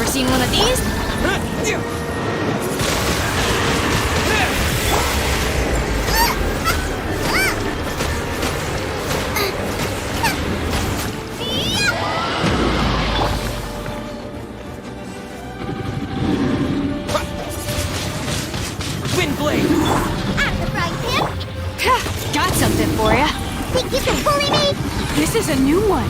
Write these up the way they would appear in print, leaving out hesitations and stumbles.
Seen one of these? Wind blade! I'm the frying pan. Got something for ya. Think you can bully me? This is a new one.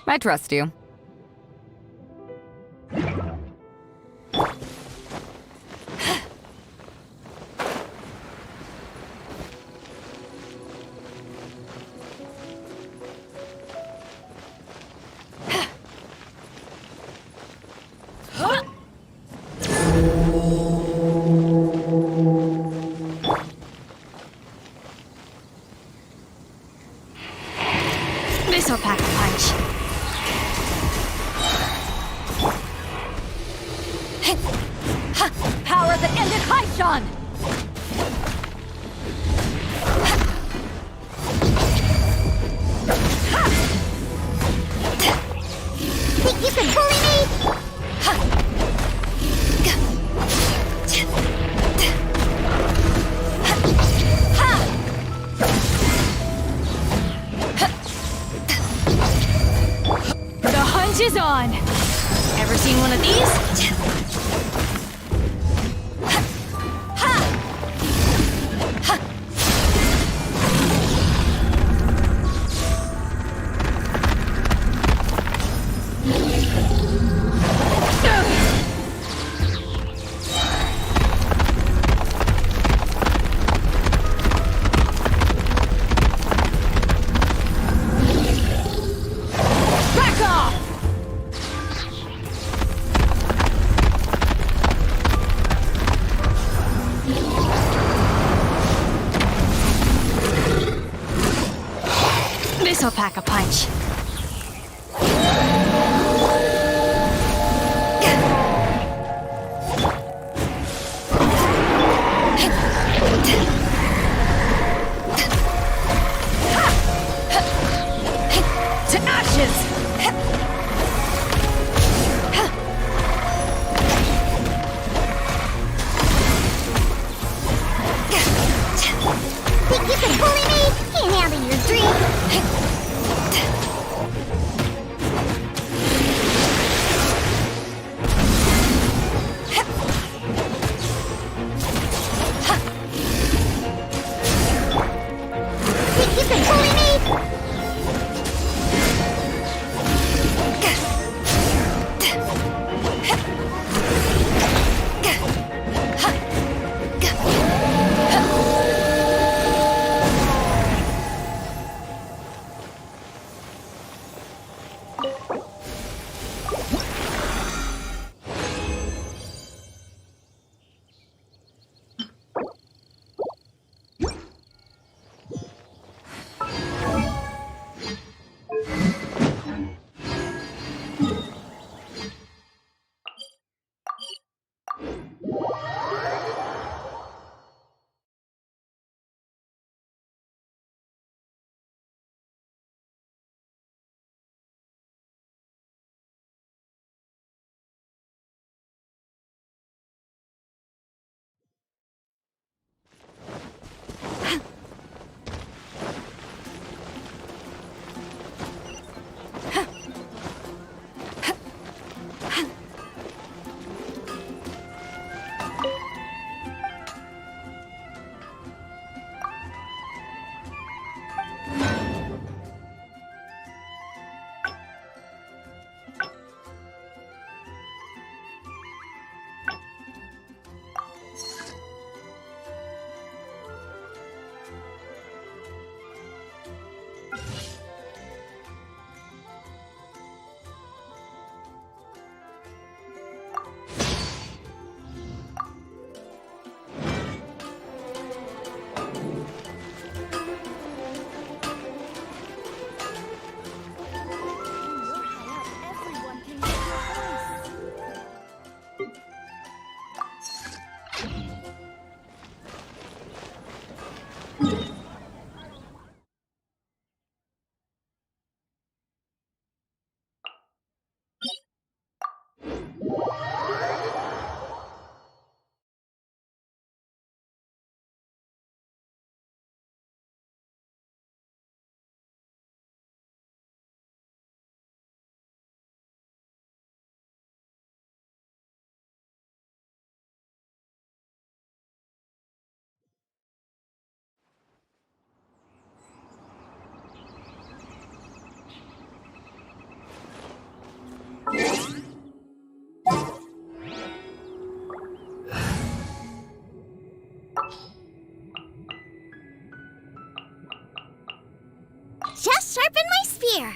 I trust you. This'll pack a punch. Power that ended Haishan! Think you can bully me? The hunt is on. Ever seen one of these? Back off! This'll pack a punch. To ashes! Think you can bully me? Can't handle your drink. sharpen my spear.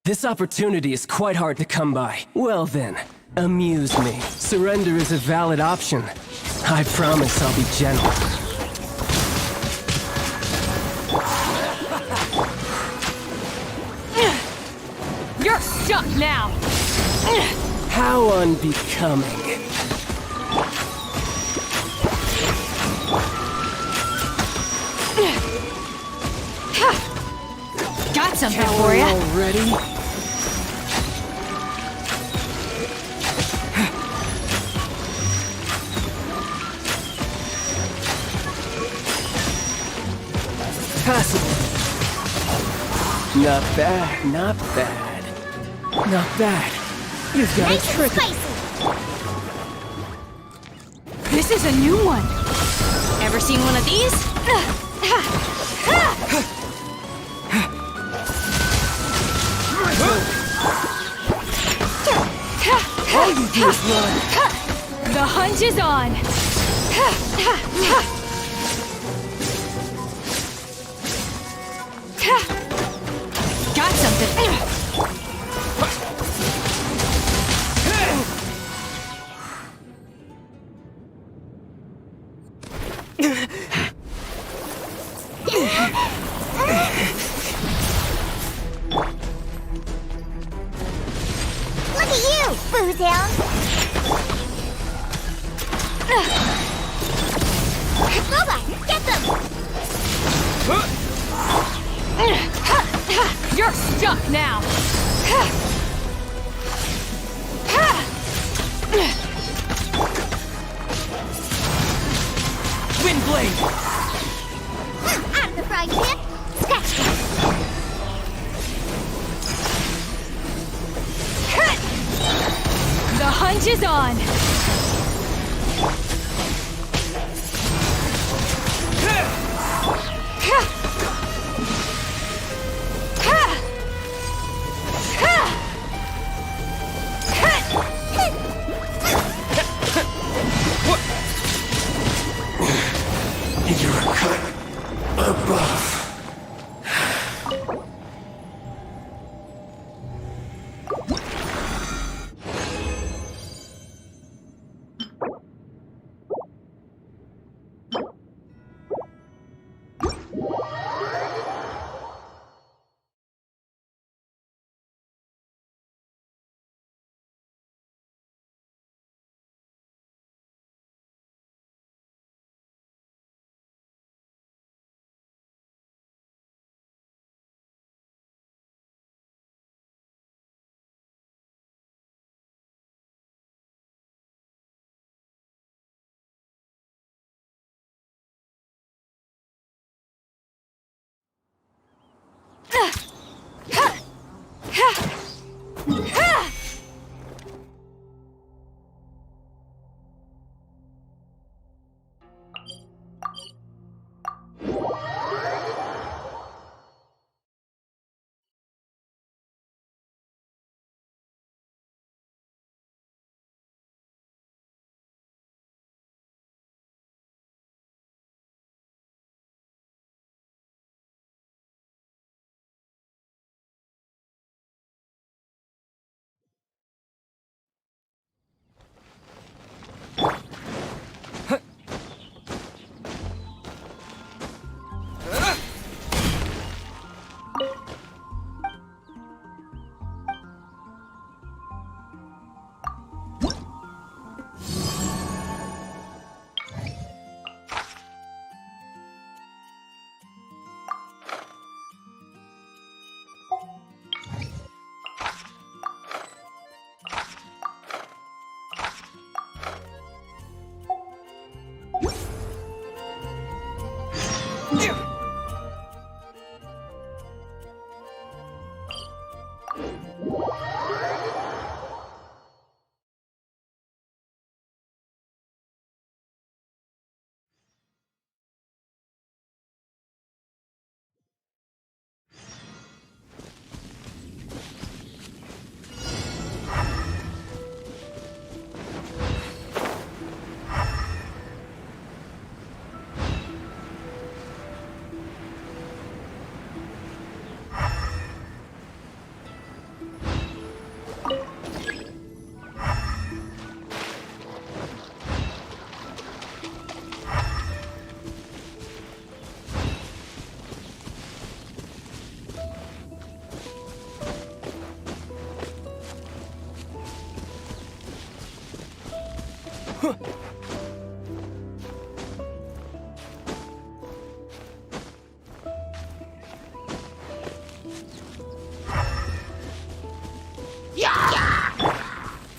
This opportunity is quite hard to come by. Well then, amuse me. Surrender is a valid option. I promise I'll be gentle. You're stuck now! How unbecoming. Got something for ya! Already? Passable. Not bad, not bad. Not bad. You've got Nice a and trick. spicy. This is a new one! Ever seen one of these? All you do is run. The hunt is on! Got something! Look at you, Boozhound. Robot, get them. You're stuck now! Windblade! Out of the frying pan. Scratch them. The hunt is on! You're a cut above.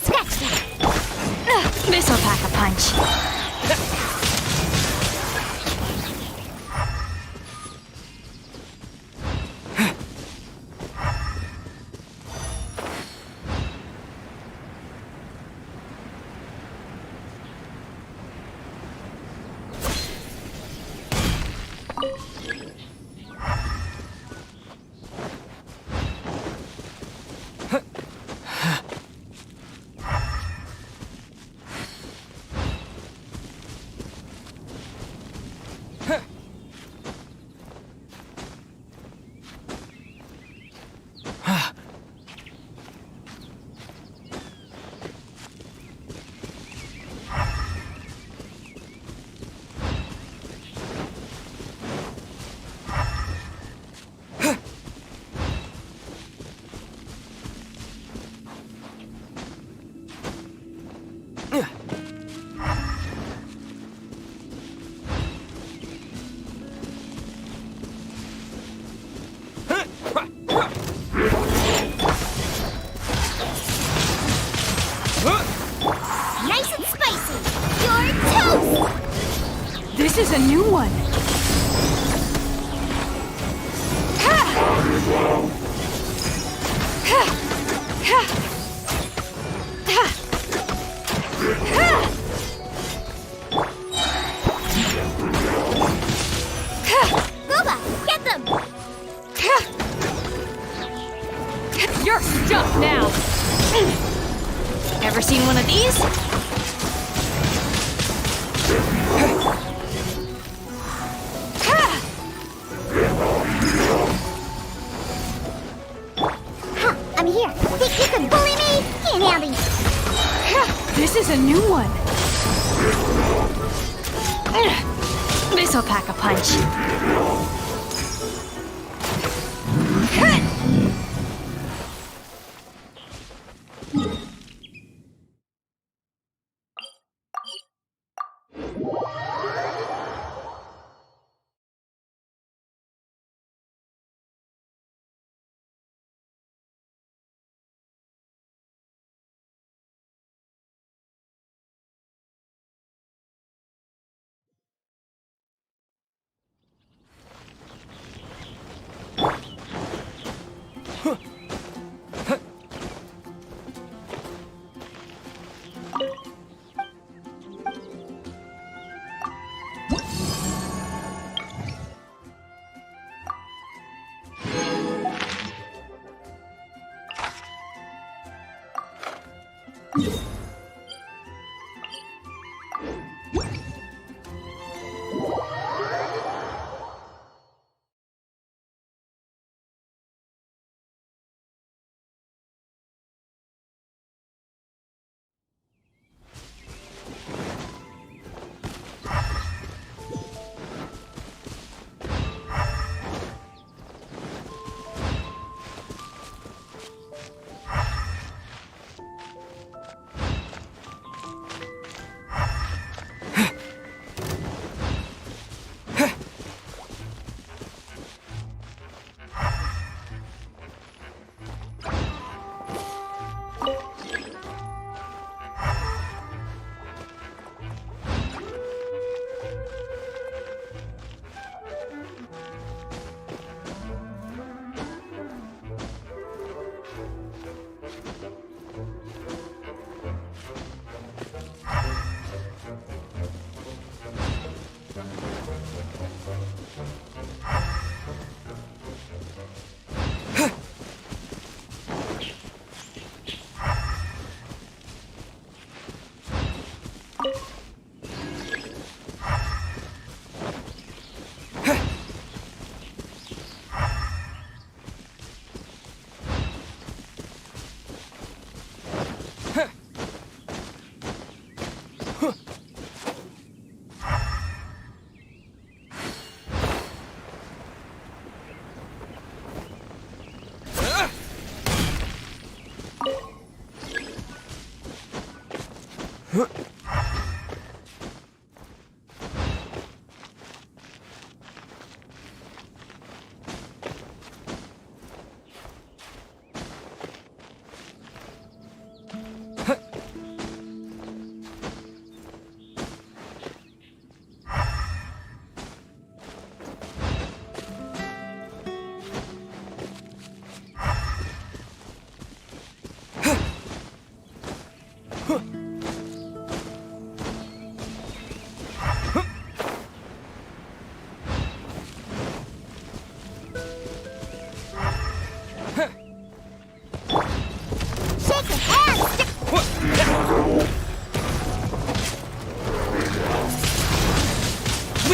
Scratch that! This'll pack a punch. Nice and spicy! You're toast! This is a new one. Gooba, get them! You're stuck now. Ever seen one of these? I'm here. Think you can bully me? Can't handle you. This is a new one. This'll pack a punch.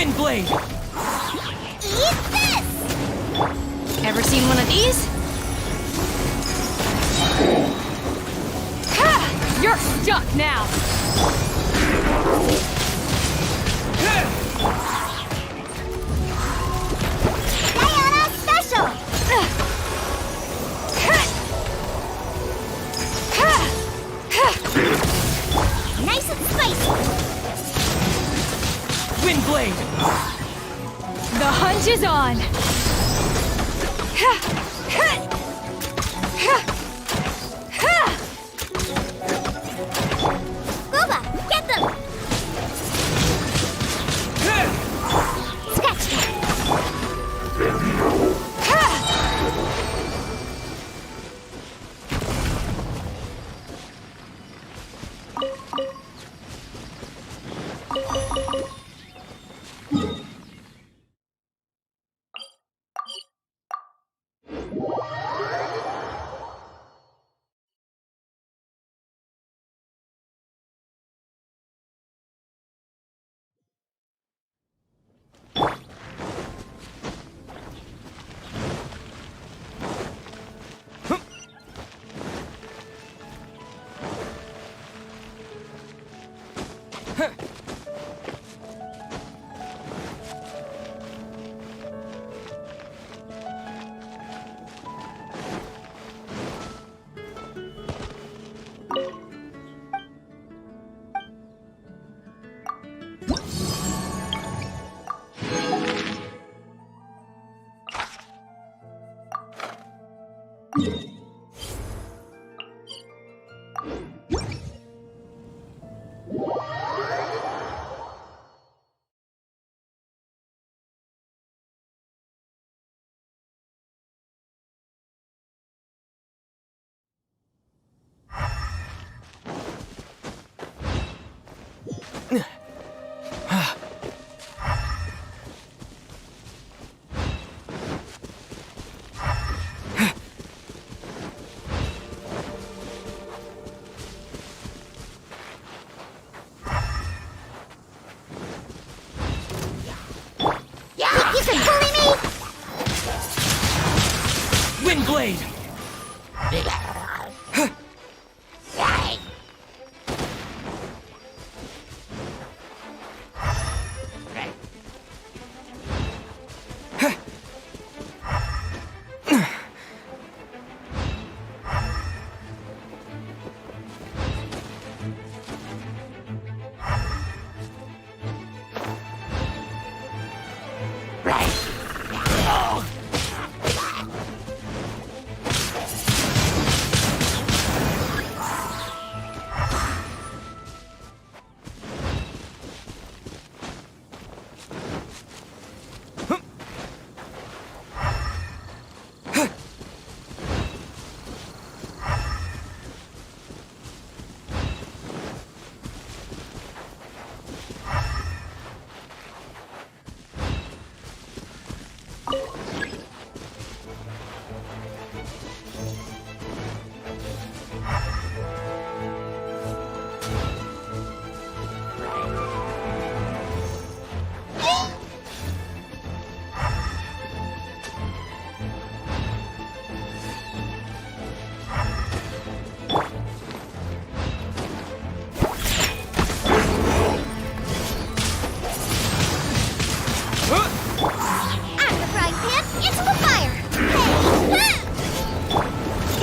Wind Blade! Eat this! Ever seen one of these? Ha! You're stuck now! Diana Special! Nice and spicy! Wind Blade! The hunt is on! Booba, get them! Scratch that! You can bully me? Wind Blade!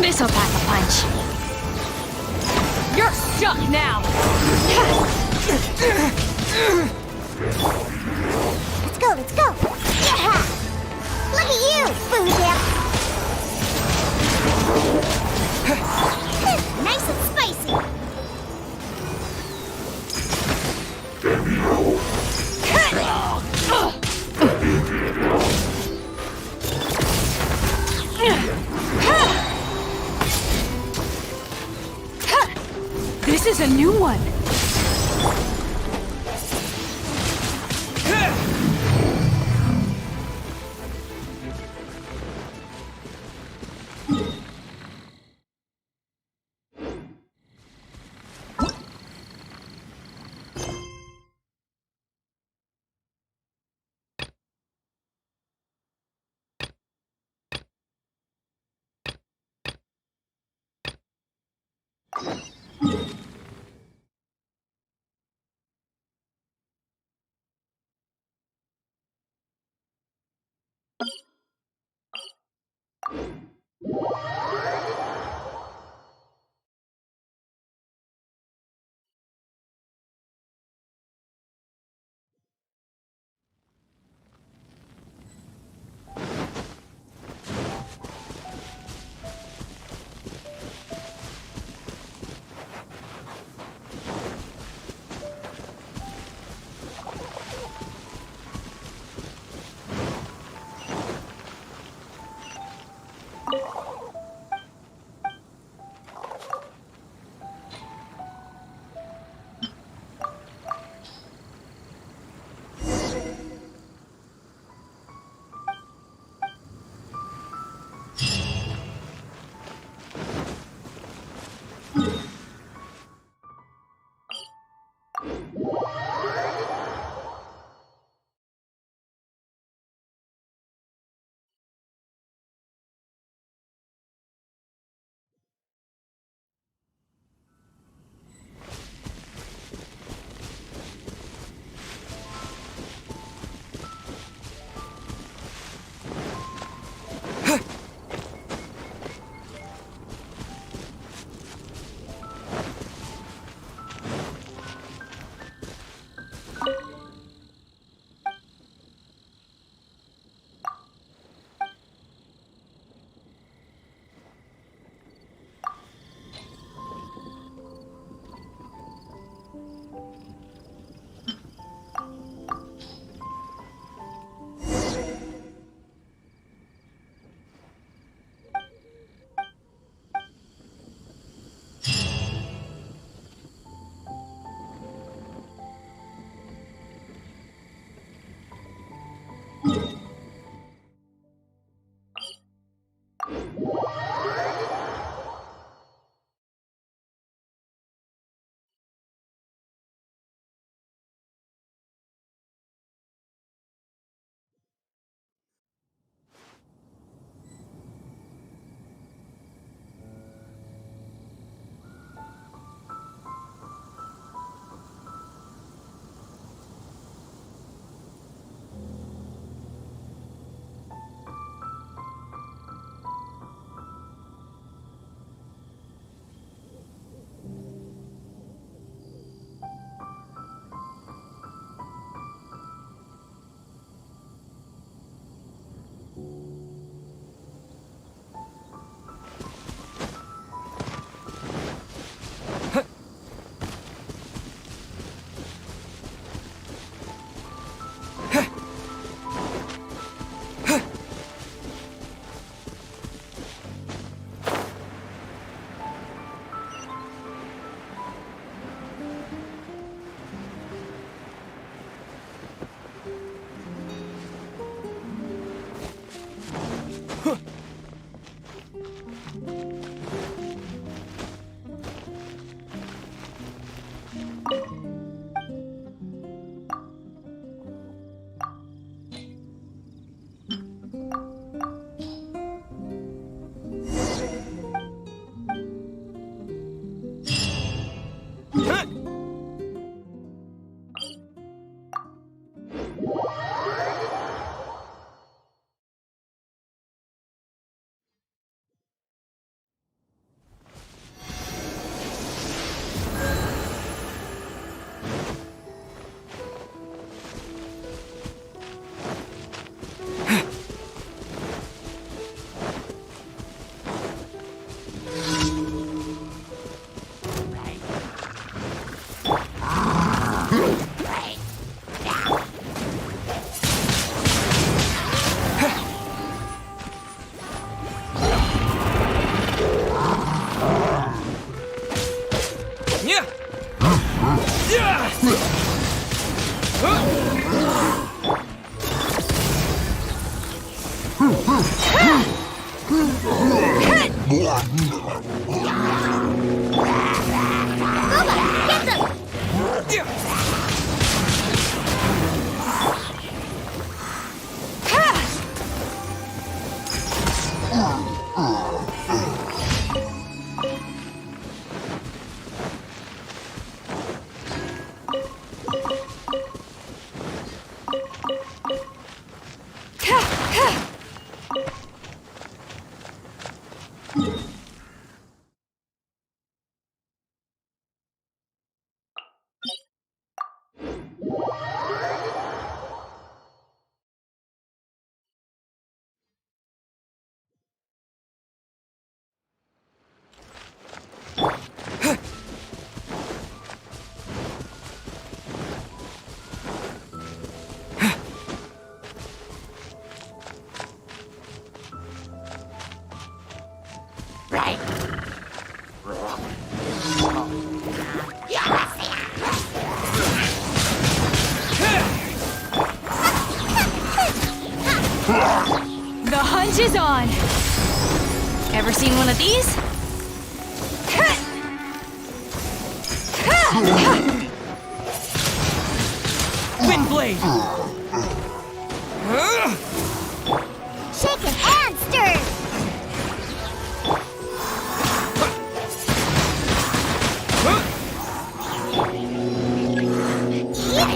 This'll pack a punch. You're stuck now! Let's go, let's go! Yeah! Look at you, food dip! Nice and spicy! This is a new one. The hunt is on! Ever seen one of these? Windblade! Shaken and stirred!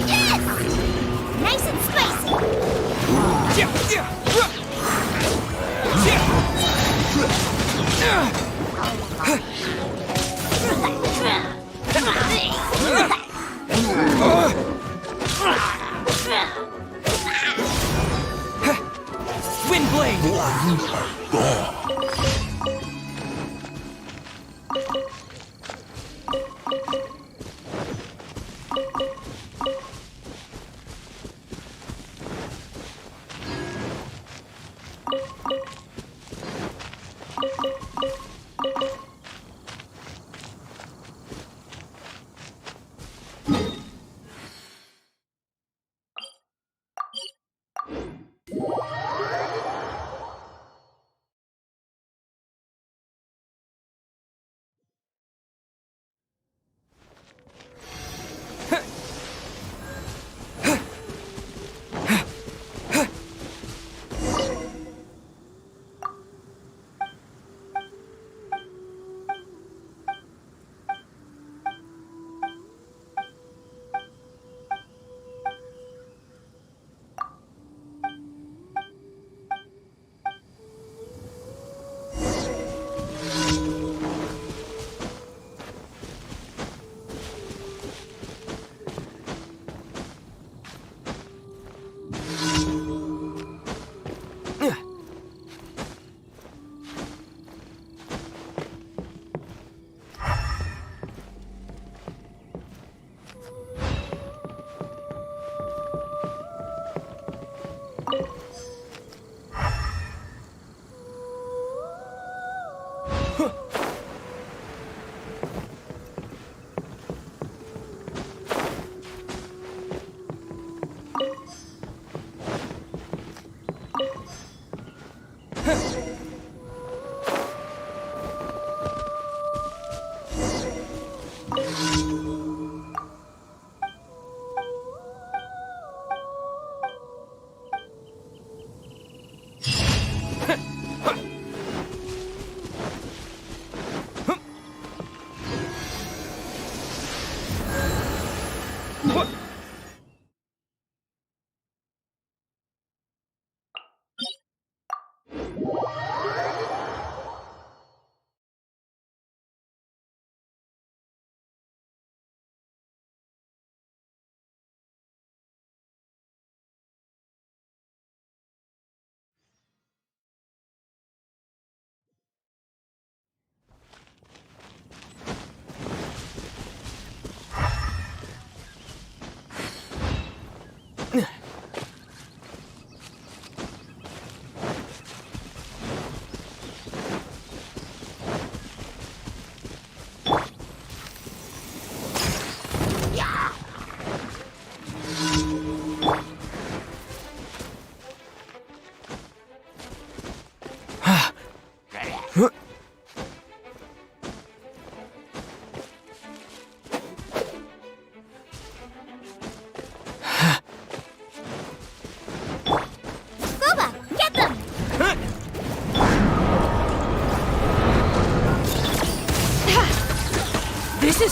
Yes! Nice and spicy!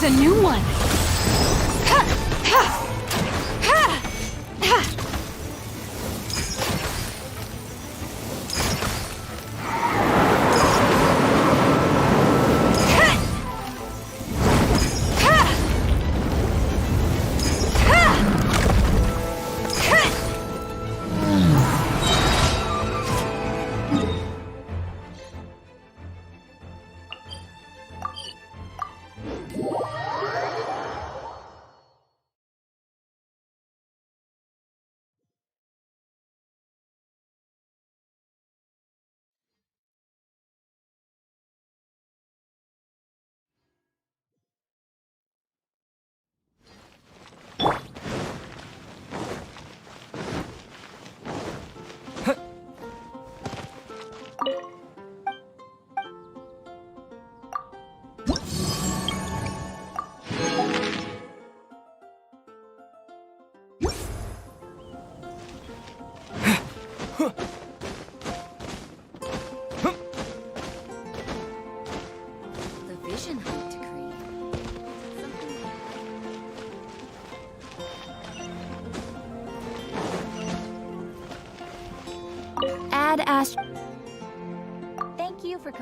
is a new one. Ha! Ha! Ha! Ha! The vision hunt decree. Add Ast. Thank you for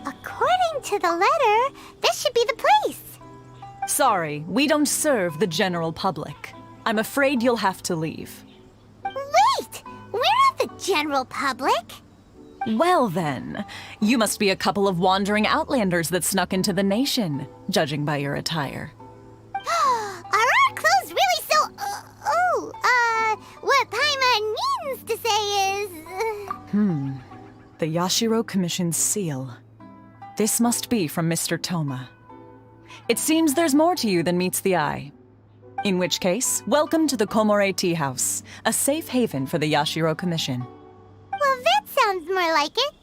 According to the letter, this should be the place. Sorry, we don't serve the general public. I'm afraid you'll have to leave. Wait! We're not the general public. Well then, you must be a couple of wandering outlanders that snuck into the nation, judging by your attire. Are our clothes really so... what Paimon means to say is... The Yashiro Commission's seal. This must be from Mr. Toma. It seems there's more to you than meets the eye. In which case, welcome to the Komore Tea House, a safe haven for the Yashiro Commission. Well, that sounds more like it.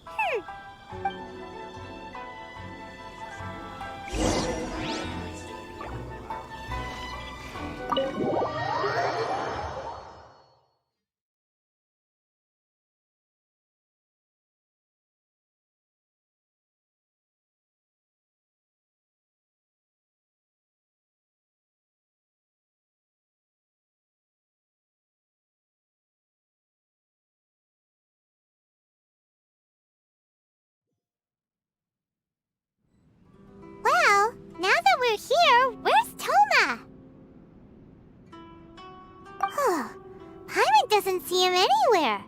doesn't see him anywhere.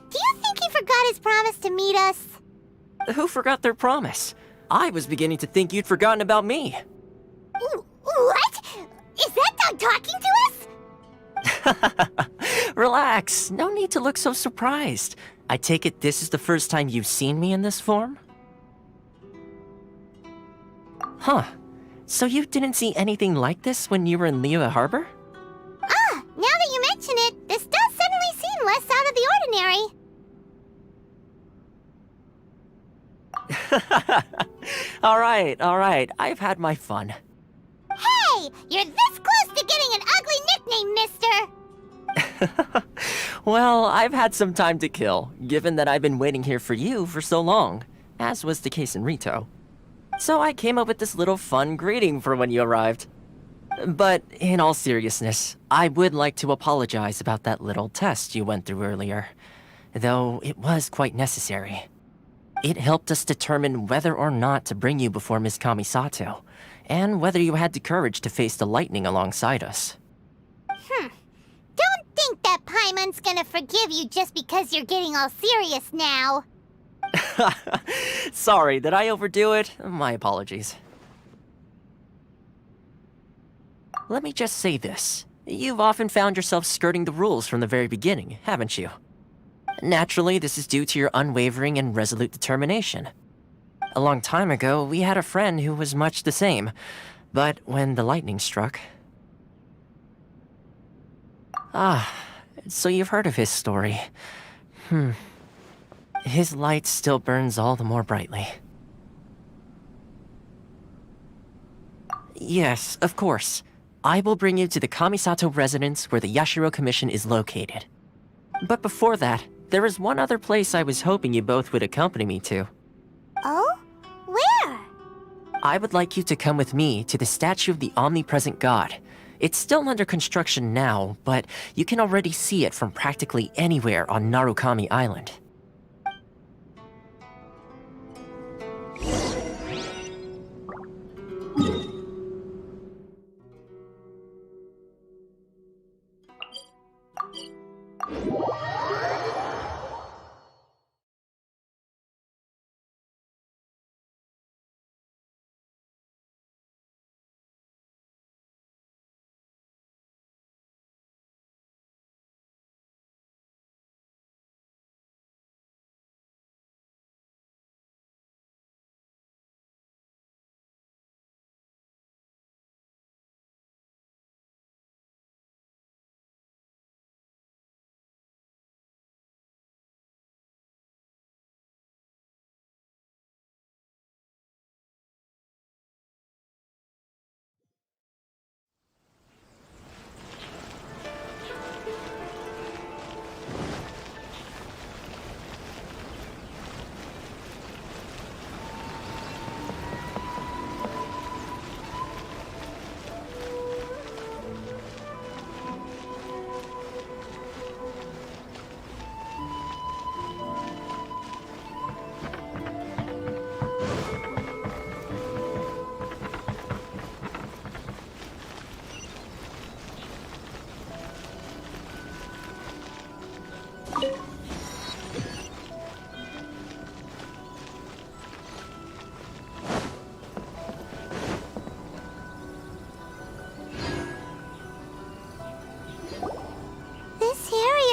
Do you think he forgot his promise to meet us? Who forgot their promise? I was beginning to think you'd forgotten about me. What? Is that dog talking to us? Relax, no need to look so surprised. I take it this is the first time you've seen me in this form? Huh. So you didn't see anything like this when you were in Liyue Harbor? Ah, now that you mention it, this does suddenly seem less out of the ordinary. Alright, I've had my fun. Hey, you're this close to getting an ugly nickname, mister! Well, I've had some time to kill, given that I've been waiting here for you for so long, as was the case in Rito. So I came up with this little fun greeting for when you arrived. But in all seriousness, I would like to apologize about that little test you went through earlier, though it was quite necessary. It helped us determine whether or not to bring you before Miss Kamisato, and whether you had the courage to face the lightning alongside us. Don't think that Paimon's gonna forgive you just because you're getting all serious now. Sorry, did I overdo it? My apologies. Let me just say this. You've often found yourself skirting the rules from the very beginning, haven't you? Naturally, this is due to your unwavering and resolute determination. A long time ago, we had a friend who was much the same, but when the lightning struck... Ah, so you've heard of his story. His light still burns all the more brightly. Yes, of course. I will bring you to the Kamisato residence where the Yashiro Commission is located. But before that, there is one other place I was hoping you both would accompany me to. Oh? Where? I would like you to come with me to the statue of the omnipresent god. It's still under construction now, but you can already see it from practically anywhere on Narukami Island.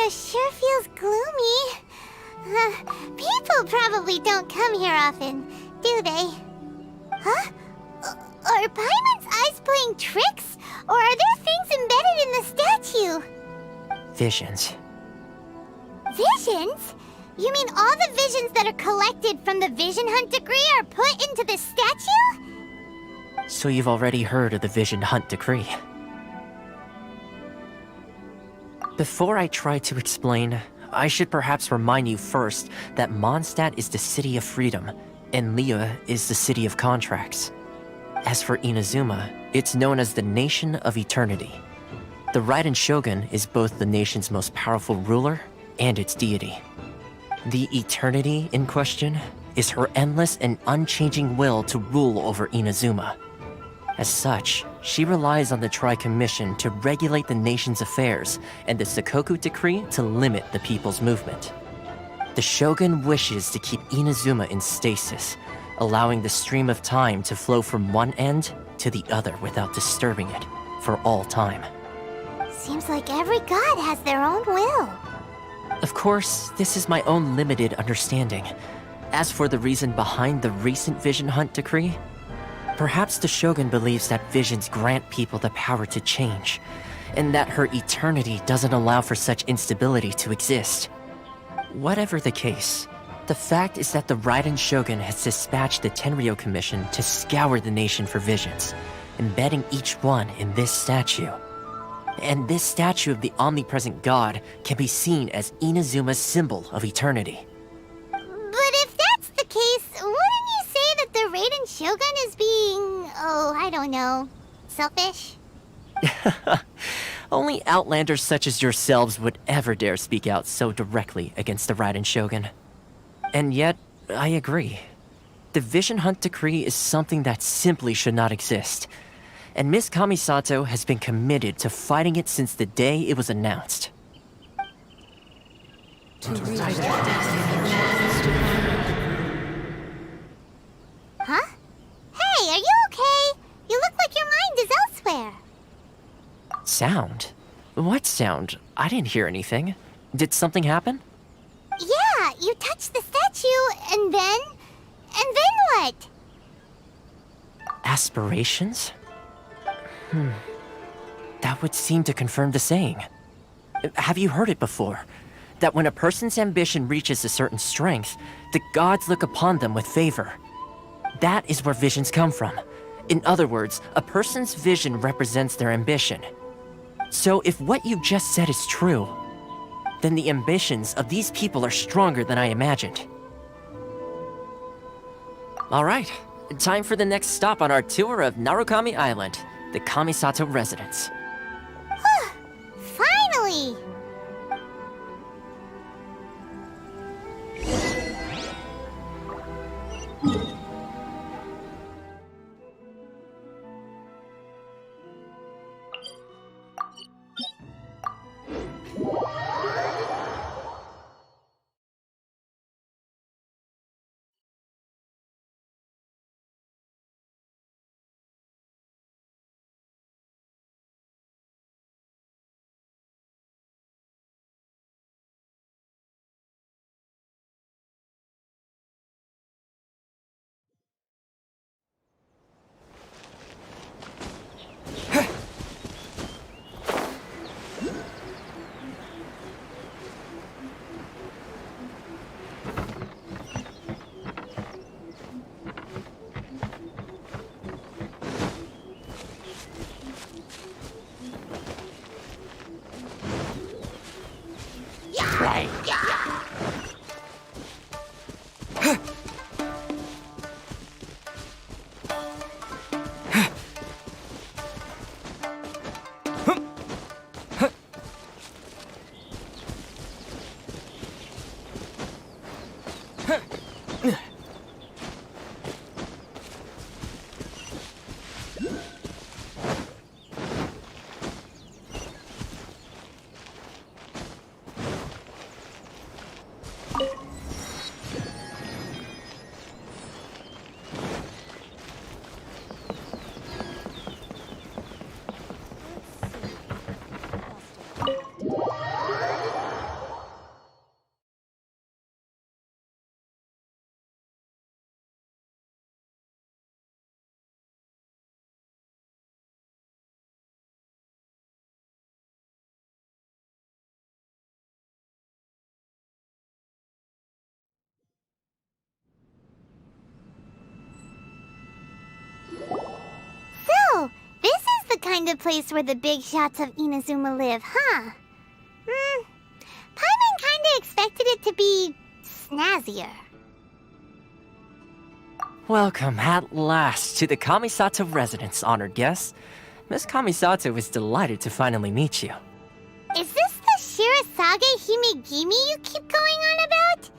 Sure feels gloomy. People probably don't come here often, do they? Huh? Are Paimon's eyes playing tricks? Or are there things embedded in the statue? Visions. Visions? You mean all the visions that are collected from the Vision Hunt decree are put into the statue? So you've already heard of the Vision Hunt decree. Before I try to explain, I should perhaps remind you first that Mondstadt is the city of freedom, and Liyue is the city of contracts. As for Inazuma, it's known as the Nation of Eternity. The Raiden Shogun is both the nation's most powerful ruler and its deity. The Eternity in question is her endless and unchanging will to rule over Inazuma. As such, she relies on the Tri-Commission to regulate the nation's affairs and the Sakoku Decree to limit the people's movement. The Shogun wishes to keep Inazuma in stasis, allowing the stream of time to flow from one end to the other without disturbing it for all time. Seems like every god has their own will. Of course, this is my own limited understanding. As for the reason behind the recent Vision Hunt decree, perhaps the Shogun believes that visions grant people the power to change, and that her eternity doesn't allow for such instability to exist. Whatever the case, the fact is that the Raiden Shogun has dispatched the Tenryou Commission to scour the nation for visions, embedding each one in this statue. And this statue of the omnipresent god can be seen as Inazuma's symbol of eternity. But if that's the case, wouldn't you say that the Raiden Shogun is being, I don't know, selfish? Only outlanders such as yourselves would ever dare speak out so directly against the Raiden Shogun. And yet, I agree. The Vision Hunt decree is something that simply should not exist. And Miss Kamisato has been committed to fighting it since the day it was announced. Huh? Hey, are you okay? You look like your mind is elsewhere. Sound? What sound? I didn't hear anything. Did something happen? Yeah, you touched the statue, and then what? Aspirations? That would seem to confirm the saying. Have you heard it before? That when a person's ambition reaches a certain strength, the gods look upon them with favor. That is where visions come from. In other words, a person's vision represents their ambition. So if what you just said is true, then the ambitions of these people are stronger than I imagined. All right, time for the next stop on our tour of Narukami Island, the Kamisato residence. Finally! So, this is the kind of place where the big shots of Inazuma live, huh? Paimon kinda expected it to be snazzier. Welcome at last to the Kamisato residence, honored guests. Miss Kamisato is delighted to finally meet you. Is this the Shirasage Himegimi you keep going on about?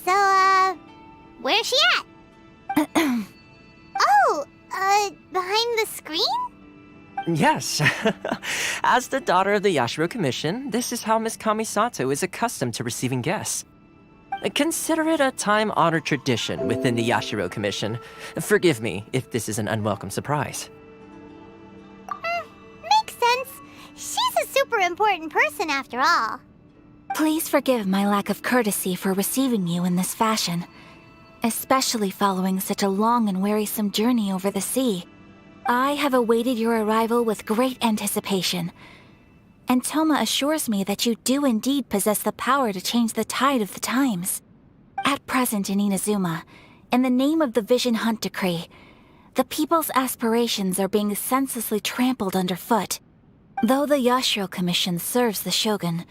So, where's she at? Oh, behind the screen? Yes. As the daughter of the Yashiro Commission, this is how Miss Kamisato is accustomed to receiving guests. Consider it a time-honored tradition within the Yashiro Commission. Forgive me if this is an unwelcome surprise. Makes sense. She's a super important person after all. Please forgive my lack of courtesy for receiving you in this fashion, especially following such a long and wearisome journey over the sea. I have awaited your arrival with great anticipation, and Toma assures me that you do indeed possess the power to change the tide of the times. At present in Inazuma, in the name of the Vision Hunt Decree, the people's aspirations are being senselessly trampled underfoot. Though the Yashiro Commission serves the Shogun,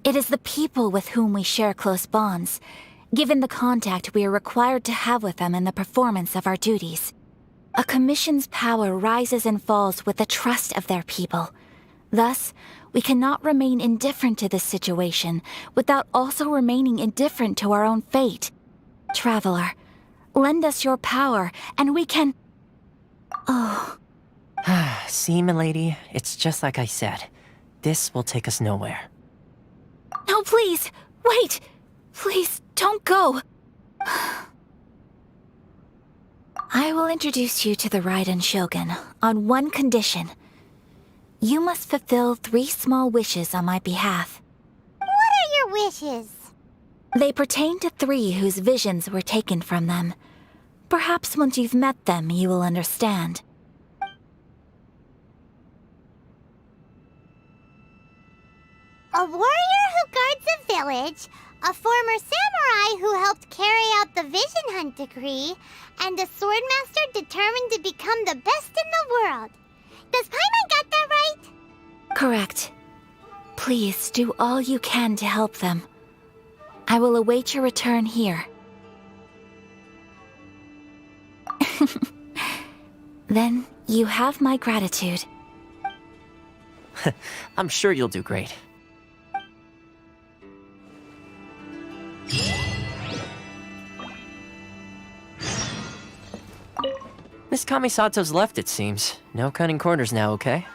it is the people with whom we share close bonds, given the contact we are required to have with them in the performance of our duties. A commission's power rises and falls with the trust of their people. Thus, we cannot remain indifferent to this situation without also remaining indifferent to our own fate. Traveler, lend us your power, and we can... Oh... See, milady, it's just like I said. This will take us nowhere. No, please! Wait! Please, don't go! I will introduce you to the Raiden Shogun on one condition. You must fulfill 3 small wishes on my behalf. What are your wishes? They pertain to 3 whose visions were taken from them. Perhaps once you've met them, you will understand. A warrior who guards a village, a former samurai who helped carry out the Vision Hunt Decree, and a swordmaster determined to become the best in the world. Does Paimon got that right? Correct. Please do all you can to help them. I will await your return here. Then you have my gratitude. I'm sure you'll do great. Miss Kamisato's left, it seems. No cutting corners now, okay?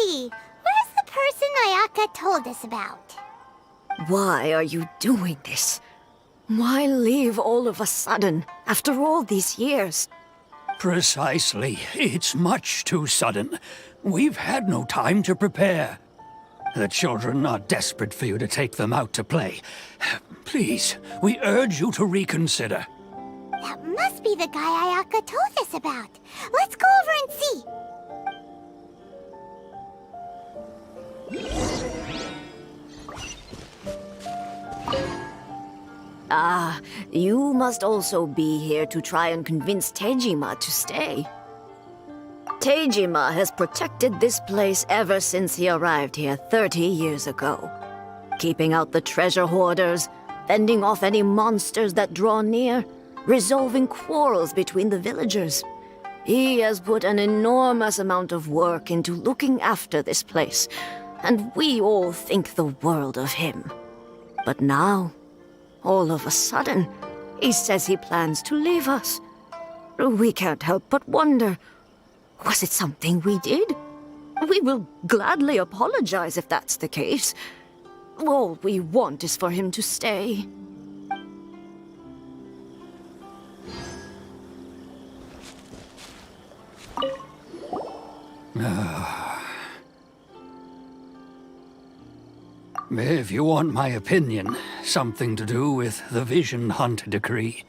Where's the person Ayaka told us about? Why are you doing this? Why leave all of a sudden, after all these years? Precisely. It's much too sudden. We've had no time to prepare. The children are desperate for you to take them out to play. Please, we urge you to reconsider. That must be the guy Ayaka told us about. Let's go over and see. Ah, you must also be here to try and convince Tejima to stay. Teijima has protected this place ever since he arrived here 30 years ago. Keeping out the treasure hoarders, fending off any monsters that draw near, resolving quarrels between the villagers. He has put an enormous amount of work into looking after this place, and we all think the world of him. But now, all of a sudden, he says he plans to leave us. We can't help but wonder, was it something we did? We will gladly apologize if that's the case. All we want is for him to stay. If you want my opinion, something to do with the Vision Hunt decree.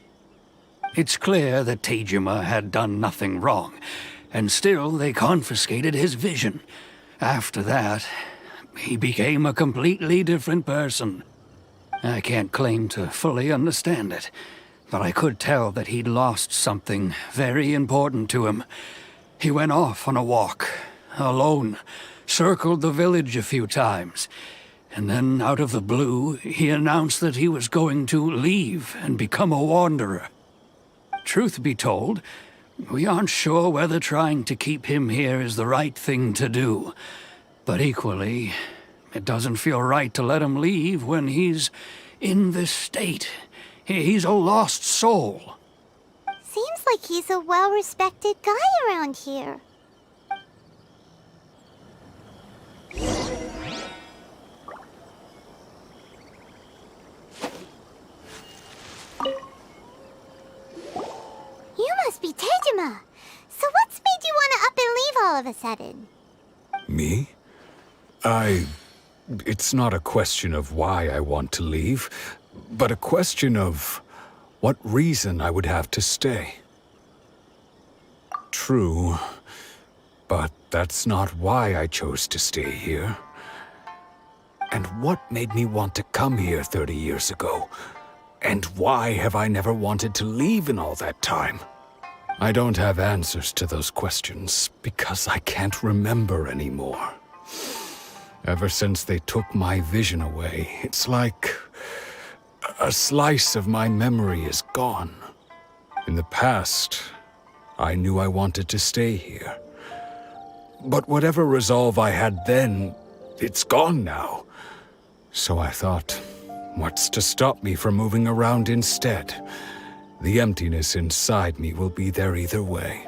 It's clear that Teijima had done nothing wrong, and still they confiscated his vision. After that, he became a completely different person. I can't claim to fully understand it, but I could tell that he'd lost something very important to him. He went off on a walk, alone, circled the village a few times, and then out of the blue, he announced that he was going to leave and become a wanderer. Truth be told, we aren't sure whether trying to keep him here is the right thing to do. But equally, it doesn't feel right to let him leave when he's in this state. He's a lost soul. Seems like he's a well-respected guy around here. You must be Teijima. So what's made you want to up and leave all of a sudden? Me? It's not a question of why I want to leave, but a question of what reason I would have to stay. True, but that's not why I chose to stay here. And what made me want to come here 30 years ago? And why have I never wanted to leave in all that time? I don't have answers to those questions because I can't remember anymore. Ever since they took my vision away, it's like a slice of my memory is gone. In the past, I knew I wanted to stay here. But whatever resolve I had then, it's gone now. So I thought, what's to stop me from moving around instead? The emptiness inside me will be there either way.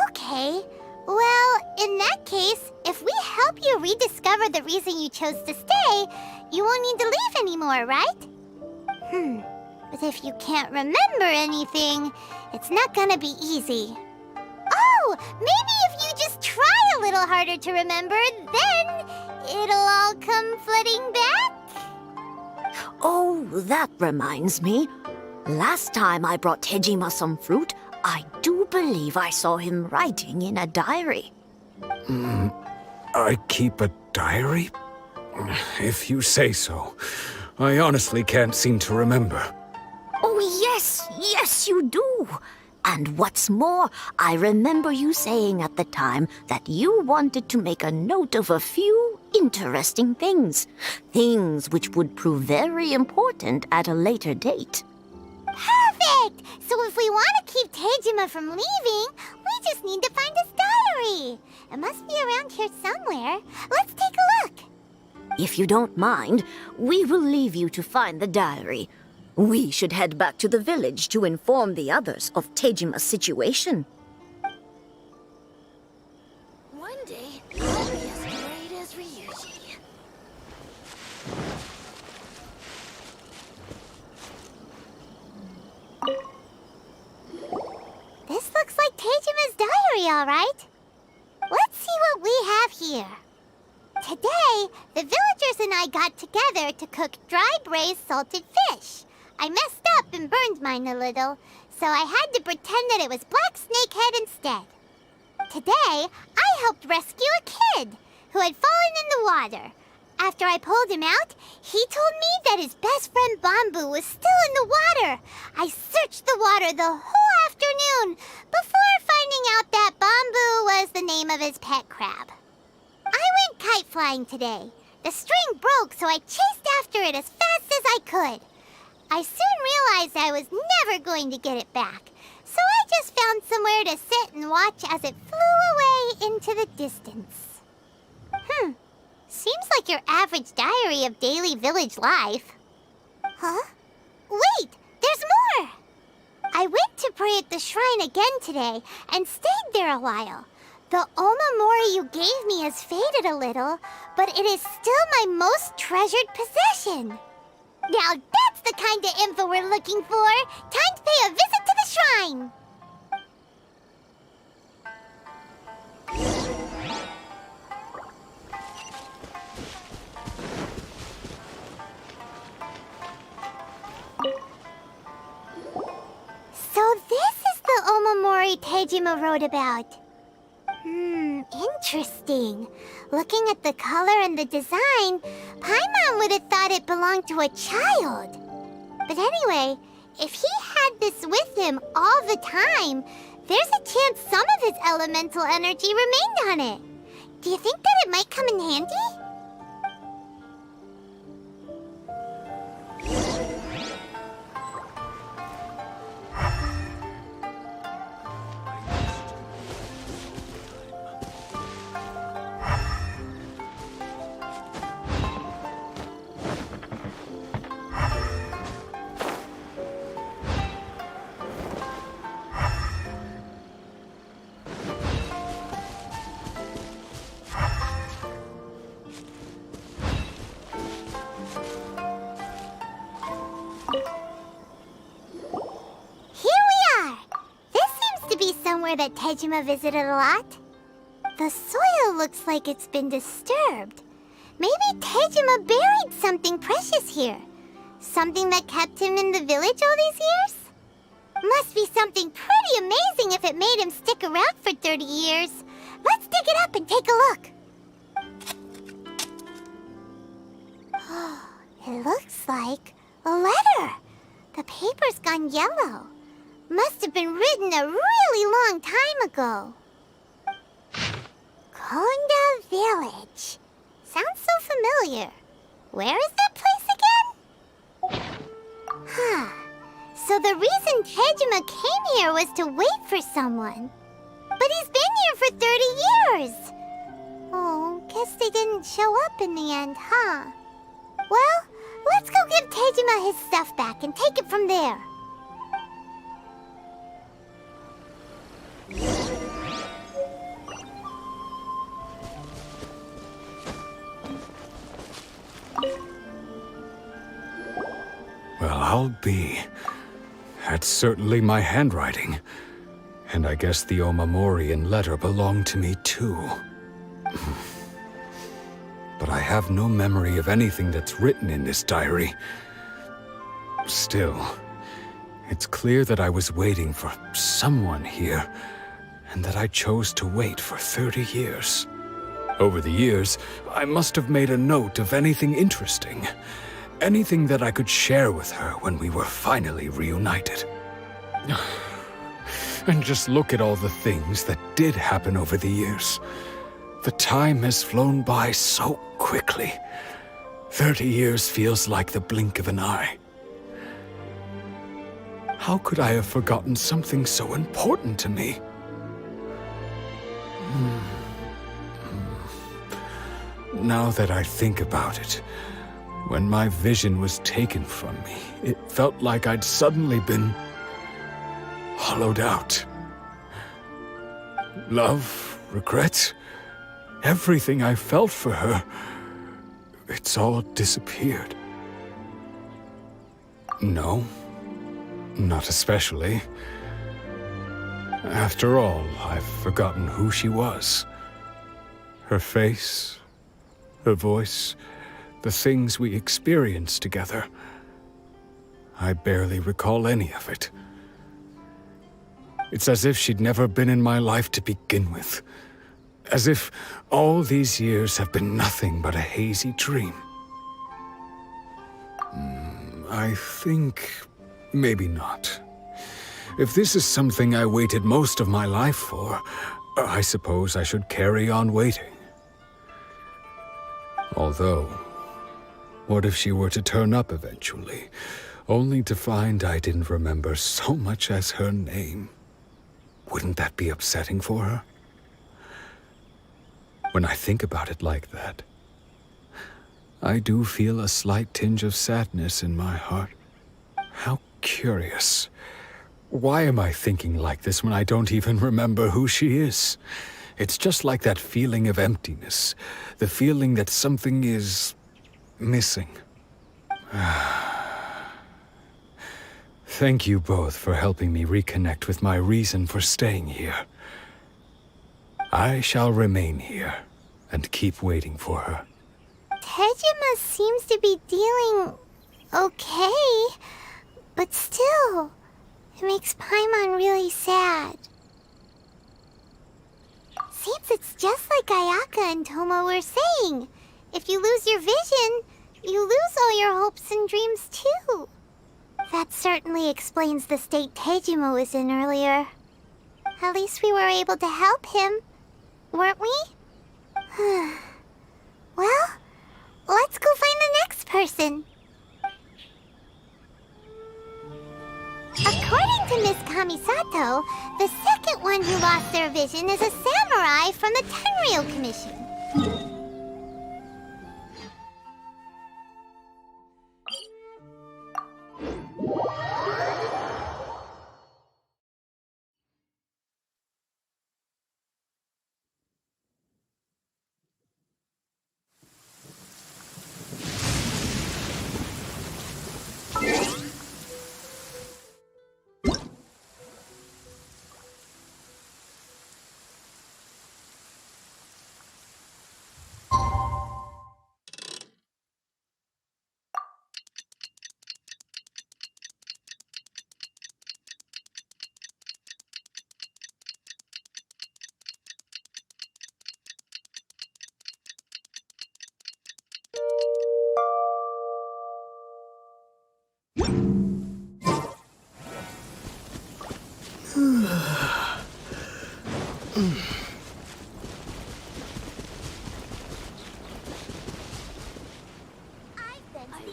Okay. Well, in that case, if we help you rediscover the reason you chose to stay, you won't need to leave anymore, right? But if you can't remember anything, it's not gonna be easy. Oh, maybe if you just try a little harder to remember, then it'll all come flooding back? Oh, that reminds me. Last time I brought Teijima some fruit, I do believe I saw him writing in a diary. I keep a diary? If you say so. I honestly can't seem to remember. Oh, yes, you do. And what's more, I remember you saying at the time that you wanted to make a note of a few interesting things. Things which would prove very important at a later date. Perfect! So if we want to keep Teijima from leaving, we just need to find his diary. It must be around here somewhere. Let's take a look. If you don't mind, we will leave you to find the diary. We should head back to the village to inform the others of Teijima's situation. One day, I'll be as great as Ryuji. This looks like Teijima's diary, all right. Let's see what we have here. Today, the villagers and I got together to cook dry braised salted fish. I messed up and burned mine a little, so I had to pretend that it was black snakehead instead. Today, I helped rescue a kid who had fallen in the water. After I pulled him out, he told me that his best friend Bamboo was still in the water. I searched the water the whole afternoon before finding out that Bamboo was the name of his pet crab. I went kite flying today. The string broke, so I chased after it as fast as I could. I soon realized I was never going to get it back, so I just found somewhere to sit and watch as it flew away into the distance. Seems like your average diary of daily village life. Huh? Wait, there's more! I went to pray at the shrine again today and stayed there a while. The Omamori you gave me has faded a little, but it is still my most treasured possession. Now that's the kind of info we're looking for. Time to pay a visit to the shrine. So this is the Omamori Tejima wrote about. Interesting. Looking at the color and the design, Paimon would have thought it belonged to a child. But anyway, if he had this with him all the time, there's a chance some of his elemental energy remained on it. Do you think that it might come in handy? Somewhere that Tejima visited a lot. The soil looks like it's been disturbed. Maybe Tejima buried something precious here. Something that kept him in the village all these years? Must be something pretty amazing if it made him stick around for 30 years. Let's dig it up and take a look. It looks like a letter. The paper's gone yellow. Must have been written a really long time ago. Konda Village. Sounds so familiar. Where is that place again? So the reason Tejima came here was to wait for someone. But he's been here for 30 years. Oh, guess they didn't show up in the end, huh? Well, let's go give Tejima his stuff back and take it from there. Well, I'll be. That's certainly my handwriting. And I guess the Omamorian letter belonged to me too. But I have no memory of anything that's written in this diary. Still, it's clear that I was waiting for someone here, and that I chose to wait for 30 years. Over the years, I must have made a note of anything interesting. Anything that I could share with her when we were finally reunited. And just look at all the things that did happen over the years. The time has flown by so quickly. 30 years feels like the blink of an eye. How could I have forgotten something so important to me? Now that I think about it, when my vision was taken from me, it felt like I'd suddenly been hollowed out. Love, regret, everything I felt for her, it's all disappeared. No, not especially. After all, I've forgotten who she was. Her face, her voice, the things we experienced together. I barely recall any of it. It's as if she'd never been in my life to begin with. As if all these years have been nothing but a hazy dream. I think maybe not. If this is something I waited most of my life for, I suppose I should carry on waiting. Although, what if she were to turn up eventually, only to find I didn't remember so much as her name? Wouldn't that be upsetting for her? When I think about it like that, I do feel a slight tinge of sadness in my heart. How curious. Why am I thinking like this when I don't even remember who she is? It's just like that feeling of emptiness, the feeling that something is missing. Thank you both for helping me reconnect with my reason for staying here. I shall remain here and keep waiting for her. Tejima seems to be dealing okay, but still, it makes Paimon really sad. Seems it's just like Ayaka and Toma were saying. If you lose your vision, you lose all your hopes and dreams too. That certainly explains the state Tejima was in earlier. At least we were able to help him, weren't we? Well, let's go find the next person. According to Miss Kamisato, the second one who lost their vision is a samurai from the Tenryou Commission.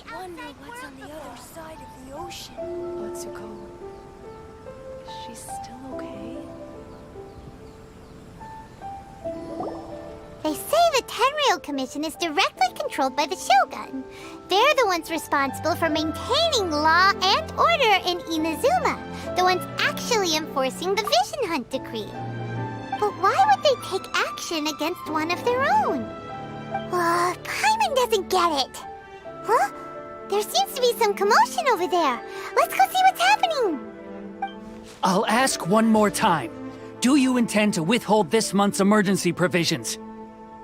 I wonder what's on the other side of the ocean. Letsuko, she's still okay? They say the Tenryou Commission is directly controlled by the Shogun. They're the ones responsible for maintaining law and order in Inazuma, the ones actually enforcing the Vision Hunt decree. But why would they take action against one of their own? Paimon doesn't get it. Huh? There seems to be some commotion over there. Let's go see what's happening. I'll ask one more time. Do you intend to withhold this month's emergency provisions?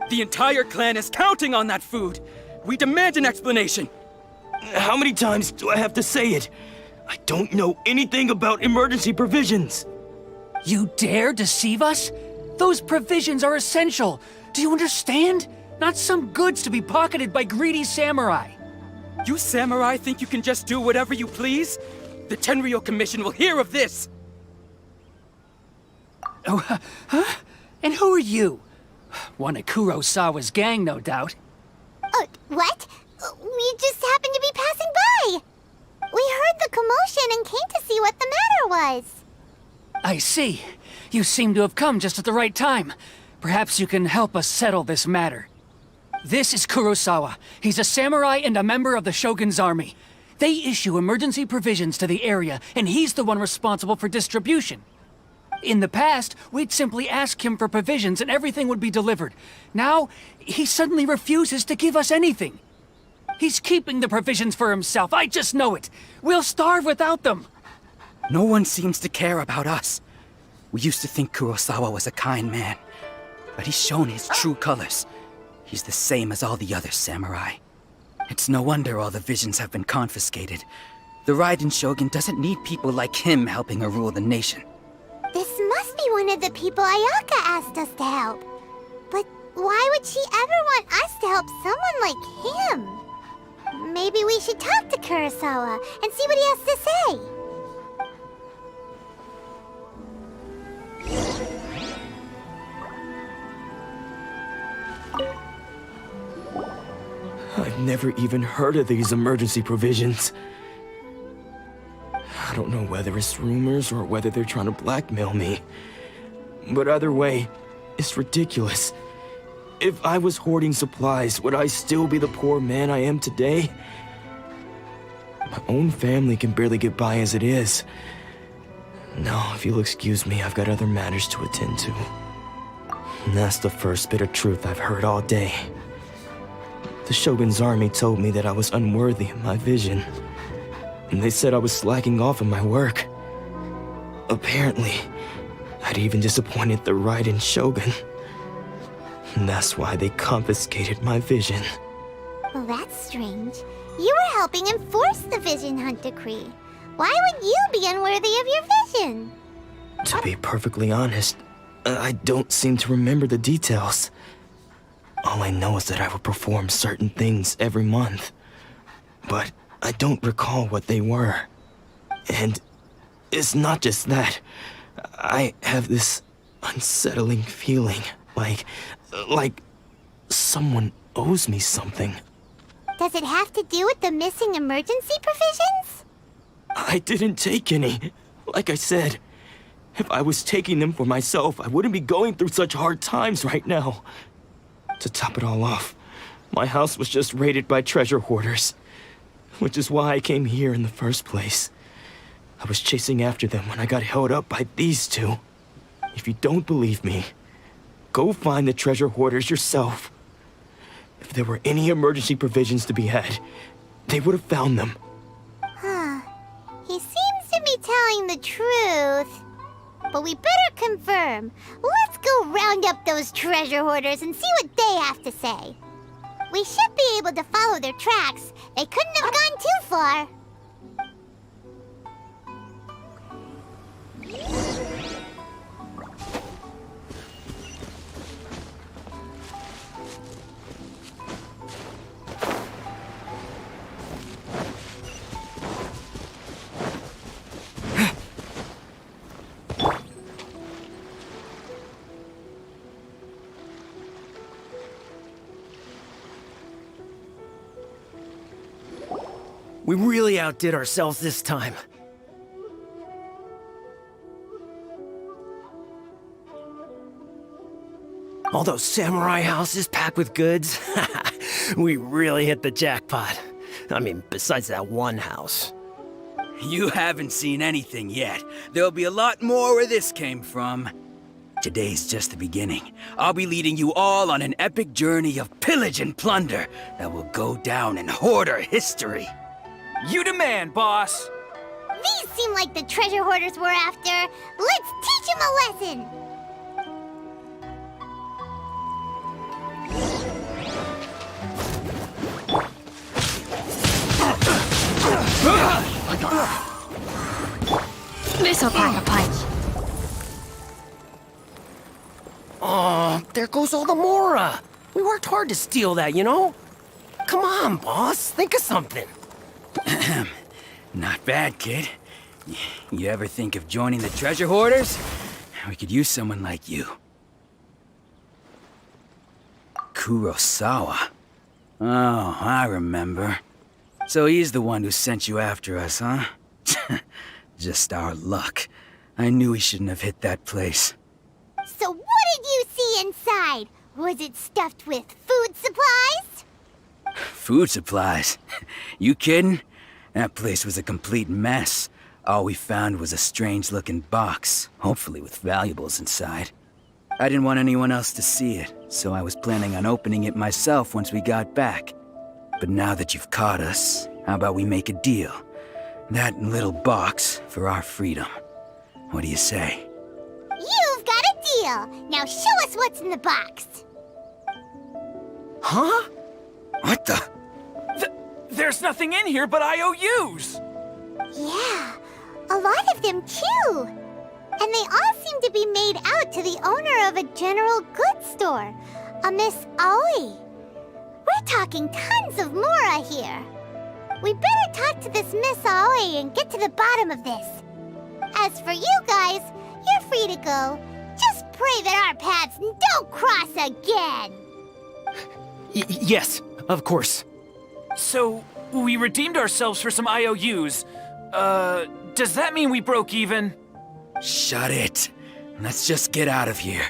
The entire clan is counting on that food! We demand an explanation! How many times do I have to say it? I don't know anything about emergency provisions! You dare deceive us? Those provisions are essential! Do you understand? Not some goods to be pocketed by greedy samurai! You samurai think you can just do whatever you please? The Tenryou Commission will hear of this! Oh, huh? And who are you? One of Kurosawa's gang, no doubt. What? We just happened to be passing by. We heard the commotion and came to see what the matter was. I see. You seem to have come just at the right time. Perhaps you can help us settle this matter. This is Kurosawa. He's a samurai and a member of the Shogun's army. They issue emergency provisions to the area, and he's the one responsible for distribution. In the past, we'd simply ask him for provisions and everything would be delivered. Now, he suddenly refuses to give us anything. He's keeping the provisions for himself, I just know it. We'll starve without them. No one seems to care about us. We used to think Kurosawa was a kind man, but he's shown his true colors. He's the same as all the other samurai. It's no wonder all the visions have been confiscated. The Raiden Shogun doesn't need people like him helping her rule the nation. This must be one of the people Ayaka asked us to help. But why would she ever want us to help someone like him? Maybe we should talk to Kurosawa and see what he has to say. I've never even heard of these emergency provisions. I don't know whether it's rumors or whether they're trying to blackmail me. But either way, it's ridiculous. If I was hoarding supplies, would I still be the poor man I am today? My own family can barely get by as it is. Now, if you'll excuse me, I've got other matters to attend to. And that's the first bit of truth I've heard all day. The Shogun's army told me that I was unworthy of my vision. And they said I was slacking off in my work. Apparently, I'd even disappointed the Raiden Shogun. And that's why they confiscated my vision. Well, that's strange. You were helping enforce the Vision Hunt Decree. Why would you be unworthy of your vision? To be perfectly honest, I don't seem to remember the details. All I know is that I would perform certain things every month. But I don't recall what they were. And it's not just that. I have this unsettling feeling, like someone owes me something. Does it have to do with the missing emergency provisions? I didn't take any. Like I said, if I was taking them for myself, I wouldn't be going through such hard times right now. To top it all off, my house was just raided by treasure hoarders, which is why I came here in the first place. I was chasing after them when I got held up by these two. If you don't believe me, go find the treasure hoarders yourself. If there were any emergency provisions to be had, they would have found them. Huh. He seems to be telling the truth. But we better confirm. Let's go round up those treasure hoarders and see what they have to say. We should be able to follow their tracks. They couldn't have gone too far. We really outdid ourselves this time. All those samurai houses packed with goods. We really hit the jackpot. I mean, besides that one house. You haven't seen anything yet. There'll be a lot more where this came from. Today's just the beginning. I'll be leading you all on an epic journey of pillage and plunder that will go down in hoarder history. You demand, boss! These seem like the treasure hoarders we're after. Let's teach them a lesson! This'll pack a punch. Oh, there goes all the Mora. We worked hard to steal that, you know? Come on, boss. Think of something. Not bad, kid. You ever think of joining the treasure hoarders? We could use someone like you. Kurosawa. Oh, I remember. So he's the one who sent you after us, huh? Just our luck. I knew he shouldn't have hit that place. So what did you see inside? Was it stuffed with food supplies? Food supplies? You kidding? That place was a complete mess. All we found was a strange-looking box, hopefully with valuables inside. I didn't want anyone else to see it, so I was planning on opening it myself once we got back. But now that you've caught us, how about we make a deal? That little box for our freedom. What do you say? You've got a deal! Now show us what's in the box! Huh? What the? There's nothing in here but IOUs! Yeah, a lot of them too! And they all seem to be made out to the owner of a general goods store, a Miss Aoi. We're talking tons of Mora here. We better talk to this Miss Aoi and get to the bottom of this. As for you guys, you're free to go. Just pray that our paths don't cross again. Yes, of course. So, we redeemed ourselves for some IOUs. Does that mean we broke even? Shut it. Let's just get out of here.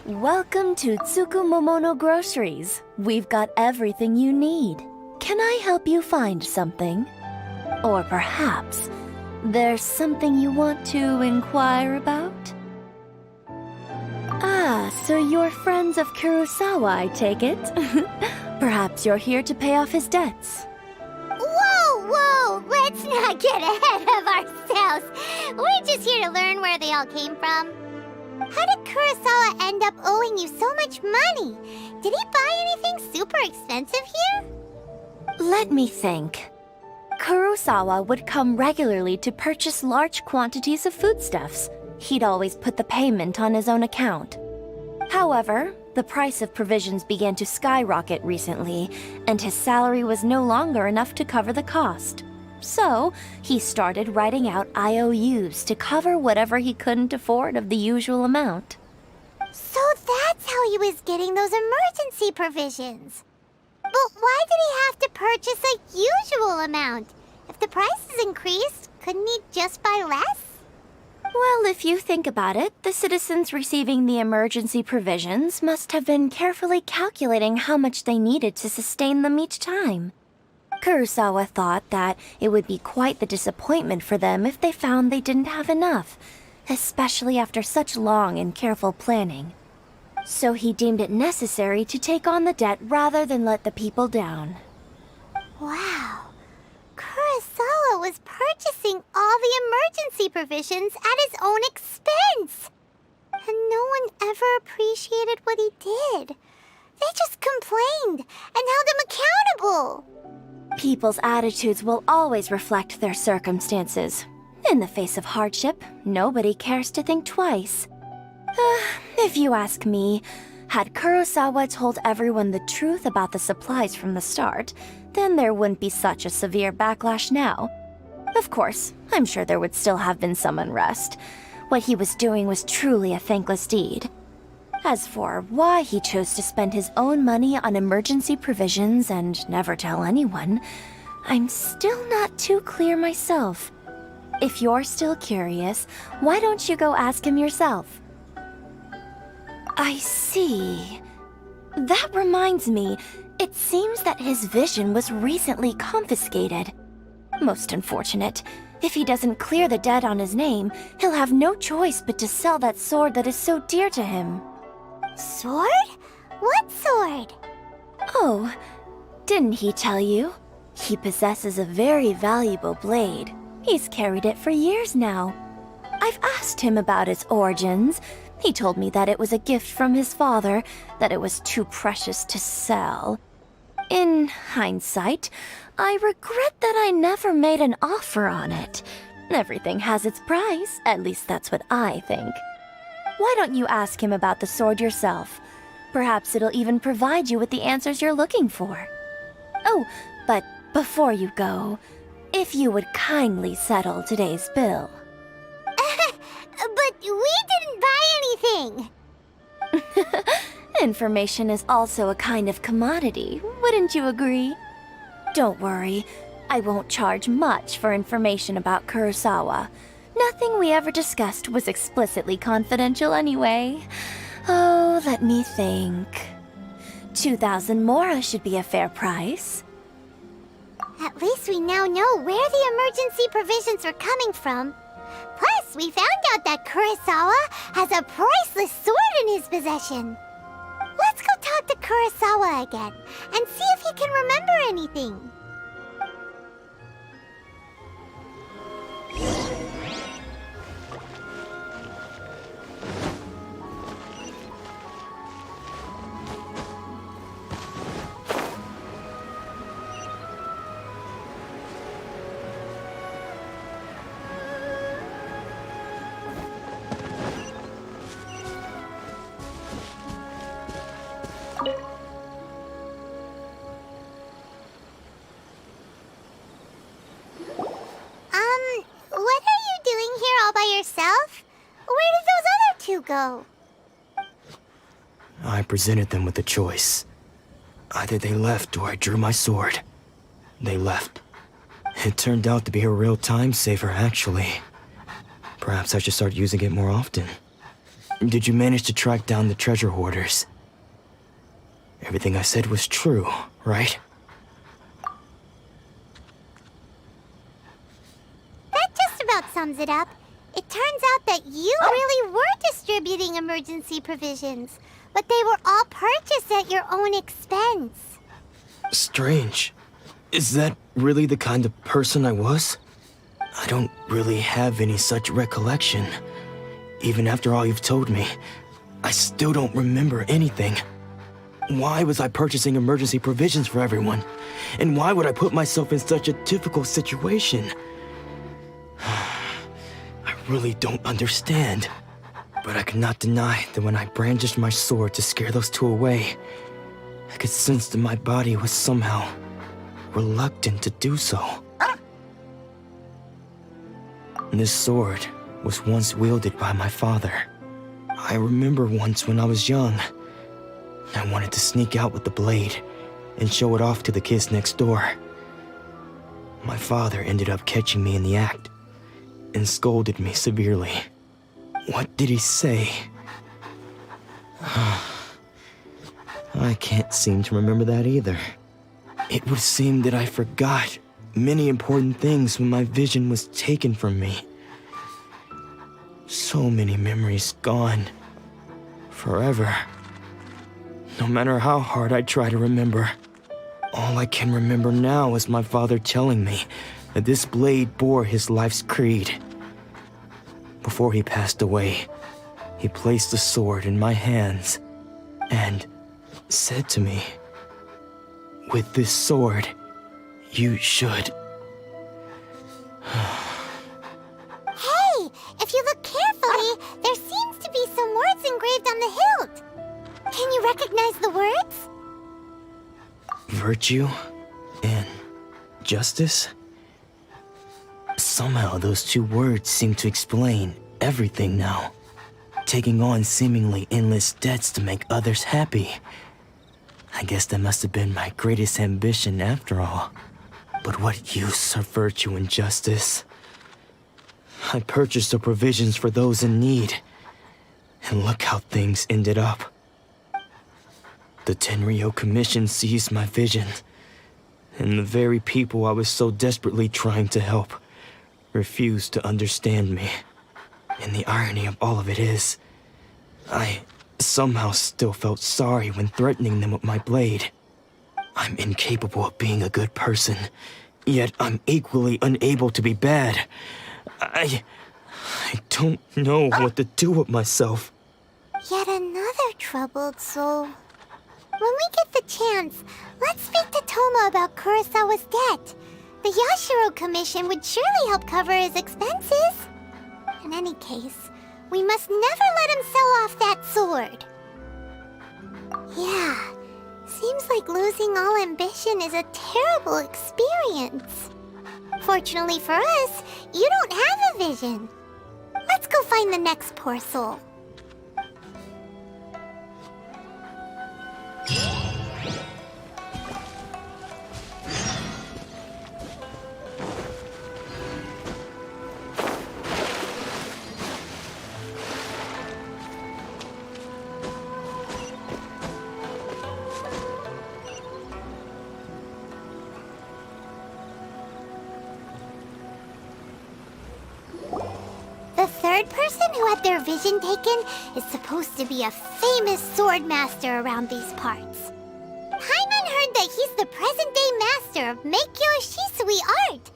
Welcome to Tsukumomono Groceries. We've got everything you need. Can I help you find something? Or perhaps there's something you want to inquire about? Ah, so you're friends of Kurosawa, I take it? Perhaps you're here to pay off his debts. Whoa! Let's not get ahead of ourselves. We're just here to learn where they all came from. How did Kurosawa end up owing you so much money? Did he buy anything super expensive here? Let me think. Kurosawa would come regularly to purchase large quantities of foodstuffs. He'd always put the payment on his own account. However, the price of provisions began to skyrocket recently, and his salary was no longer enough to cover the cost. So, he started writing out IOUs to cover whatever he couldn't afford of the usual amount. So that's how he was getting those emergency provisions. But why did he have to purchase a usual amount? If the prices increased, couldn't he just buy less? Well, if you think about it, the citizens receiving the emergency provisions must have been carefully calculating how much they needed to sustain them each time. Kurosawa thought that it would be quite the disappointment for them if they found they didn't have enough, especially after such long and careful planning. So he deemed it necessary to take on the debt rather than let the people down. Wow. Kurosawa was purchasing all the emergency provisions at his own expense. And no one ever appreciated what he did. They just complained and held him accountable. People's attitudes will always reflect their circumstances. In the face of hardship, nobody cares to think twice. If you ask me, had Kurosawa told everyone the truth about the supplies from the start, then there wouldn't be such a severe backlash now. Of course, I'm sure there would still have been some unrest. What he was doing was truly a thankless deed. As for why he chose to spend his own money on emergency provisions and never tell anyone, I'm still not too clear myself. If you're still curious, why don't you go ask him yourself? I see. That reminds me, it seems that his vision was recently confiscated. Most unfortunate. If he doesn't clear the debt on his name, he'll have no choice but to sell that sword that is so dear to him. Sword? What sword? Oh, didn't he tell you? He possesses a very valuable blade. He's carried it for years now. I've asked him about its origins. He told me that it was a gift from his father, that it was too precious to sell. In hindsight, I regret that I never made an offer on it. Everything has its price, at least that's what I think. Why don't you ask him about the sword yourself? Perhaps it'll even provide you with the answers you're looking for. Oh, but before you go, if you would kindly settle today's bill. But we didn't buy anything! Information is also a kind of commodity, wouldn't you agree? Don't worry, I won't charge much for information about Kurosawa. Nothing we ever discussed was explicitly confidential anyway. Oh, let me think. 2,000 mora should be a fair price. At least we now know where the emergency provisions are coming from. Plus, we found out that Kurosawa has a priceless sword in his possession. Let's go talk to Kurosawa again and see if he can remember anything. you go? I presented them with a choice. Either they left or I drew my sword. They left. It turned out to be a real time saver, actually. Perhaps I should start using it more often. Did you manage to track down the treasure hoarders? Everything I said was true, right? That just about sums it up. It turns out that you really were distributing emergency provisions, but they were all purchased at your own expense. Strange. Is that really the kind of person I was? I don't really have any such recollection. Even after all you've told me, I still don't remember anything. Why was I purchasing emergency provisions for everyone? And why would I put myself in such a difficult situation? I really don't understand. But I cannot deny that when I brandished my sword to scare those two away, I could sense that my body was somehow reluctant to do so. This sword was once wielded by my father. I remember once when I was young, I wanted to sneak out with the blade and show it off to the kids next door. My father ended up catching me in the act and scolded me severely. What did he say? I can't seem to remember that either. It would seem that I forgot many important things when my vision was taken from me. So many memories gone. Forever. No matter how hard I try to remember, all I can remember now is my father telling me that this blade bore his life's creed. Before he passed away, he placed the sword in my hands and said to me, "With this sword, you should..." Hey, if you look carefully, there seems to be some words engraved on the hilt. Can you recognize the words? Virtue and justice? Somehow those two words seem to explain everything now. Taking on seemingly endless debts to make others happy. I guess that must have been my greatest ambition after all. But what use are virtue and justice? I purchased the provisions for those in need. And look how things ended up. The Tenryo Commission seized my vision. And the very people I was so desperately trying to help refused to understand me. And the irony of all of it is, I somehow still felt sorry when threatening them with my blade. I'm incapable of being a good person, yet I'm equally unable to be bad. I don't know what to do with myself. Yet another troubled soul. When we get the chance, let's speak to Toma about Kurosawa's debt. The Yashiro Commission would surely help cover his expenses. In any case, we must never let him sell off that sword. Yeah, seems like losing all ambition is a terrible experience. Fortunately for us, you don't have a vision. Let's go find the next poor soul. The third person who had their vision taken is supposed to be a famous sword master around these parts. Paimon heard that he's the present-day master of Meikyo Shisui art.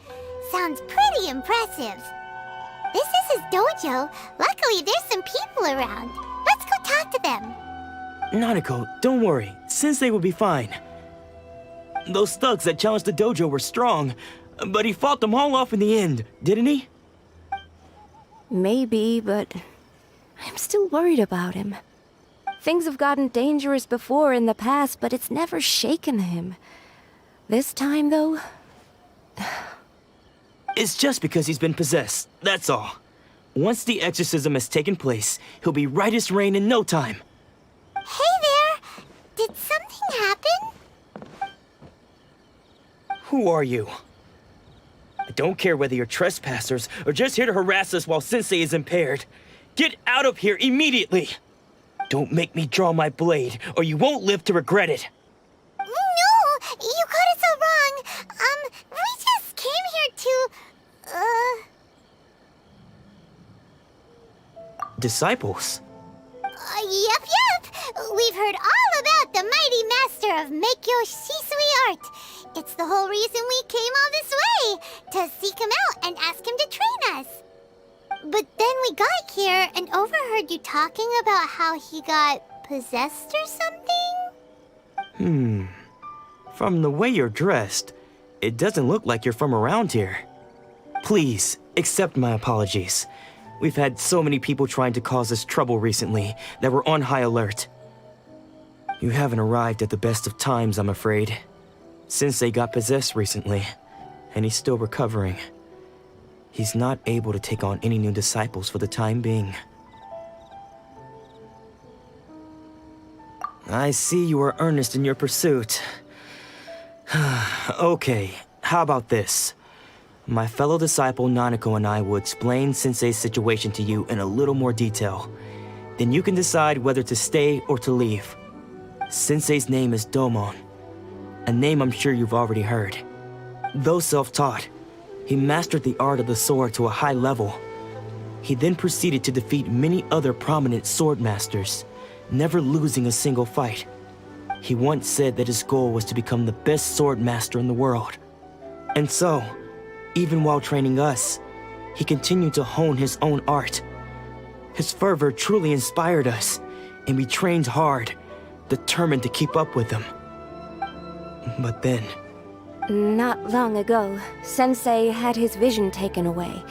Sounds pretty impressive. This is his dojo. Luckily, there's some people around. Let's go talk to them. Nanako, don't worry. Sensei will be fine. Those thugs that challenged the dojo were strong, but he fought them all off in the end, didn't he? Maybe, but I'm still worried about him. Things have gotten dangerous before in the past, but it's never shaken him. This time, though... It's just because he's been possessed, that's all. Once the exorcism has taken place, he'll be right as rain in no time. Hey there! Did something happen? Who are you? I don't care whether you're trespassers or just here to harass us while Sensei is impaired. Get out of here immediately! Don't make me draw my blade, or you won't live to regret it. No! You got it so wrong! We just came here to... Disciples? Yep! We've heard all about the mighty master of Meikyo Shisui art. It's the whole reason we came all this way, to seek him out and ask him to train us. But then we got here and overheard you talking about how he got possessed or something? From the way you're dressed, it doesn't look like you're from around here. Please, accept my apologies. We've had so many people trying to cause us trouble recently that we're on high alert. You haven't arrived at the best of times, I'm afraid. Sensei got possessed recently, and he's still recovering. He's not able to take on any new disciples for the time being. I see you are earnest in your pursuit. Okay, how about this? My fellow disciple Nanako and I will explain Sensei's situation to you in a little more detail. Then you can decide whether to stay or to leave. Sensei's name is Domon, a name I'm sure you've already heard. Though self-taught, he mastered the art of the sword to a high level. He then proceeded to defeat many other prominent sword masters, never losing a single fight. He once said that his goal was to become the best sword master in the world. And so, even while training us, he continued to hone his own art. His fervor truly inspired us, and we trained hard, determined to keep up with him. But then... Not long ago, Sensei had his vision taken away.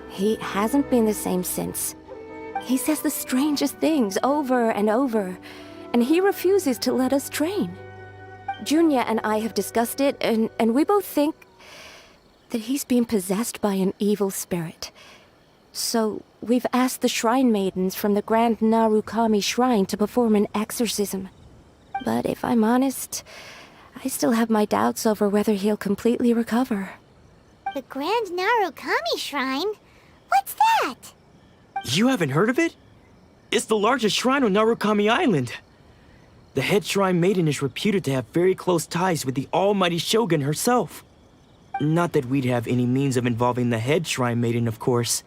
He hasn't been the same since. He says the strangest things over and over, and he refuses to let us train. Junya and I have discussed it, and we both think that he's being possessed by an evil spirit. So we've asked the shrine maidens from the Grand Narukami Shrine to perform an exorcism. But if I'm honest, I still have my doubts over whether he'll completely recover. The Grand Narukami Shrine? What's that? You haven't heard of it? It's the largest shrine on Narukami Island. The head shrine maiden is reputed to have very close ties with the almighty Shogun herself. Not that we'd have any means of involving the head shrine maiden, of course.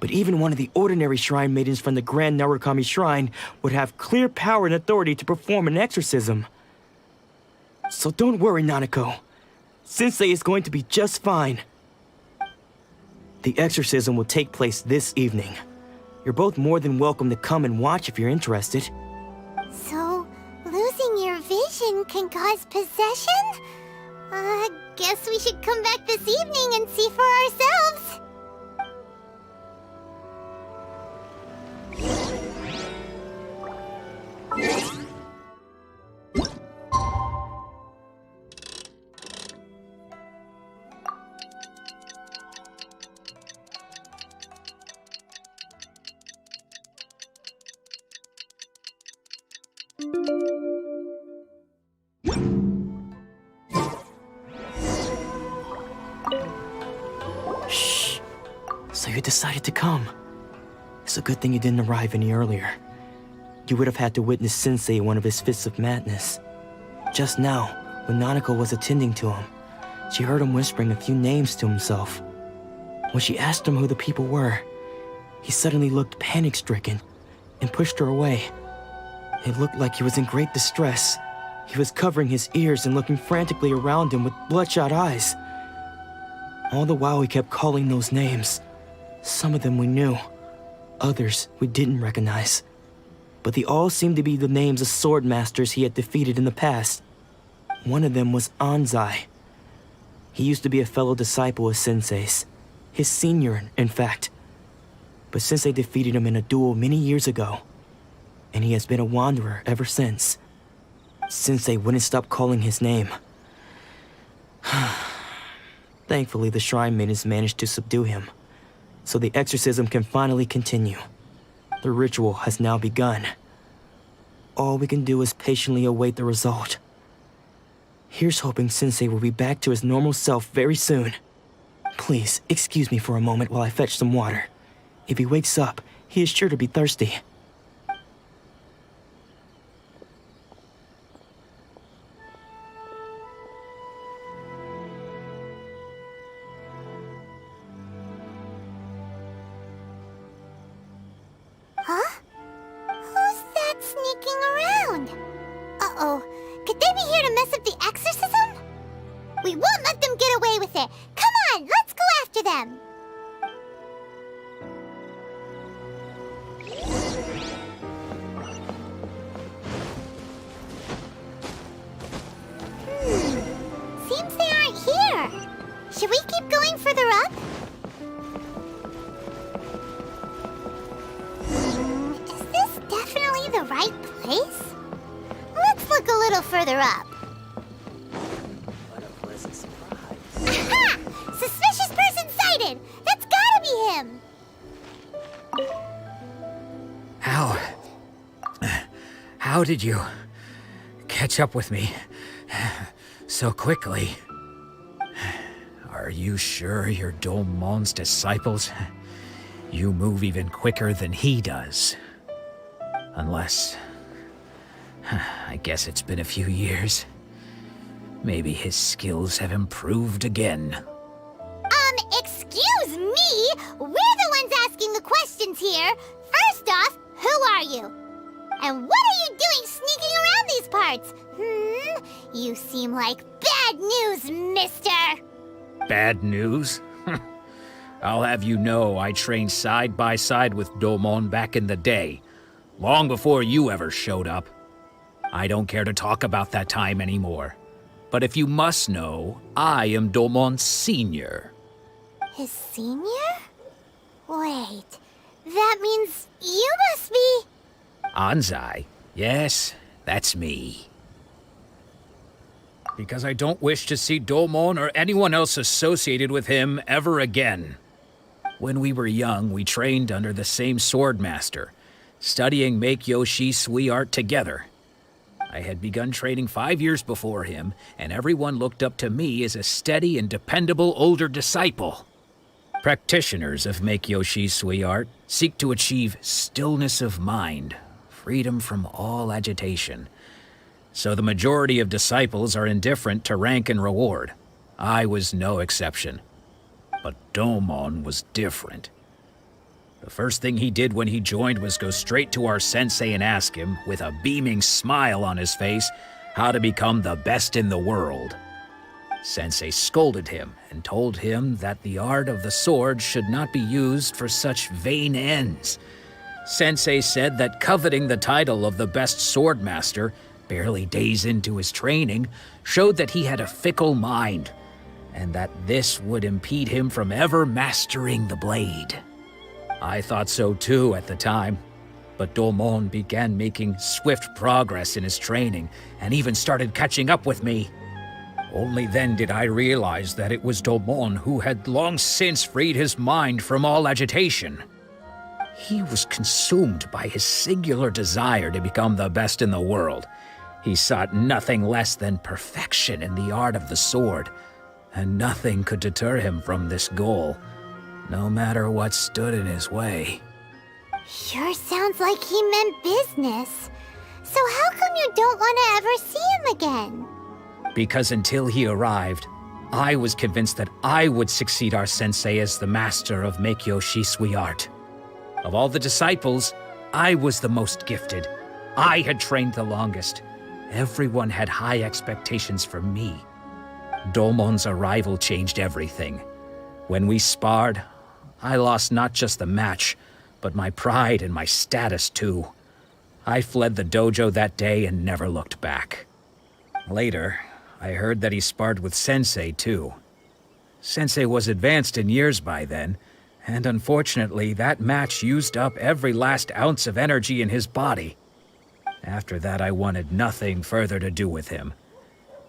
But even one of the ordinary shrine maidens from the Grand Narukami Shrine would have clear power and authority to perform an exorcism. So don't worry, Nanako. Sensei is going to be just fine. The exorcism will take place this evening. You're both more than welcome to come and watch if you're interested. So, losing your vision can cause possession? Guess we should come back this evening and see for ourselves. Shh. So you decided to come. It's a good thing you didn't arrive any earlier. You would have had to witness Sensei in one of his fits of madness. Just now, when Nanako was attending to him, she heard him whispering a few names to himself. When she asked him who the people were, he suddenly looked panic-stricken and pushed her away. It looked like he was in great distress. He was covering his ears and looking frantically around him with bloodshot eyes. All the while he kept calling those names. Some of them we knew, others we didn't recognize. But they all seemed to be the names of sword masters he had defeated in the past. One of them was Anzai. He used to be a fellow disciple of Sensei's. His senior, in fact. But Sensei defeated him in a duel many years ago, and he has been a wanderer ever since. Sensei wouldn't stop calling his name. Thankfully, the shrine maidens managed to subdue him. so the exorcism can finally continue. The ritual has now begun. All we can do is patiently await the result. Here's hoping Sensei will be back to his normal self very soon. Please, excuse me for a moment while I fetch some water. If he wakes up, he is sure to be thirsty. Huh? Who's that sneaking around? Uh-oh. Could they be here to mess up the exorcism? We won't let them get away with it. Come on, let's go after them. Seems they aren't here. Should we keep going further up? Is this definitely the right place? Let's look a little further up. What a pleasant surprise. Aha! Suspicious person sighted! That's gotta be him! How did you catch up with me so quickly? Are you sure you're Domon's disciples? You move even quicker than he does. Unless... I guess it's been a few years. Maybe his skills have improved again. Excuse me? We're the ones asking the questions here. First off, who are you? And what are you doing sneaking around these parts? You seem like bad news, mister! Bad news? I'll have you know I trained side by side with Domon back in the day, long before you ever showed up. I don't care to talk about that time anymore. But if you must know, I am Domon's senior. His senior? Wait, that means you must be... Anzai? Yes, that's me. Because I don't wish to see Domon or anyone else associated with him ever again. When we were young, we trained under the same sword master, studying Meikyo Shisui art together. I had begun training 5 years before him, and everyone looked up to me as a steady and dependable older disciple. Practitioners of Meikyo Shisui art seek to achieve stillness of mind, freedom from all agitation. So the majority of disciples are indifferent to rank and reward. I was no exception. But Domon was different. The first thing he did when he joined was go straight to our sensei and ask him, with a beaming smile on his face, how to become the best in the world. Sensei scolded him and told him that the art of the sword should not be used for such vain ends. Sensei said that coveting the title of the best sword master, barely days into his training, showed that he had a fickle mind, and that this would impede him from ever mastering the blade. I thought so too at the time, but Domon began making swift progress in his training and even started catching up with me. Only then did I realize that it was Domon who had long since freed his mind from all agitation. He was consumed by his singular desire to become the best in the world. He sought nothing less than perfection in the art of the sword, and nothing could deter him from this goal, no matter what stood in his way. Sure sounds like he meant business. So how come you don't want to ever see him again? Because until he arrived, I was convinced that I would succeed our sensei as the master of Meikyo Shisui art. Of all the disciples, I was the most gifted. I had trained the longest. Everyone had high expectations for me. Domon's arrival changed everything. When we sparred, I lost not just the match, but my pride and my status too. I fled the dojo that day and never looked back. Later, I heard that he sparred with Sensei too. Sensei was advanced in years by then, and unfortunately that match used up every last ounce of energy in his body. After that, I wanted nothing further to do with him.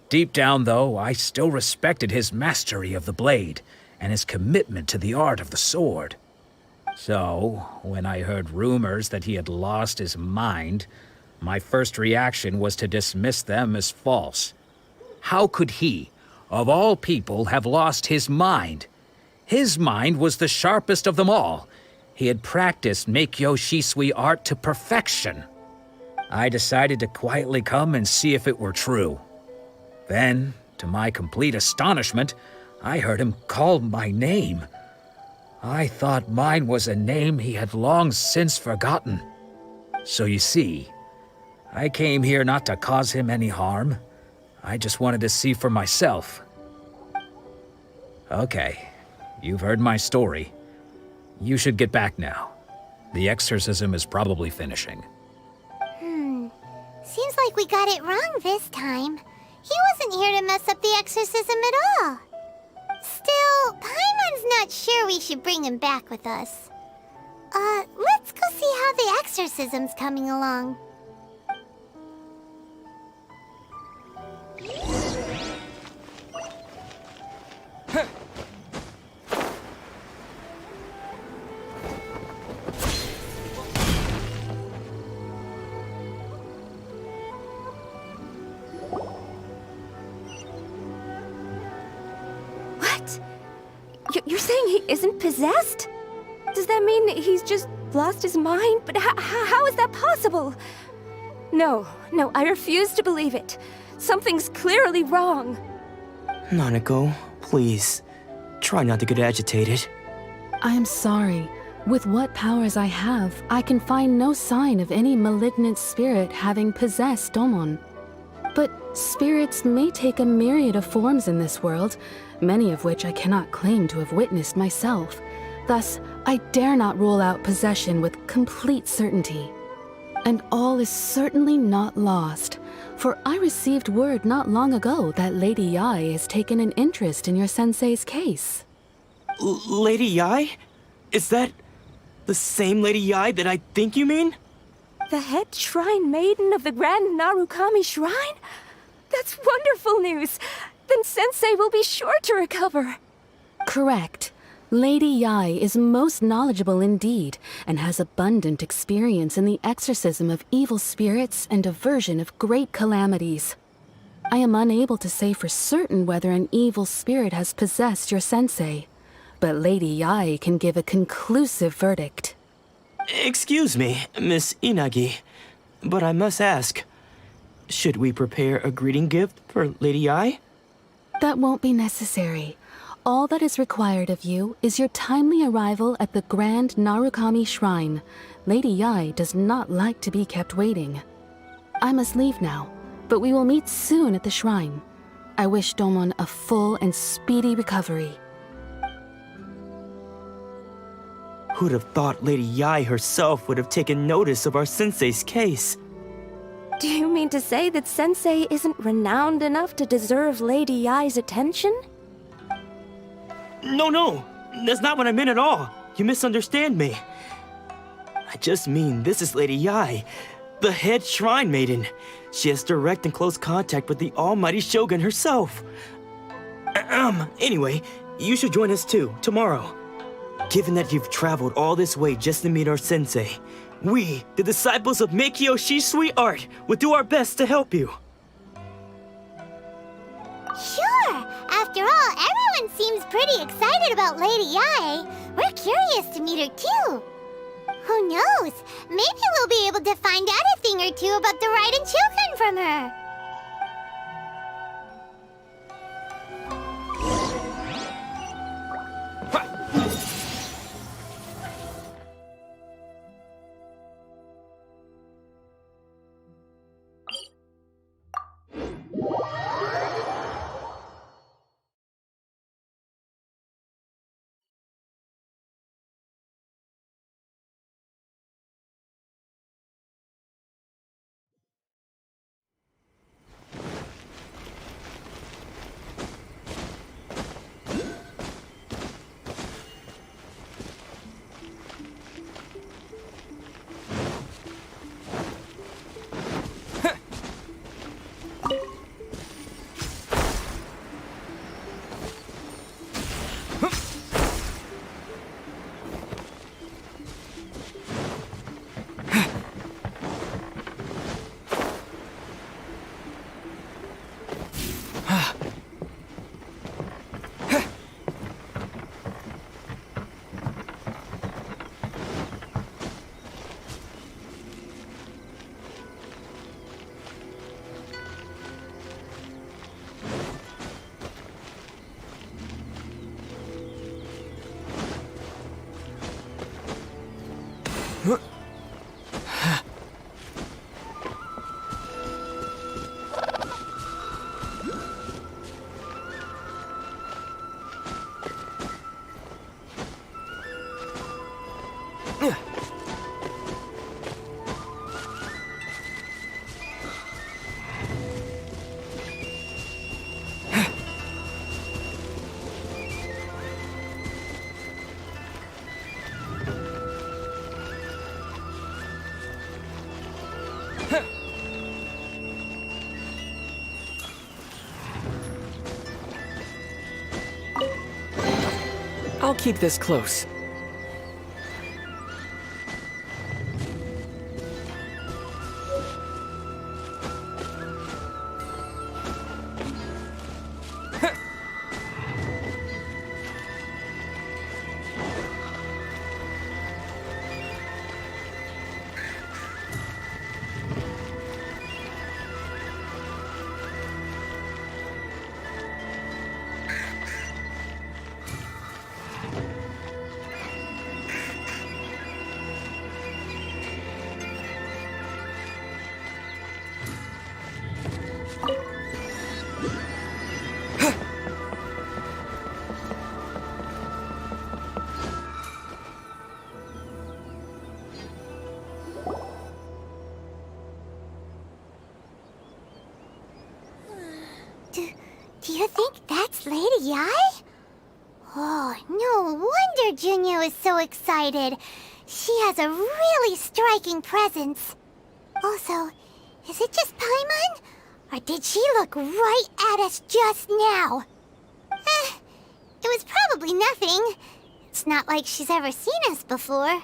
Deep down, though, I still respected his mastery of the blade and his commitment to the art of the sword. So, when I heard rumors that he had lost his mind, my first reaction was to dismiss them as false. How could he, of all people, have lost his mind? His mind was the sharpest of them all. He had practiced Meikyo Shisui art to perfection. I decided to quietly come and see if it were true. Then, to my complete astonishment, I heard him call my name. I thought mine was a name he had long since forgotten. So you see, I came here not to cause him any harm. I just wanted to see for myself. Okay, you've heard my story. You should get back now. The exorcism is probably finishing. Seems like we got it wrong this time. He wasn't here to mess up the exorcism at all. Still, Paimon's not sure we should bring him back with us. Let's go see how the exorcism's coming along. You're saying he isn't possessed? Does that mean he's just lost his mind? But how is that possible? No, I refuse to believe it. Something's clearly wrong. Nanako, please. Try not to get agitated. I am sorry. With what powers I have, I can find no sign of any malignant spirit having possessed Domon. But spirits may take a myriad of forms in this world, many of which I cannot claim to have witnessed myself. Thus, I dare not rule out possession with complete certainty. And all is certainly not lost, for I received word not long ago that Lady Yae has taken an interest in your sensei's case. Lady Yae? Is that the same Lady Yae that I think you mean? The head shrine maiden of the Grand Narukami Shrine? That's wonderful news! Then Sensei will be sure to recover. Correct. Lady Yae is most knowledgeable indeed, and has abundant experience in the exorcism of evil spirits and aversion of great calamities. I am unable to say for certain whether an evil spirit has possessed your sensei, but Lady Yae can give a conclusive verdict. Excuse me, Miss Inagi, but I must ask, should we prepare a greeting gift for Lady Yae? That won't be necessary. All that is required of you is your timely arrival at the Grand Narukami Shrine. Lady Yae does not like to be kept waiting. I must leave now, but we will meet soon at the shrine. I wish Domon a full and speedy recovery. Who'd have thought Lady Yae herself would have taken notice of our sensei's case? Do you mean to say that Sensei isn't renowned enough to deserve Lady Yae's attention? No, that's not what I meant at all. You misunderstand me. I just mean this is Lady Yae, the head shrine maiden. She has direct and close contact with the almighty Shogun herself. Anyway, you should join us too, tomorrow. Given that you've traveled all this way just to meet our sensei, we, the disciples of Meikyo Shisui art, will do our best to help you. Sure! After all, everyone seems pretty excited about Lady Yae. We're curious to meet her too. Who knows? Maybe we'll be able to find out a thing or two about the Raiden children from her. I'll keep this close. Do you think that's Lady Yai? Oh, no wonder Junyo is so excited. She has a really striking presence. Also, is it just Paimon? Or did she look right at us just now? It was probably nothing. It's not like she's ever seen us before.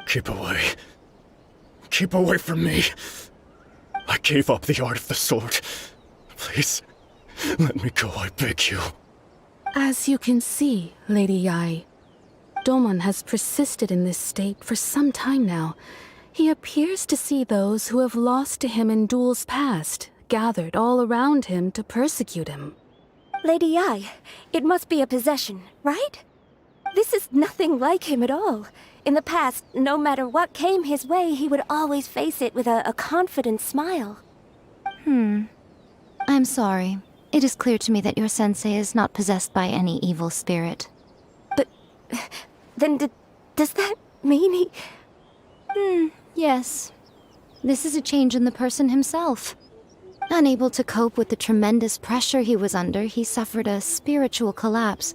Keep away. Keep away from me. I gave up the art of the sword. Please, let me go, I beg you. As you can see, Lady Yai, Domon has persisted in this state for some time now. He appears to see those who have lost to him in duels past, gathered all around him to persecute him. Lady Yai, it must be a possession, right? This is nothing like him at all. In the past, no matter what came his way, he would always face it with a confident smile. I'm sorry. It is clear to me that your sensei is not possessed by any evil spirit. But then does that mean he... Yes. This is a change in the person himself. Unable to cope with the tremendous pressure he was under, he suffered a spiritual collapse.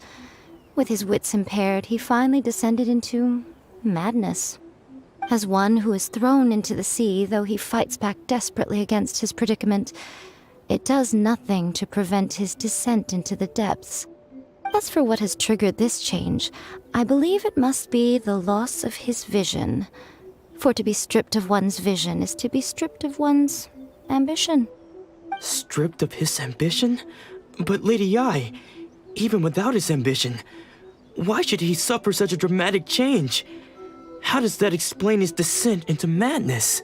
With his wits impaired, he finally descended into madness. As one who is thrown into the sea, though he fights back desperately against his predicament, it does nothing to prevent his descent into the depths. As for what has triggered this change, I believe it must be the loss of his vision. For to be stripped of one's vision is to be stripped of one's ambition. Stripped of his ambition? But Lady Yai, even without his ambition, why should he suffer such a dramatic change? How does that explain his descent into madness?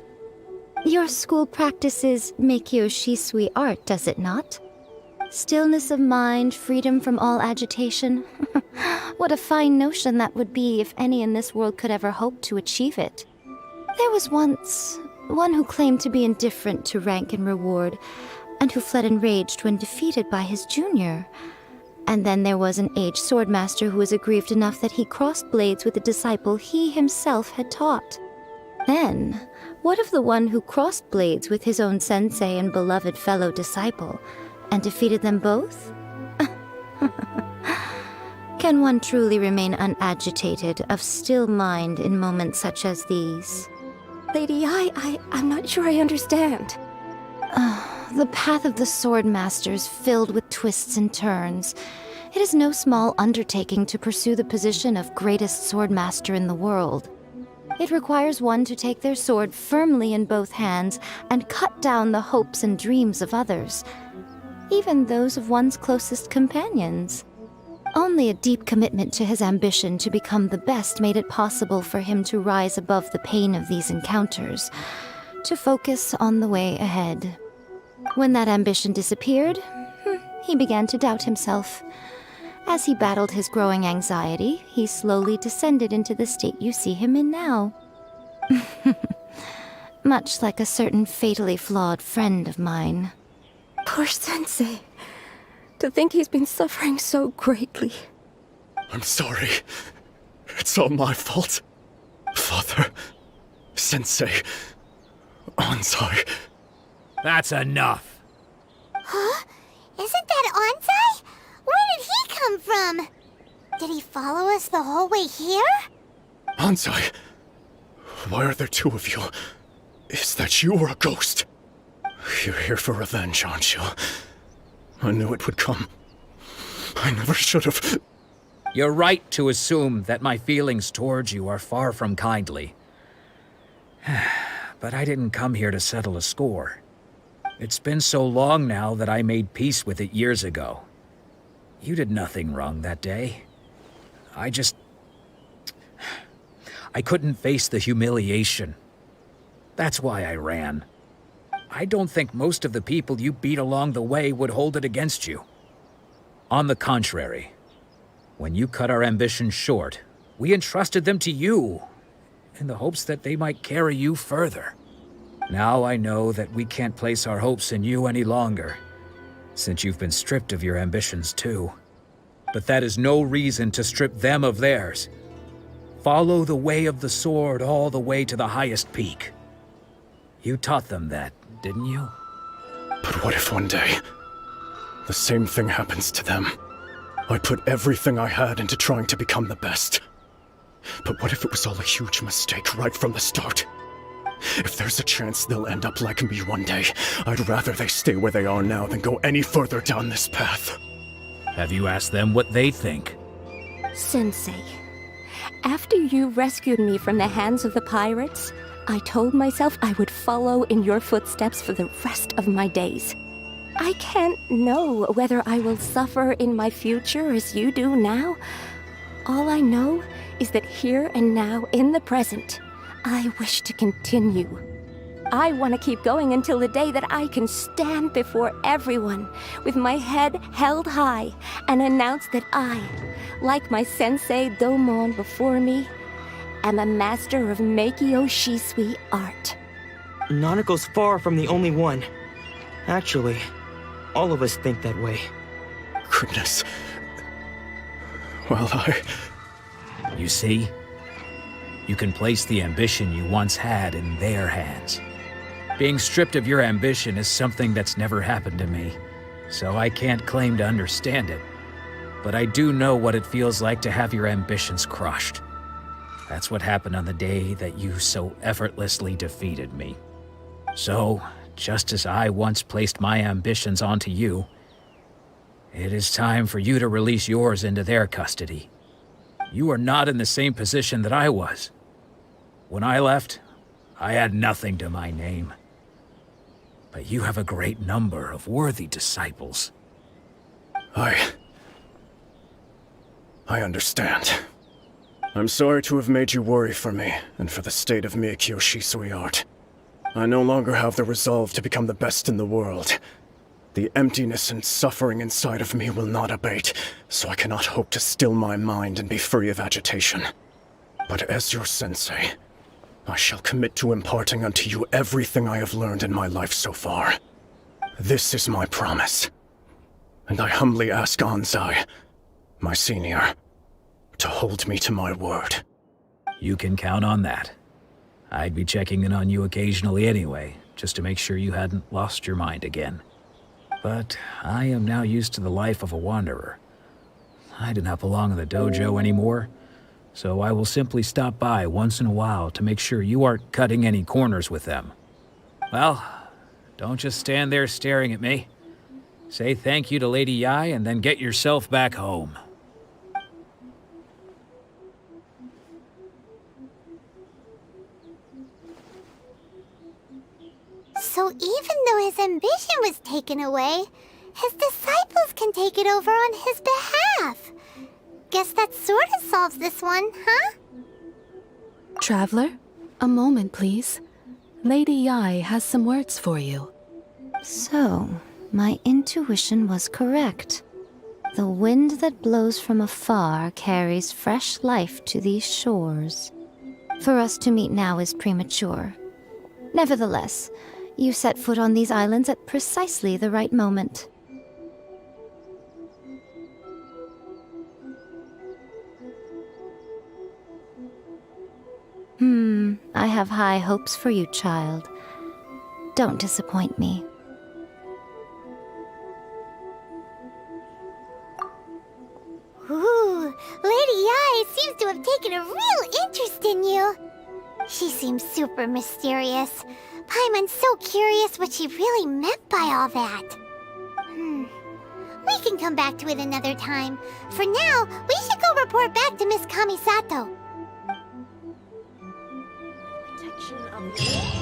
Your school practices Meikyo Shisui art, does it not? Stillness of mind, freedom from all agitation. What a fine notion that would be if any in this world could ever hope to achieve it. There was once one who claimed to be indifferent to rank and reward, and who fled enraged when defeated by his junior. And then there was an aged swordmaster who was aggrieved enough that he crossed blades with a disciple he himself had taught. Then, what of the one who crossed blades with his own sensei and beloved fellow disciple, and defeated them both? Can one truly remain unagitated, of still mind in moments such as these? Lady Yai, I'm not sure I understand. The path of the swordmaster is filled with twists and turns. It is no small undertaking to pursue the position of greatest swordmaster in the world. It requires one to take their sword firmly in both hands and cut down the hopes and dreams of others, even those of one's closest companions. Only a deep commitment to his ambition to become the best made it possible for him to rise above the pain of these encounters, to focus on the way ahead. When that ambition disappeared, he began to doubt himself. As he battled his growing anxiety, he slowly descended into the state you see him in now. Much like a certain fatally flawed friend of mine. Poor sensei. To think he's been suffering so greatly. I'm sorry. It's all my fault. Father, Sensei, Onsai. That's enough. Huh? Isn't that Onsai? Where did he come from? Did he follow us the whole way here? Onsai, why are there two of you? is that you are a ghost. You're here for revenge, aren't you? I knew it would come. I never should have. You're right to assume that my feelings towards you are far from kindly. But I didn't come here to settle a score. It's been so long now that I made peace with it years ago. You did nothing wrong that day. I couldn't face the humiliation. That's why I ran. I don't think most of the people you beat along the way would hold it against you. On the contrary, when you cut our ambitions short, we entrusted them to you, in the hopes that they might carry you further. Now I know that we can't place our hopes in you any longer, since you've been stripped of your ambitions too. But that is no reason to strip them of theirs. Follow the way of the sword all the way to the highest peak. You taught them that, didn't you? But what if one day, the same thing happens to them? I put everything I had into trying to become the best. But what if it was all a huge mistake right from the start? If there's a chance they'll end up like me one day, I'd rather they stay where they are now than go any further down this path. Have you asked them what they think? Sensei, after you rescued me from the hands of the pirates, I told myself I would follow in your footsteps for the rest of my days. I can't know whether I will suffer in my future as you do now. All I know is that here and now, in the present, I wish to continue. I want to keep going until the day that I can stand before everyone with my head held high and announce that I, like my sensei Domon before me, am a master of Meikyo Shisui art. Nanako's far from the only one. Actually, all of us think that way. Goodness. Well, You see? You can place the ambition you once had in their hands. Being stripped of your ambition is something that's never happened to me, so I can't claim to understand it. But I do know what it feels like to have your ambitions crushed. That's what happened on the day that you so effortlessly defeated me. So, just as I once placed my ambitions onto you, it is time for you to release yours into their custody. You are not in the same position that I was. When I left, I had nothing to my name. But you have a great number of worthy disciples. I understand. I'm sorry to have made you worry for me, and for the state of Meikyo Shisui art. I no longer have the resolve to become the best in the world. The emptiness and suffering inside of me will not abate, so I cannot hope to still my mind and be free of agitation. But as your sensei, I shall commit to imparting unto you everything I have learned in my life so far. This is my promise. And I humbly ask Anzai, my senior, to hold me to my word. You can count on that. I'd be checking in on you occasionally anyway, just to make sure you hadn't lost your mind again. But I am now used to the life of a wanderer. I do not belong in the dojo anymore, so I will simply stop by once in a while to make sure you aren't cutting any corners with them. Well, don't just stand there staring at me. Say thank you to Lady Yai and then get yourself back home. So even though his ambition was taken away, his disciples can take it over on his behalf. Guess that sort of solves this one, huh? Traveler, a moment, please. Lady Yai has some words for you. So, my intuition was correct. The wind that blows from afar carries fresh life to these shores. For us to meet now is premature. Nevertheless, you set foot on these islands at precisely the right moment. I have high hopes for you, child. Don't disappoint me. Ooh, Lady Yai seems to have taken a real interest in you. She seems super mysterious. Paimon's so curious what she really meant by all that. We can come back to it another time. For now, we should go report back to Miss Kamisato. Protection of the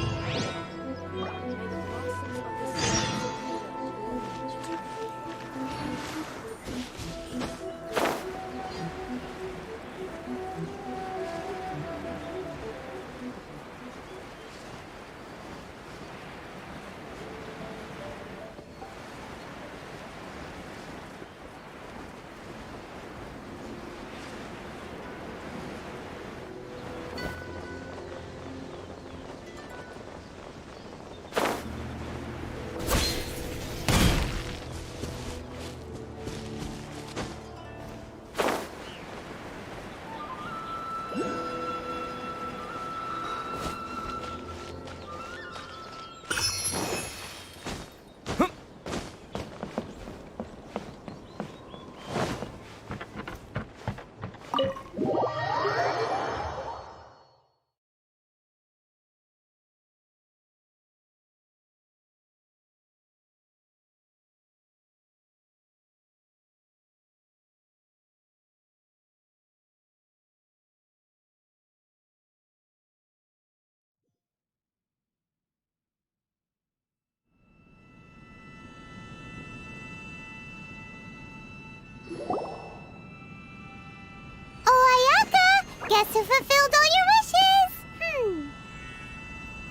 Guess who fulfilled all your wishes?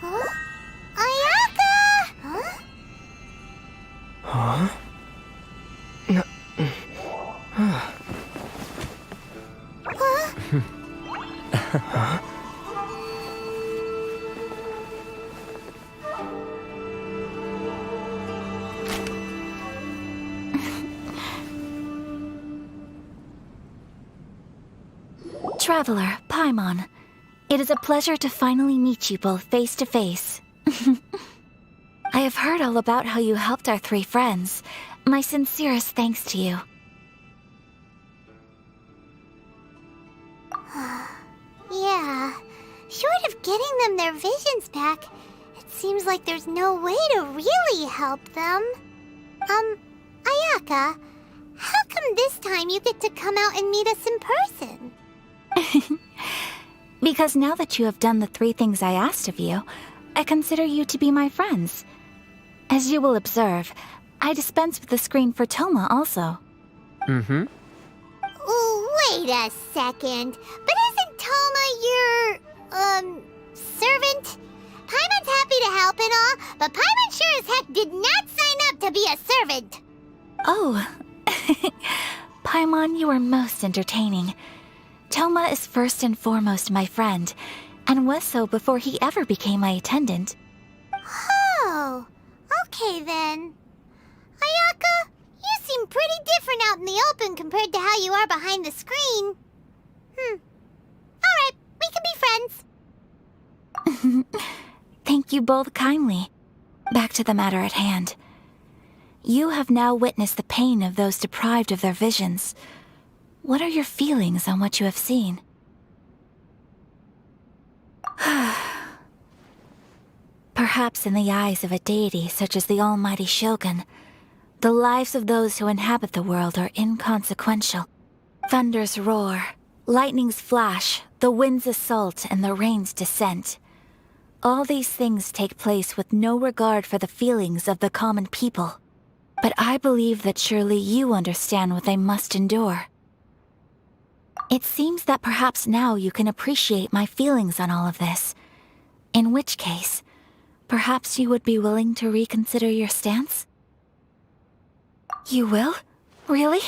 Huh? Ayaka! Huh? Huh? Traveler, Paimon, it is a pleasure to finally meet you both face to face. I have heard all about how you helped our three friends. My sincerest thanks to you. Yeah, short of getting them their visions back, it seems like there's no way to really help them. Ayaka, how come this time you get to come out and meet us in person? Because now that you have done the three things I asked of you, I consider you to be my friends. As you will observe, I dispense with the screen for Toma also. Wait a second. But isn't Toma your, servant? Paimon's happy to help and all, but Paimon sure as heck did not sign up to be a servant. Oh. Paimon, you are most entertaining. Toma is first and foremost my friend, and was so before he ever became my attendant. Oh, okay then. Ayaka, you seem pretty different out in the open compared to how you are behind the screen. Alright, we can be friends. Thank you both kindly. Back to the matter at hand. You have now witnessed the pain of those deprived of their visions. What are your feelings on what you have seen? Perhaps in the eyes of a deity such as the almighty Shogun, the lives of those who inhabit the world are inconsequential. Thunders roar, lightnings flash, the winds assault, and the rains descent. All these things take place with no regard for the feelings of the common people. But I believe that surely you understand what they must endure. It seems that perhaps now you can appreciate my feelings on all of this. In which case, perhaps you would be willing to reconsider your stance? You will? Really?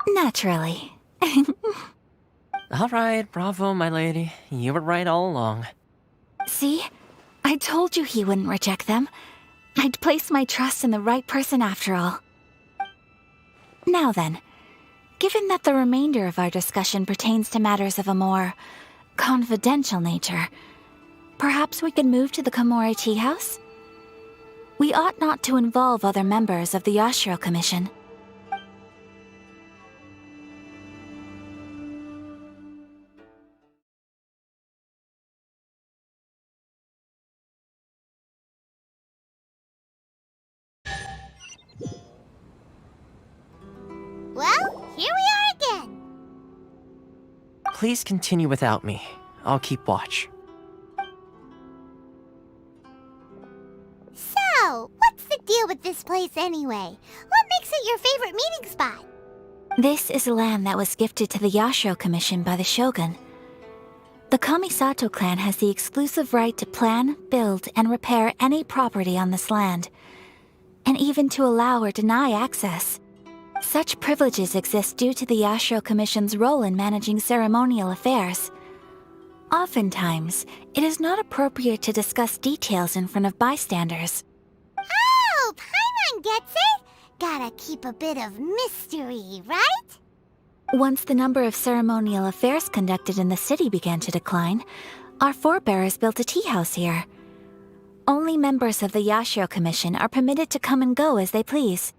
Naturally. Alright, bravo, my lady. You were right all along. See? I told you he wouldn't reject them. I'd placed my trust in the right person after all. Now then, given that the remainder of our discussion pertains to matters of a more confidential nature, perhaps we could move to the Komore Tea House? We ought not to involve other members of the Yashiro Commission. please continue without me. I'll keep watch. So, what's the deal with this place anyway? What makes it your favorite meeting spot? This is land that was gifted to the Yashiro Commission by the Shogun. The Kamisato clan has the exclusive right to plan, build, and repair any property on this land, and even to allow or deny access. Such privileges exist due to the Yashiro Commission's role in managing ceremonial affairs. Oftentimes, it is not appropriate to discuss details in front of bystanders. Oh, Paimon gets it! Gotta keep a bit of mystery, right? Once the number of ceremonial affairs conducted in the city began to decline, our forebears built a tea house here. Only members of the Yashiro Commission are permitted to come and go as they please.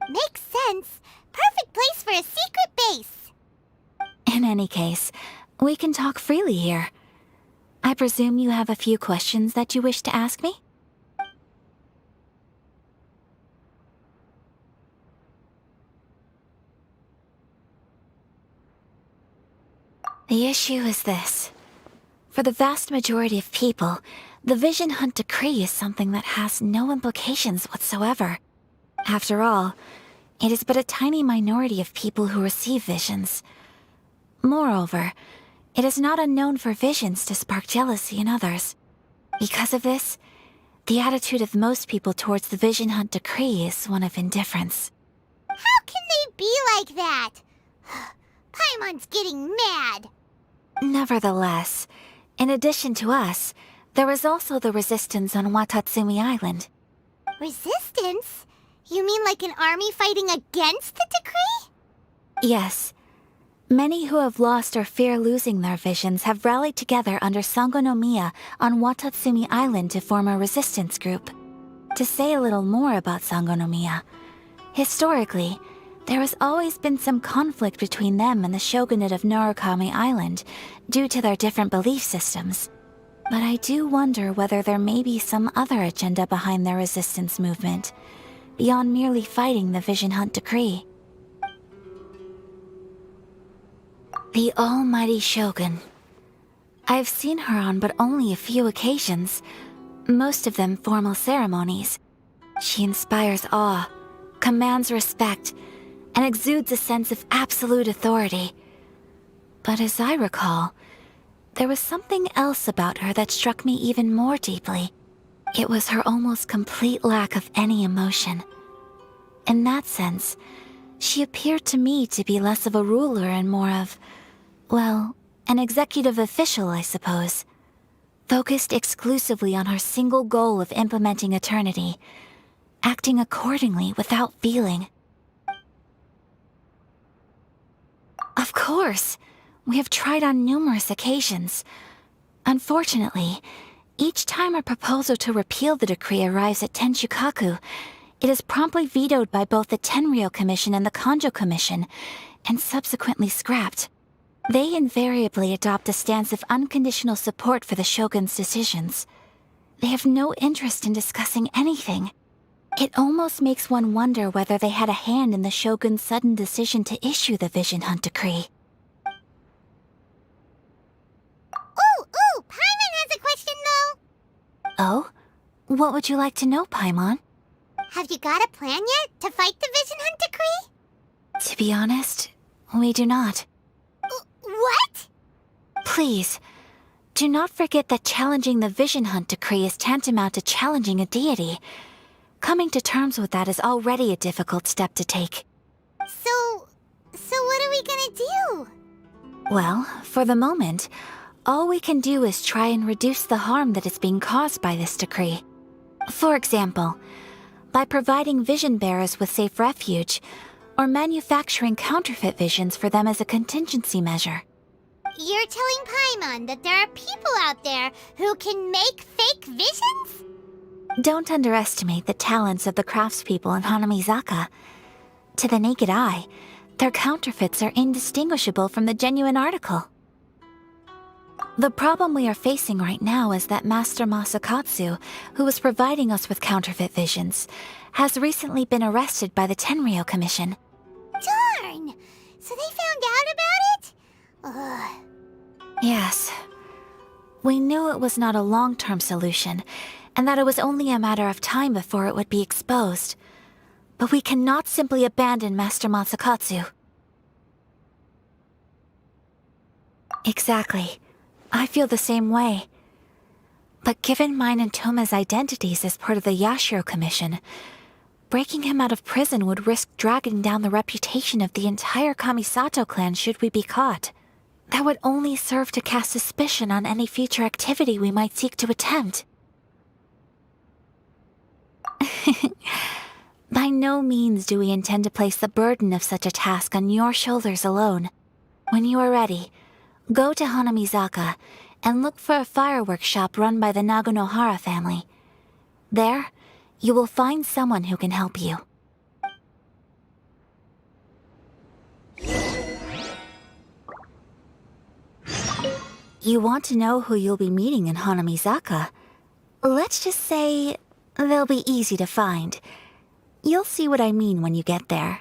Makes sense. Perfect place for a secret base. In any case, we can talk freely here. I presume you have a few questions that you wish to ask me? The issue is this. For the vast majority of people, the Vision Hunt Decree is something that has no implications whatsoever. After all, it is but a tiny minority of people who receive visions. Moreover, it is not unknown for visions to spark jealousy in others. Because of this, the attitude of most people towards the Vision Hunt Decree is one of indifference. How can they be like that? Paimon's getting mad. Nevertheless, in addition to us, there is also the resistance on Watatsumi Island. Resistance? You mean like an army fighting against the decree? Yes. Many who have lost or fear losing their visions have rallied together under Sangonomiya on Watatsumi Island to form a resistance group. To say a little more about Sangonomiya, historically, there has always been some conflict between them and the shogunate of Narukami Island due to their different belief systems. But I do wonder whether there may be some other agenda behind their resistance movement, beyond merely fighting the Vision Hunt Decree. The almighty Shogun. I've seen her on but only a few occasions, most of them formal ceremonies. She inspires awe, commands respect, and exudes a sense of absolute authority. But as I recall, there was something else about her that struck me even more deeply. It was her almost complete lack of any emotion. In that sense, she appeared to me to be less of a ruler and more of, well, an executive official, I suppose. Focused exclusively on her single goal of implementing eternity, acting accordingly without feeling. Of course, we have tried on numerous occasions. Unfortunately, each time a proposal to repeal the decree arrives at Tenshukaku, it is promptly vetoed by both the Tenryou Commission and the Kanjo Commission, and subsequently scrapped. They invariably adopt a stance of unconditional support for the Shogun's decisions. They have no interest in discussing anything. It almost makes one wonder whether they had a hand in the Shogun's sudden decision to issue the Vision Hunt Decree. Ooh, Paimon has a question though. Oh? What would you like to know, Paimon? Have you got a plan yet to fight the Vision Hunt Decree? To be honest, we do not. What? Please, do not forget that challenging the Vision Hunt Decree is tantamount to challenging a deity. Coming to terms with that is already a difficult step to take. So what are we gonna do? Well, for the moment, all we can do is try and reduce the harm that is being caused by this decree. For example, by providing vision bearers with safe refuge, or manufacturing counterfeit visions for them as a contingency measure. You're telling Paimon that there are people out there who can make fake visions? Don't underestimate the talents of the craftspeople in Hanamizaka. To the naked eye, their counterfeits are indistinguishable from the genuine article. The problem we are facing right now is that Master Masakatsu, who was providing us with counterfeit visions, has recently been arrested by the Tenryou Commission. Darn! So they found out about it? Ugh. Yes. We knew it was not a long-term solution, and that it was only a matter of time before it would be exposed. But we cannot simply abandon Master Masakatsu. Exactly. I feel the same way. But given mine and Toma's identities as part of the Yashiro Commission, breaking him out of prison would risk dragging down the reputation of the entire Kamisato clan should we be caught. That would only serve to cast suspicion on any future activity we might seek to attempt. By no means do we intend to place the burden of such a task on your shoulders alone. When you are ready, go to Hanamizaka and look for a fireworks shop run by the Nagonohara family. There, you will find someone who can help you. You want to know who you'll be meeting in Hanamizaka? Let's just say they'll be easy to find. You'll see what I mean when you get there.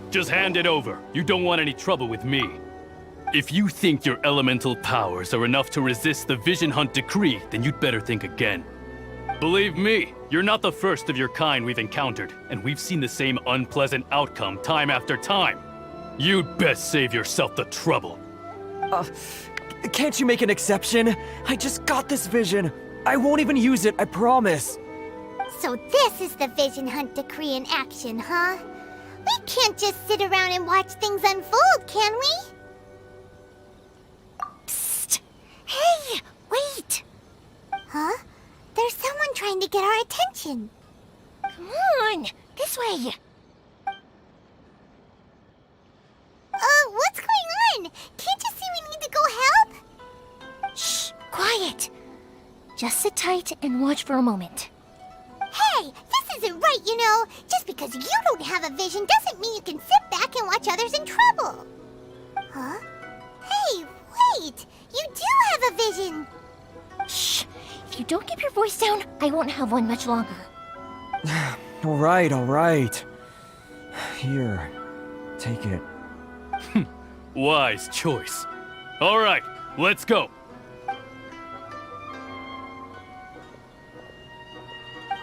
Just hand it over. You don't want any trouble with me. If you think your elemental powers are enough to resist the Vision Hunt decree, then you'd better think again. Believe me, you're not the first of your kind we've encountered, and we've seen the same unpleasant outcome time after time. You'd best save yourself the trouble. Can't you make an exception? I just got this vision. I won't even use it, I promise. So this is the Vision Hunt decree in action, huh? We can't just sit around and watch things unfold, can we? Psst! Hey, wait! Huh? There's someone trying to get our attention. Come on, this way. What's going on? Can't you see we need to go help? Shh, quiet. Just sit tight and watch for a moment. Hey, this isn't right, you know. Just because you don't have a vision doesn't mean you can sit back and watch others in trouble. Huh? Hey, wait! You do have a vision! Shh! If you don't keep your voice down, I won't have one much longer. All right. Here, take it. Wise choice. All right, let's go.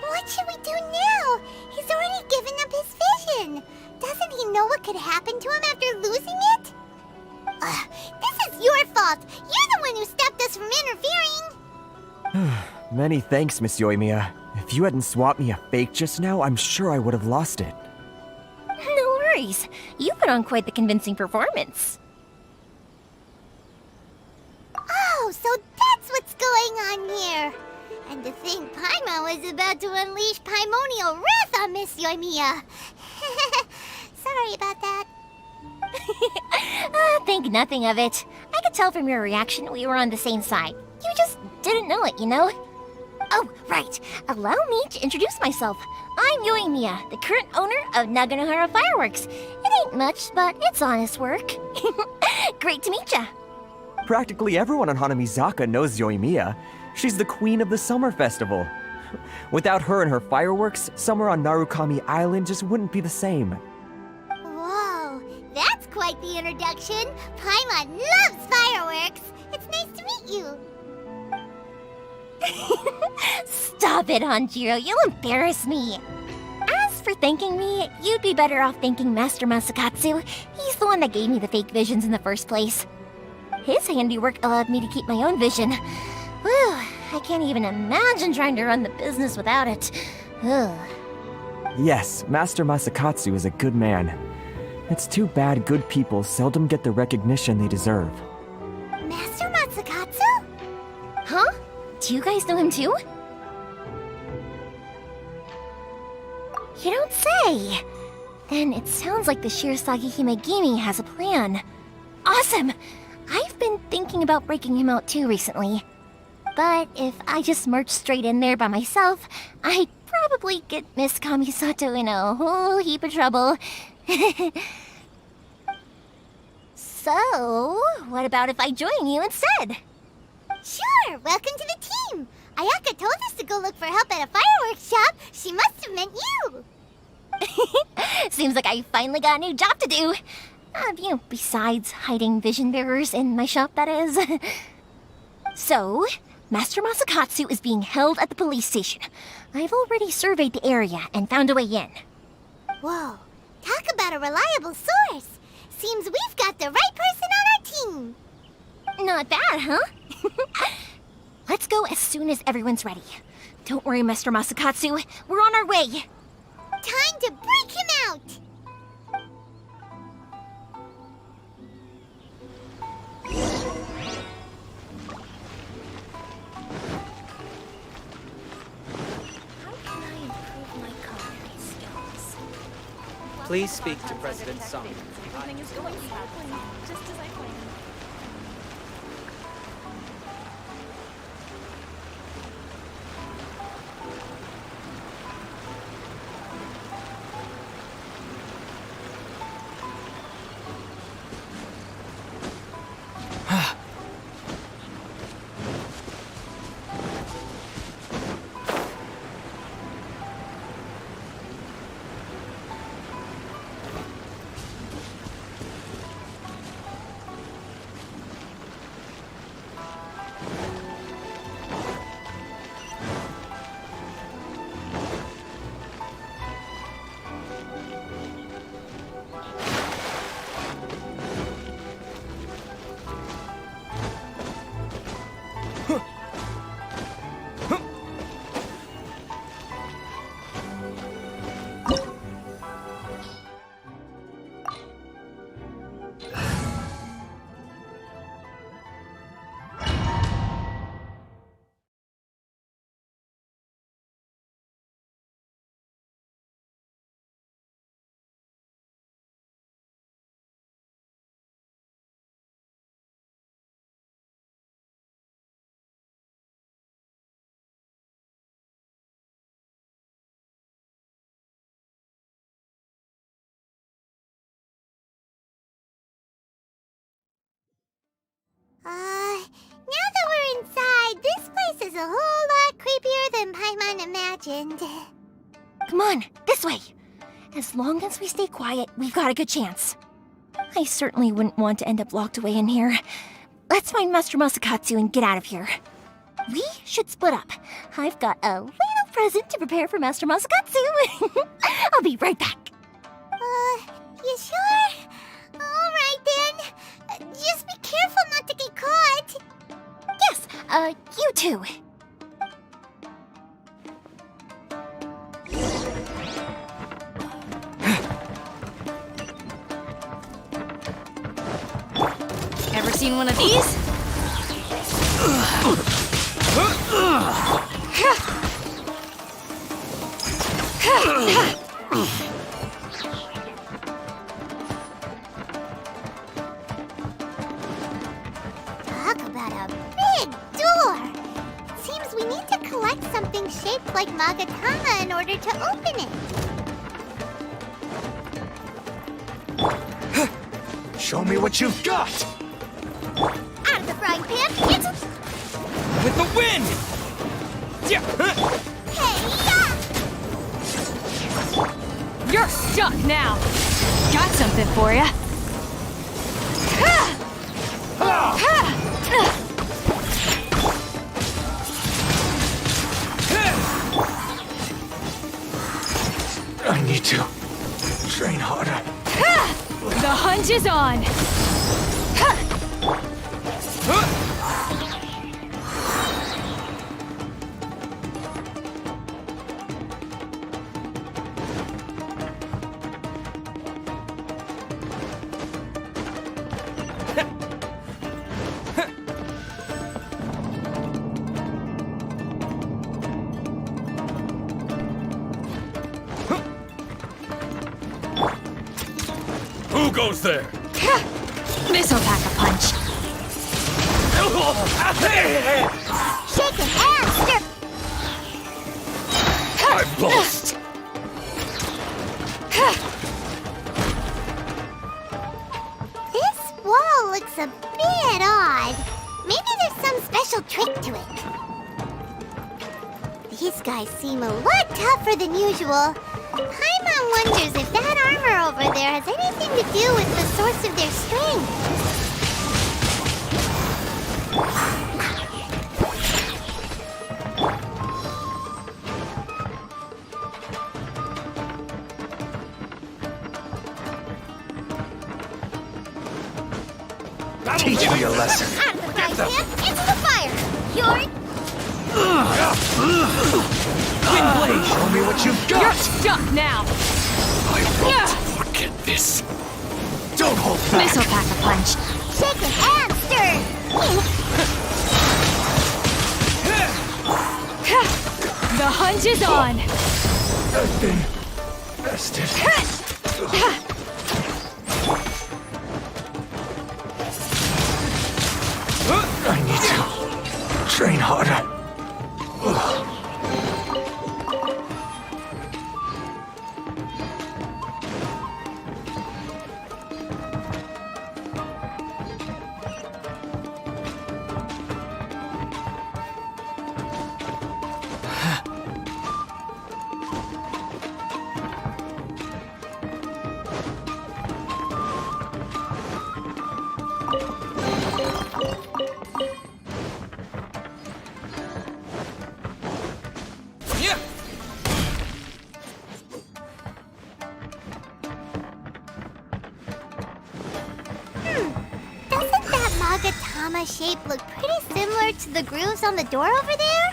What should we do now? He's already given up his vision. Doesn't he know what could happen to him after losing it? This is your fault. You're the one who stopped us from interfering. Many thanks, Miss Yoimiya. If you hadn't swapped me a fake just now, I'm sure I would have lost it. No worries. choice. You put on quite the convincing performance. Oh, so that's what's going on here. And to think Paimon was about to unleash Paimonial wrath on Miss Yoimiya. Sorry about that. Think nothing of it. I could tell from your reaction we were on the same side. You just didn't know it, you know? Oh, right. Allow me to introduce myself. I'm Yoimiya, the current owner of Naganohara Fireworks. It ain't much, but it's honest work. Great to meet ya. Practically everyone on Hanamizaka knows Yoimiya. She's the queen of the summer festival. Without her and her fireworks, summer on Narukami Island just wouldn't be the same. Whoa, that's quite the introduction. Paimon loves fireworks. It's nice to meet you. Stop it, Hanjiro. You'll embarrass me. As for thanking me, you'd be better off thanking Master Masakatsu. He's the one that gave me the fake visions in the first place. His handiwork allowed me to keep my own vision. Whew, I can't even imagine trying to run the business without it. Ugh. Yes, Master Masakatsu is a good man. It's too bad good people seldom get the recognition they deserve. Master Masakatsu? Huh? Do you guys know him too? You don't say! Then it sounds like the Shirasagi Himegimi has a plan. Awesome! I've been thinking about breaking him out too recently. But if I just marched straight in there by myself, I'd probably get Miss Kamisato in a whole heap of trouble. So, what about if I join you instead? Sure, welcome to the team. Ayaka told us to go look for help at a fireworks shop. She must have meant you. Seems like I finally got a new job to do. Besides hiding vision bearers in my shop, that is. So, Master Masakatsu is being held at the police station. I've already surveyed the area and found a way in. Whoa, talk about a reliable source. Seems we've got the right person on our team. Not bad, huh? Let's go as soon as everyone's ready. Don't worry, Master Masakatsu. We're on our way. Time to break him out. Please speak to President Song. Everything is going smoothly, just as I planned. Now that we're inside, this place is a whole lot creepier than Paimon imagined. Come on, this way. As long as we stay quiet, we've got a good chance. I certainly wouldn't want to end up locked away in here. Let's find Master Masakatsu and get out of here. We should split up. I've got a little present to prepare for Master Masakatsu. I'll be right back. You sure? Alright then. Just be careful not to get caught. Yes, you too. seen one of these? Talk about a big door! Seems we need to collect something shaped like Magatama in order to open it. Show me what you've got! Out of the frying pan, it's a... With the wind! You're stuck now. Got something for ya. I need to train harder. The hunt is on. Who goes there? This'll pack a punch. Shake an ass, stir... I'm lost. This wall looks a bit odd. Maybe there's some special trick to it. These guys seem a lot tougher than usual. Paimon wonders if that armor over there has anything to do with the source of their strength. Teach me a lesson. Out of the frying pan, into the fire! You're... Windblade, show me what you've got! You're stuck now. I won't forget this. Don't hold back. This'll pack a punch. Shake an and stir! The hunt is on. I've been bested. I need to train harder. Doesn't that Magatama shape look pretty similar to the grooves on the door over there?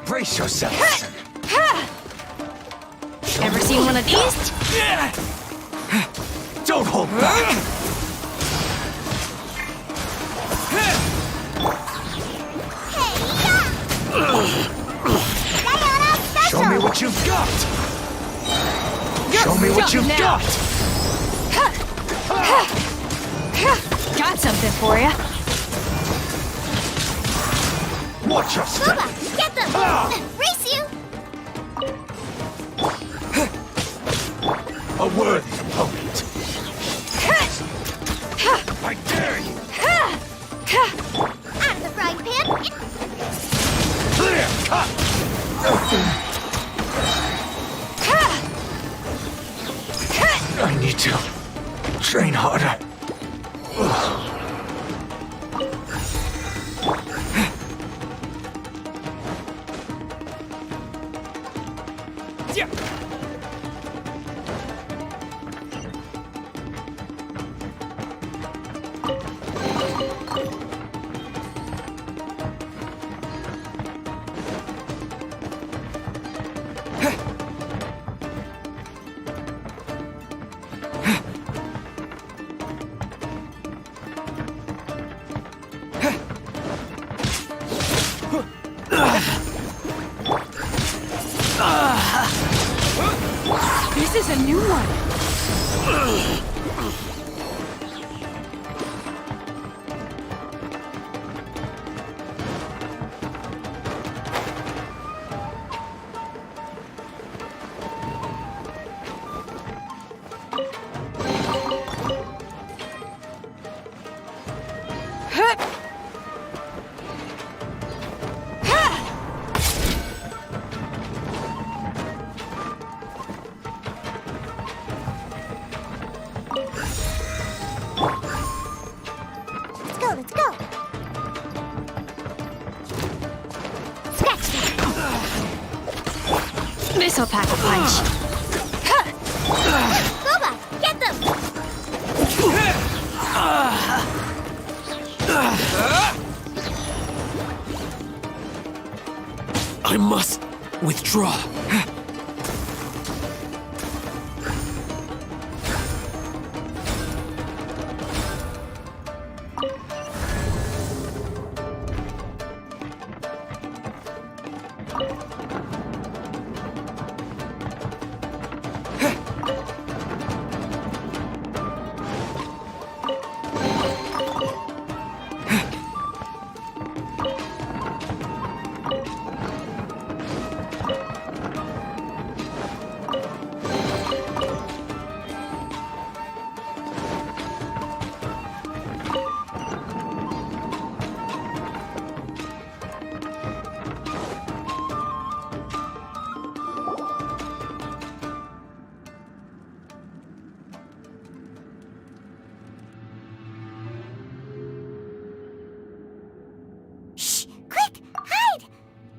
Brace yourself. Ever seen one of these? Don't hold back. Show me what you've got. Show me what you've got. Got something for ya. Watch your step. Booba, get them! Race you! A worthy opponent. I dare you. Out of the frying pan, Clear cut. I need to train harder. This is a new one. Let's go. Scratch that. This'll pack a punch. Boba, get them! I must withdraw.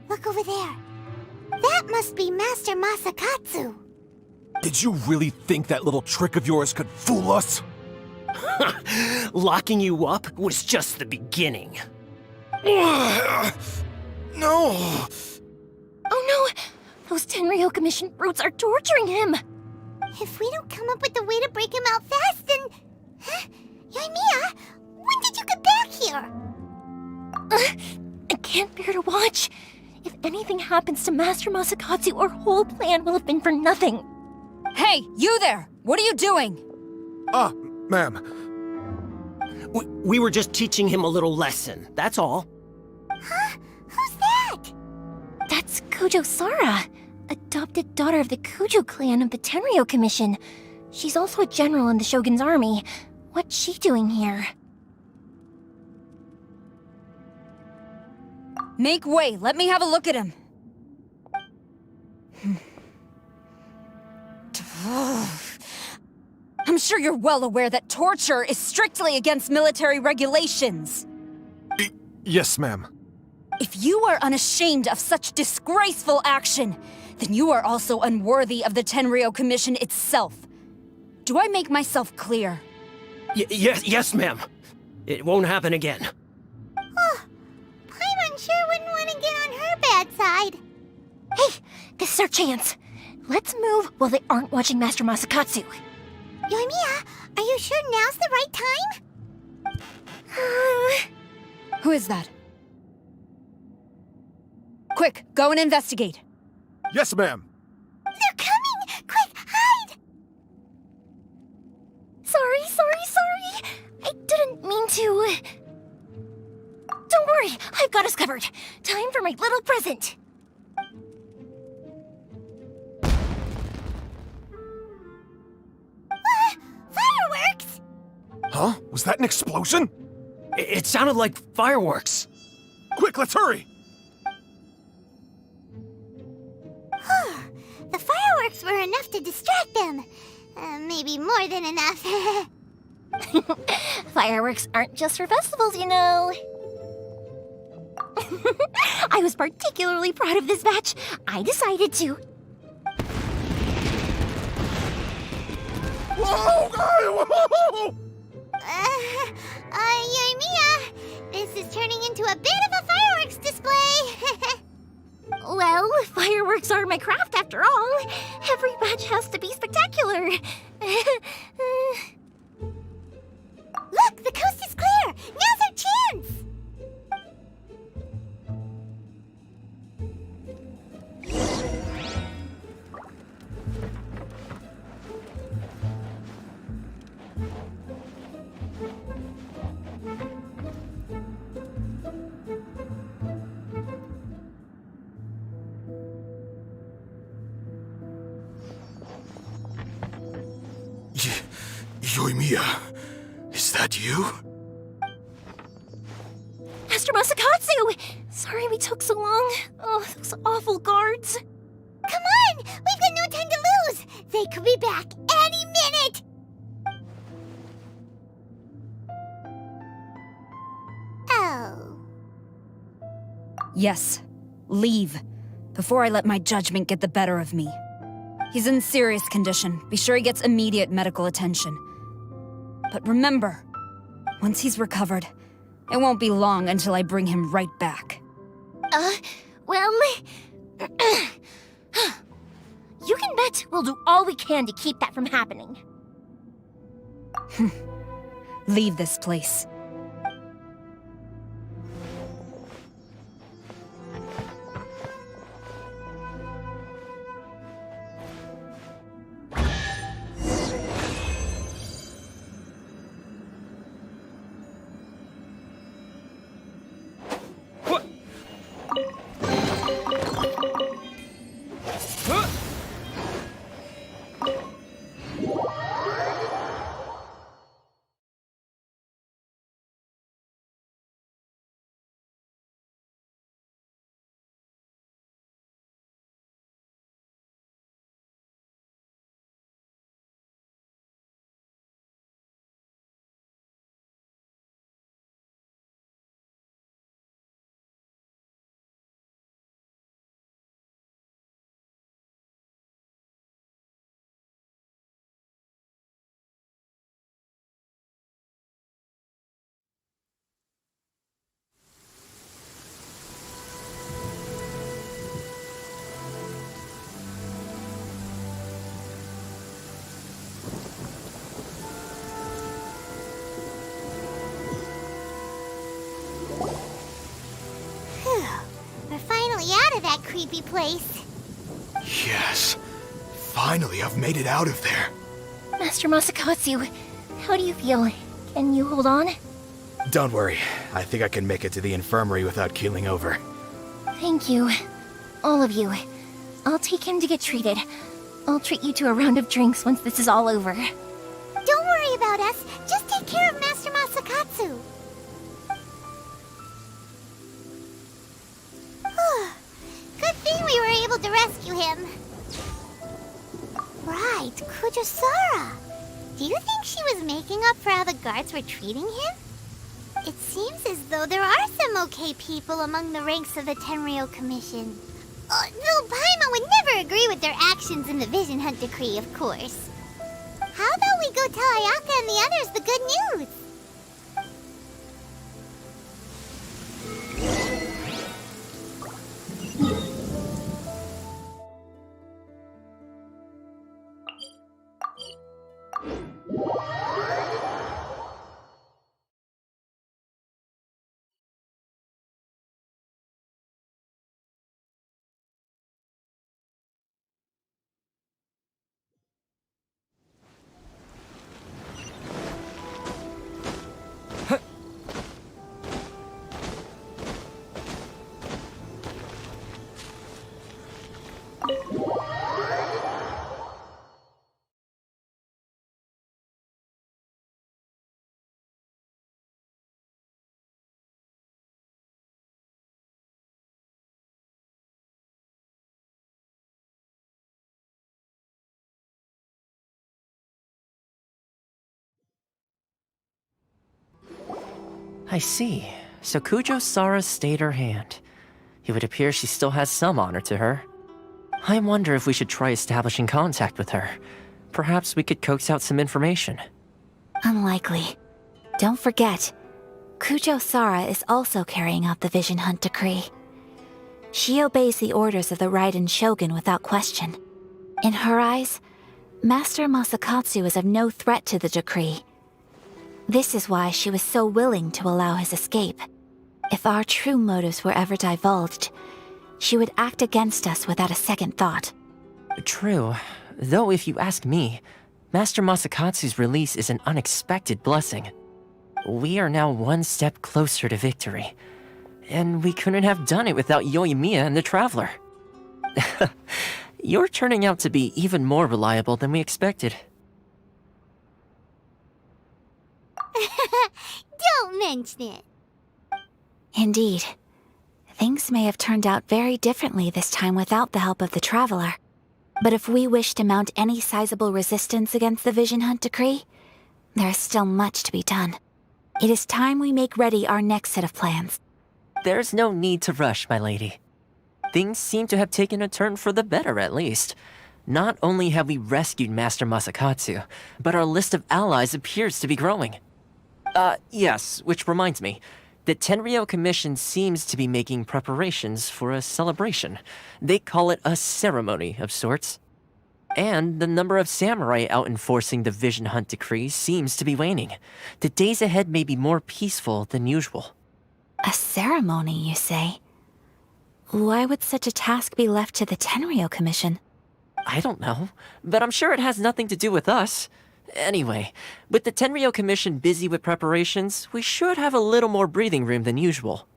Look over there. That must be Master Masakatsu. Did you really think that little trick of yours could fool us? Locking you up was just the beginning. No! Oh no! Those Tenryou Commission brutes are torturing him! If we don't come up with a way to break him out fast, then... Yoimiya, when did you get back here? I can't bear to watch. If anything happens to Master Masakatsu, our whole plan will have been for nothing. Hey, you there! What are you doing? Ma'am. We were just teaching him a little lesson, that's all. Huh? Who's that? That's Kujo Sara, adopted daughter of the Kujo clan of the Tenryou Commission. She's also a general in the Shogun's army. What's she doing here? Make way, let me have a look at him. I'm sure you're well aware that torture is strictly against military regulations. Yes, ma'am. If you are unashamed of such disgraceful action, then you are also unworthy of the Tenryou Commission itself. Do I make myself clear? Yes, ma'am. It won't happen again. Paimon sure wouldn't want to get on her bad side. Hey, this is our chance. Let's move while they aren't watching Master Masakatsu. Yoimiya, are you sure now's the right time? Who is that? Quick, go and investigate. Yes, ma'am. They're coming! Quick, hide! Sorry. I didn't mean to. Don't worry, I've got us covered. Time for my little present. Fireworks! Huh? Was that an explosion? It sounded like fireworks. Quick, let's hurry! The fireworks were enough to distract them. Maybe more than enough. Fireworks aren't just for festivals, you know. I was particularly proud of this batch. I decided to. Whoa! Whoa! Yoimiya, this is turning into a bit of a fireworks display. Well, fireworks are my craft after all. Every batch has to be spectacular. Look, the coast is clear. Now's our chance. Yoimiya, is that you? Master Masakatsu! Sorry we took so long. Oh, those awful guards. Come on! We've got no time to lose! They could be back any minute! Oh. Yes. Leave. Before I let my judgment get the better of me. He's in serious condition. Be sure he gets immediate medical attention. But remember, once he's recovered, it won't be long until I bring him right back. Well... You can bet we'll do all we can to keep that from happening. Leave this place. We're finally out of that creepy place. Yes. Finally, I've made it out of there. Master Masakatsu, how do you feel? Can you hold on? Don't worry. I think I can make it to the infirmary without keeling over. Thank you. All of you. I'll take him to get treated. I'll treat you to a round of drinks once this is all over. Don't worry about us. Just take care of Master Masakatsu. Good thing we were able to rescue him. Right, Kujosara. Do you think she was making up for how the guards were treating him? It seems as though there are some okay people among the ranks of the Tenryou Commission. Though Paimon would never agree with their actions in the Vision Hunt Decree, of course. How about we go tell Ayaka and the others the good news? I see. So Kujo-Sara stayed her hand. It would appear she still has some honor to her. I wonder if we should try establishing contact with her. Perhaps we could coax out some information. Unlikely. Don't forget, Kujo-Sara is also carrying out the Vision Hunt Decree. She obeys the orders of the Raiden Shogun without question. In her eyes, Master Masakatsu is of no threat to the decree. This is why she was so willing to allow his escape. If our true motives were ever divulged, she would act against us without a second thought. True. Though if you ask me, Master Masakatsu's release is an unexpected blessing. We are now one step closer to victory. And we couldn't have done it without Yoimiya and the Traveler. You're turning out to be even more reliable than we expected. Don't mention it. Indeed. Things may have turned out very differently this time without the help of the Traveler. But if we wish to mount any sizable resistance against the Vision Hunt decree, there is still much to be done. It is time we make ready our next set of plans. There's no need to rush, my lady. Things seem to have taken a turn for the better, at least. Not only have we rescued Master Masakatsu, but our list of allies appears to be growing. Yes, which reminds me. The Tenryou Commission seems to be making preparations for a celebration. They call it a ceremony of sorts. And the number of samurai out enforcing the Vision Hunt decree seems to be waning. The days ahead may be more peaceful than usual. A ceremony, you say? Why would such a task be left to the Tenryou Commission? I don't know, but I'm sure it has nothing to do with us. Anyway, with the Tenryou Commission busy with preparations, we should have a little more breathing room than usual.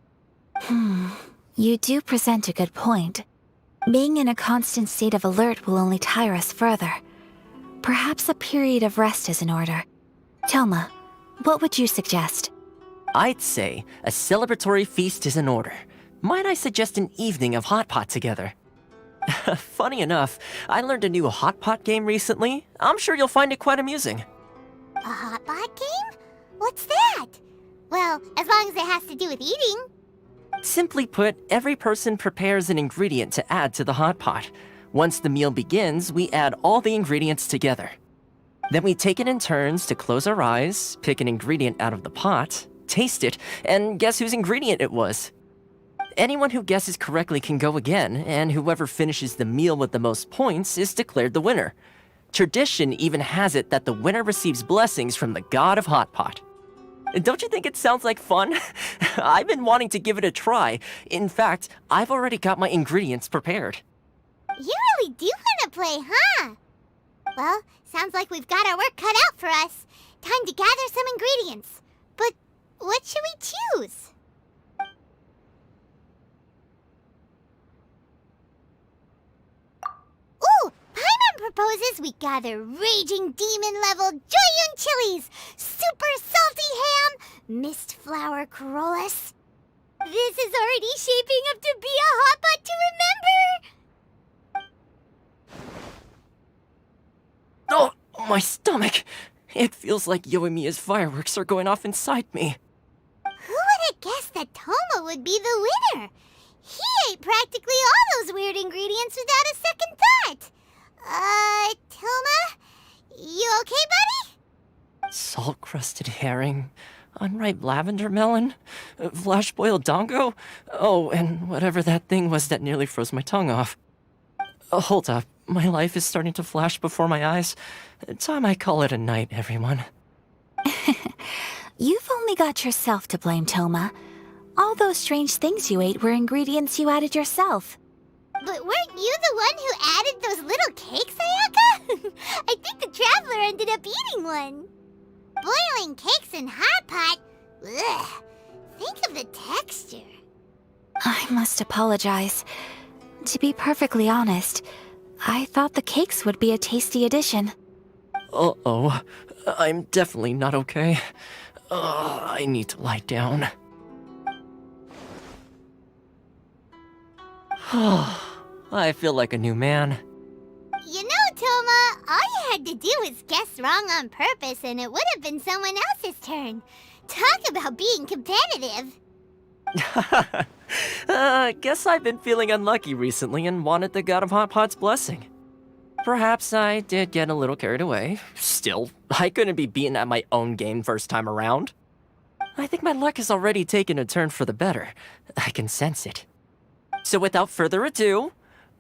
You do present a good point. Being in a constant state of alert will only tire us further. Perhaps a period of rest is in order. Toma, what would you suggest? I'd say a celebratory feast is in order. Might I suggest an evening of hot pot together? Funny enough, I learned a new hot pot game recently. I'm sure you'll find it quite amusing. A hot pot game? What's that? Well, as long as it has to do with eating. Simply put, every person prepares an ingredient to add to the hot pot. Once the meal begins, we add all the ingredients together. Then we take it in turns to close our eyes, pick an ingredient out of the pot, taste it, and guess whose ingredient it was. Anyone who guesses correctly can go again, and whoever finishes the meal with the most points is declared the winner. Tradition even has it that the winner receives blessings from the god of hot pot. Don't you think it sounds like fun? I've been wanting to give it a try. In fact, I've already got my ingredients prepared. You really do want to play, huh? Well, sounds like we've got our work cut out for us. Time to gather some ingredients. But what should we choose? Ooh! Paimon proposes we gather raging demon-level Joyun chilies, super salty ham, mist flower corollas. This is already shaping up to be a hot pot to remember! Oh, my stomach! It feels like Yoimiya's fireworks are going off inside me. Who would have guessed that Toma would be the winner? He ate practically all those weird ingredients without a second thought. Toma? You okay, buddy? Salt-crusted herring, unripe lavender melon, flash-boiled dongo, oh, and whatever that thing was that nearly froze my tongue off. Hold up, my life is starting to flash before my eyes. Time I call it a night, everyone. You've only got yourself to blame, Toma. All those strange things you ate were ingredients you added yourself. But weren't you the one who added those little cakes, Ayaka? I think the Traveler ended up eating one. Boiling cakes in hot pot? Ugh. Think of the texture. I must apologize. To be perfectly honest, I thought the cakes would be a tasty addition. Uh-oh. I'm definitely not okay. I need to lie down. I feel like a new man. You know, Toma, all you had to do was guess wrong on purpose and it would have been someone else's turn. Talk about being competitive. Guess I've been feeling unlucky recently and wanted the God of Hot Pot's blessing. Perhaps I did get a little carried away. Still, I couldn't be beaten at my own game first time around. I think my luck has already taken a turn for the better. I can sense it. So without further ado,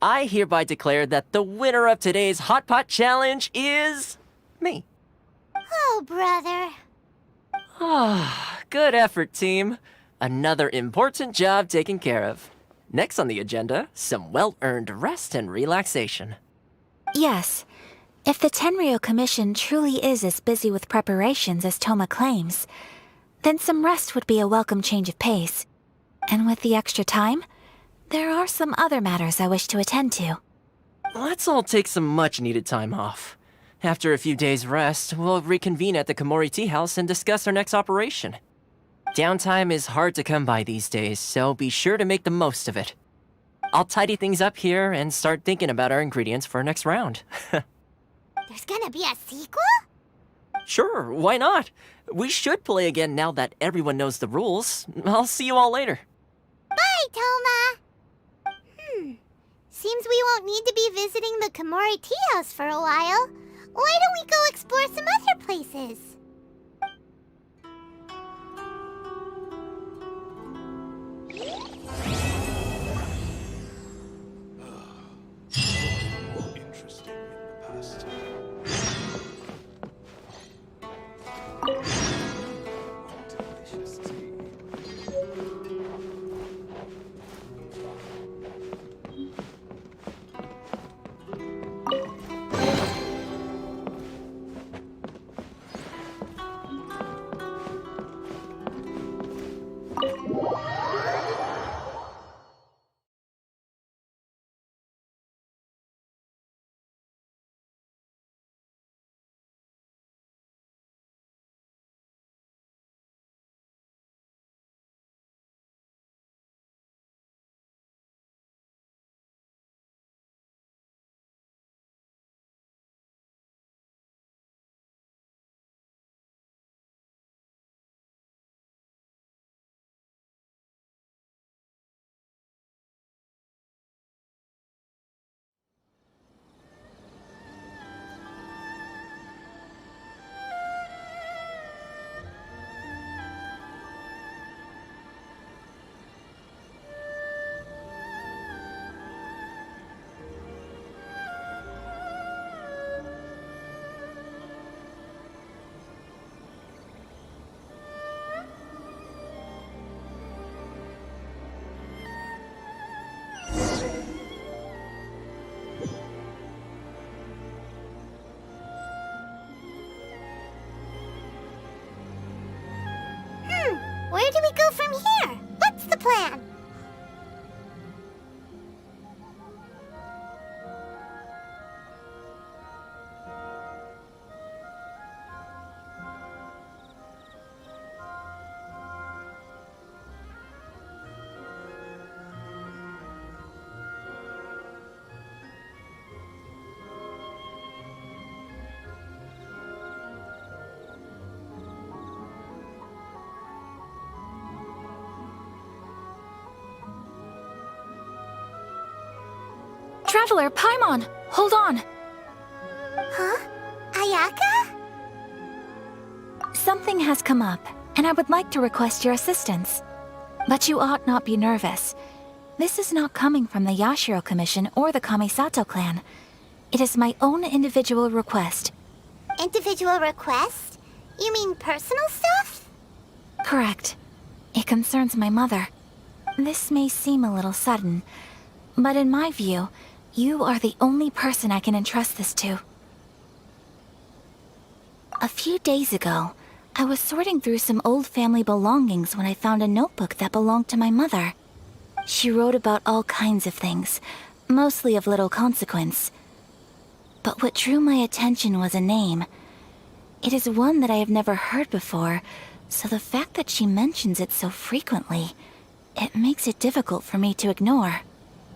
I hereby declare that the winner of today's Hot Pot Challenge is... me. Oh, brother. Good effort, team. Another important job taken care of. Next on the agenda, some well-earned rest and relaxation. Yes. If the Tenryou Commission truly is as busy with preparations as Toma claims, then some rest would be a welcome change of pace. And with the extra time, there are some other matters I wish to attend to. Let's all take some much-needed time off. After a few days' rest, we'll reconvene at the Komori Tea House and discuss our next operation. Downtime is hard to come by these days, so be sure to make the most of it. I'll tidy things up here and start thinking about our ingredients for our next round. There's gonna be a sequel? Sure, why not? We should play again now that everyone knows the rules. I'll see you all later. Bye, Toma! Seems we won't need to be visiting the Komori Tea House for a while. Why don't we go explore some other places? Interesting in the past. Delicious tea. Where do we go from here? What's the plan? Traveler, Paimon, hold on. Huh? Ayaka? Something has come up, and I would like to request your assistance. But you ought not be nervous. This is not coming from the Yashiro Commission or the Kamisato clan. It is my own individual request. Individual request? You mean personal stuff? Correct. It concerns my mother. This may seem a little sudden, but in my view, you are the only person I can entrust this to. A few days ago, I was sorting through some old family belongings when I found a notebook that belonged to my mother. She wrote about all kinds of things, mostly of little consequence. But what drew my attention was a name. It is one that I have never heard before, so the fact that she mentions it so frequently, it makes it difficult for me to ignore.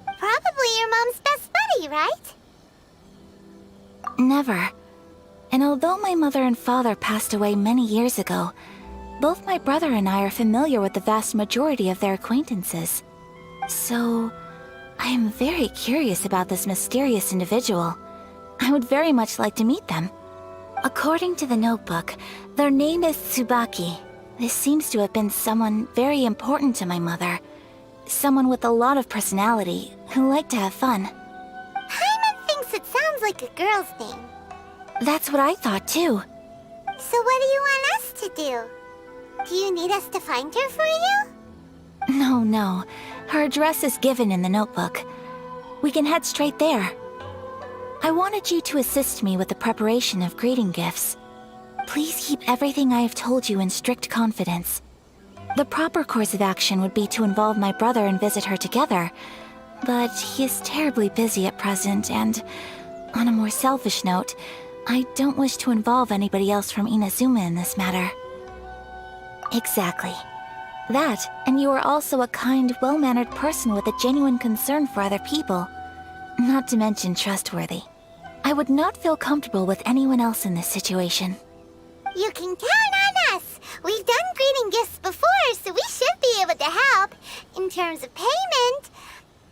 Probably your mom's best buddy, right? Never. And although my mother and father passed away many years ago, both my brother and I are familiar with the vast majority of their acquaintances. So, I am very curious about this mysterious individual. I would very much like to meet them. According to the notebook, their name is Tsubaki. This seems to have been someone very important to my mother. Someone with a lot of personality, who liked to have fun. Paimon thinks it sounds like a girl's name. That's what I thought too. So what do you want us to do? Do you need us to find her for you? No. Her address is given in the notebook. We can head straight there. I wanted you to assist me with the preparation of greeting gifts. Please keep everything I have told you in strict confidence. The proper course of action would be to involve my brother and visit her together, but he is terribly busy at present, and on a more selfish note, I don't wish to involve anybody else from Inazuma in this matter. Exactly. That, and you are also a kind, well-mannered person with a genuine concern for other people. Not to mention trustworthy. I would not feel comfortable with anyone else in this situation. You can count on us. We've done greeting gifts before, so we should be able to help. In terms of payment,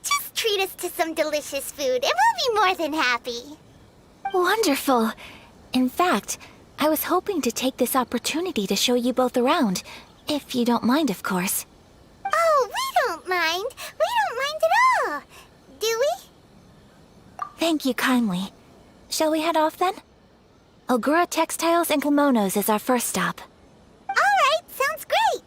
just treat us to some delicious food and we'll be more than happy. Wonderful. In fact, I was hoping to take this opportunity to show you both around, if you don't mind, of course. Oh, we don't mind. We don't mind at all. Do we? Thank you kindly. Shall we head off then? Ogura Textiles and Kimonos is our first stop. All right, sounds great.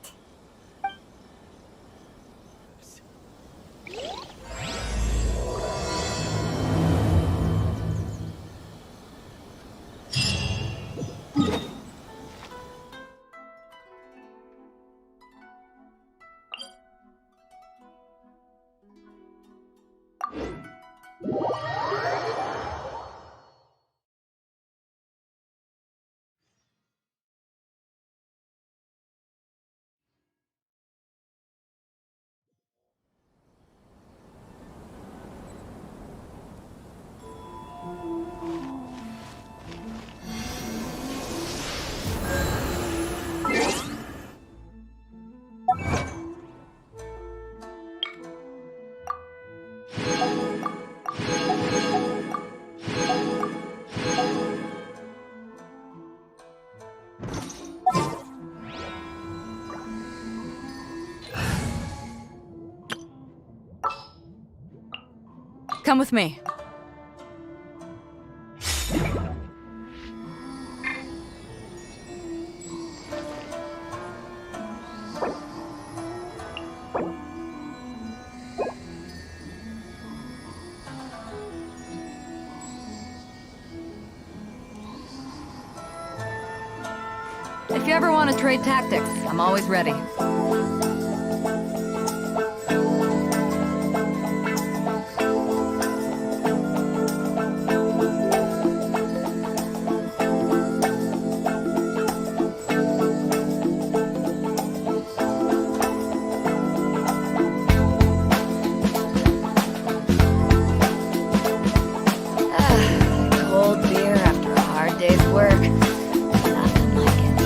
Come with me. If you ever want to trade tactics, I'm always ready. Cold beer after a hard day's work. Nothing like it.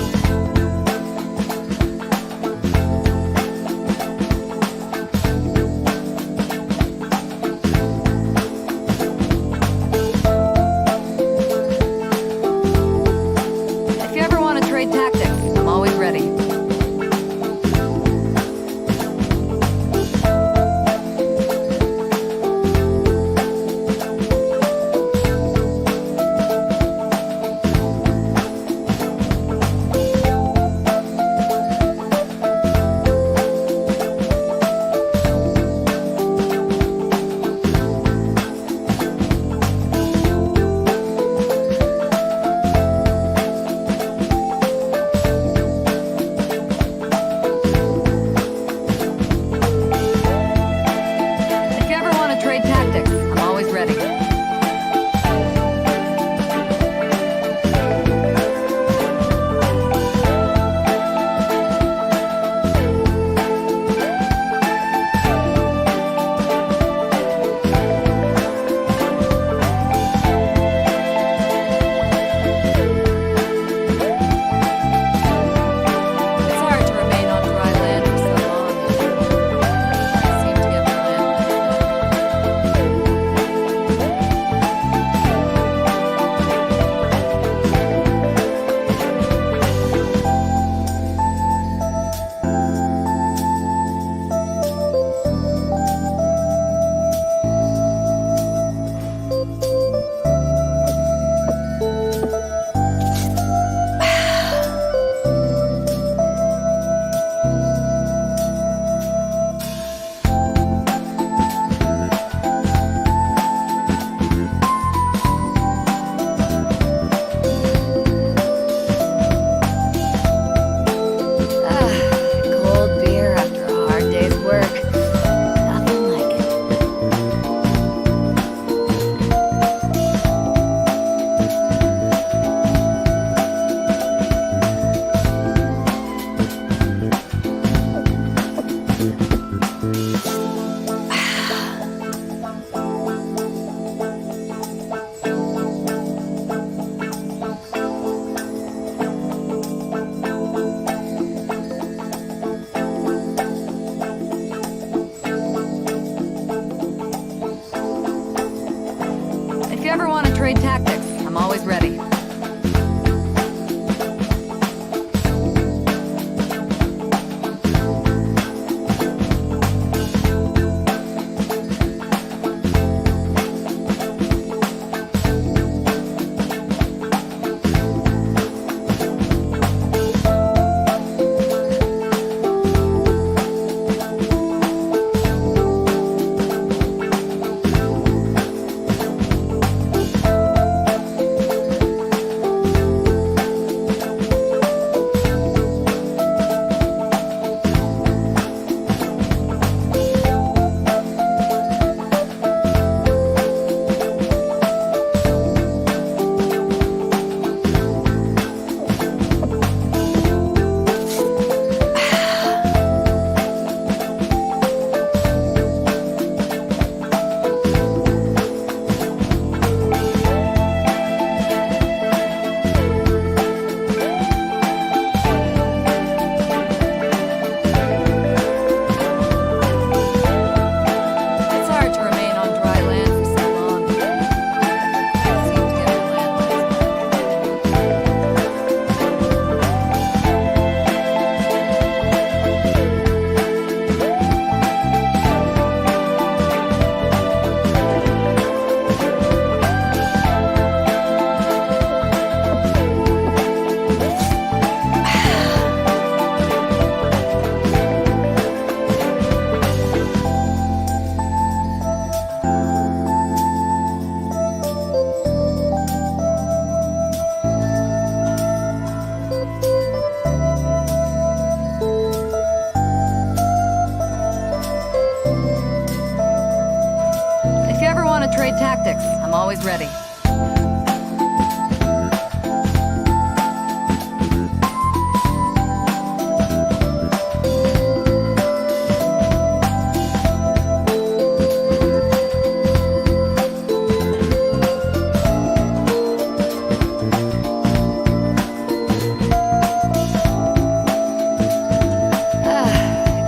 always ready.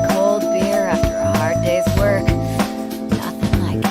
Cold beer after a hard day's work. Nothing like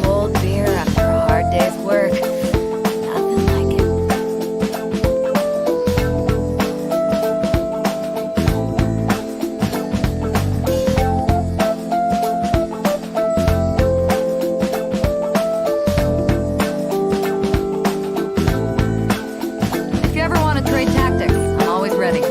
cold beer after a hard day's work. Nothing like it. If you ever want to trade tactics, I'm always ready.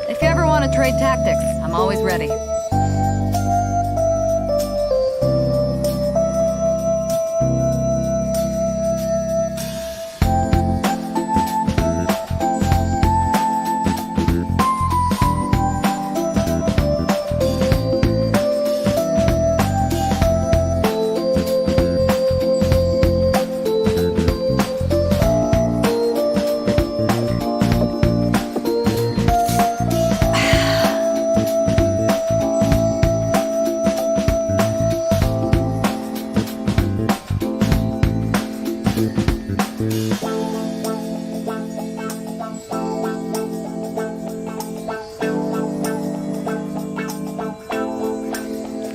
If you ever want to trade tactics, I'm always ready.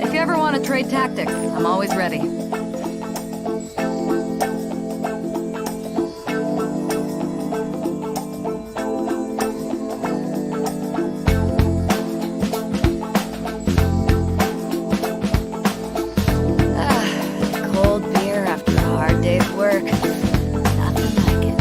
If you ever want to trade tactics, I'm always ready. Cold beer after a hard day's work. Nothing like it.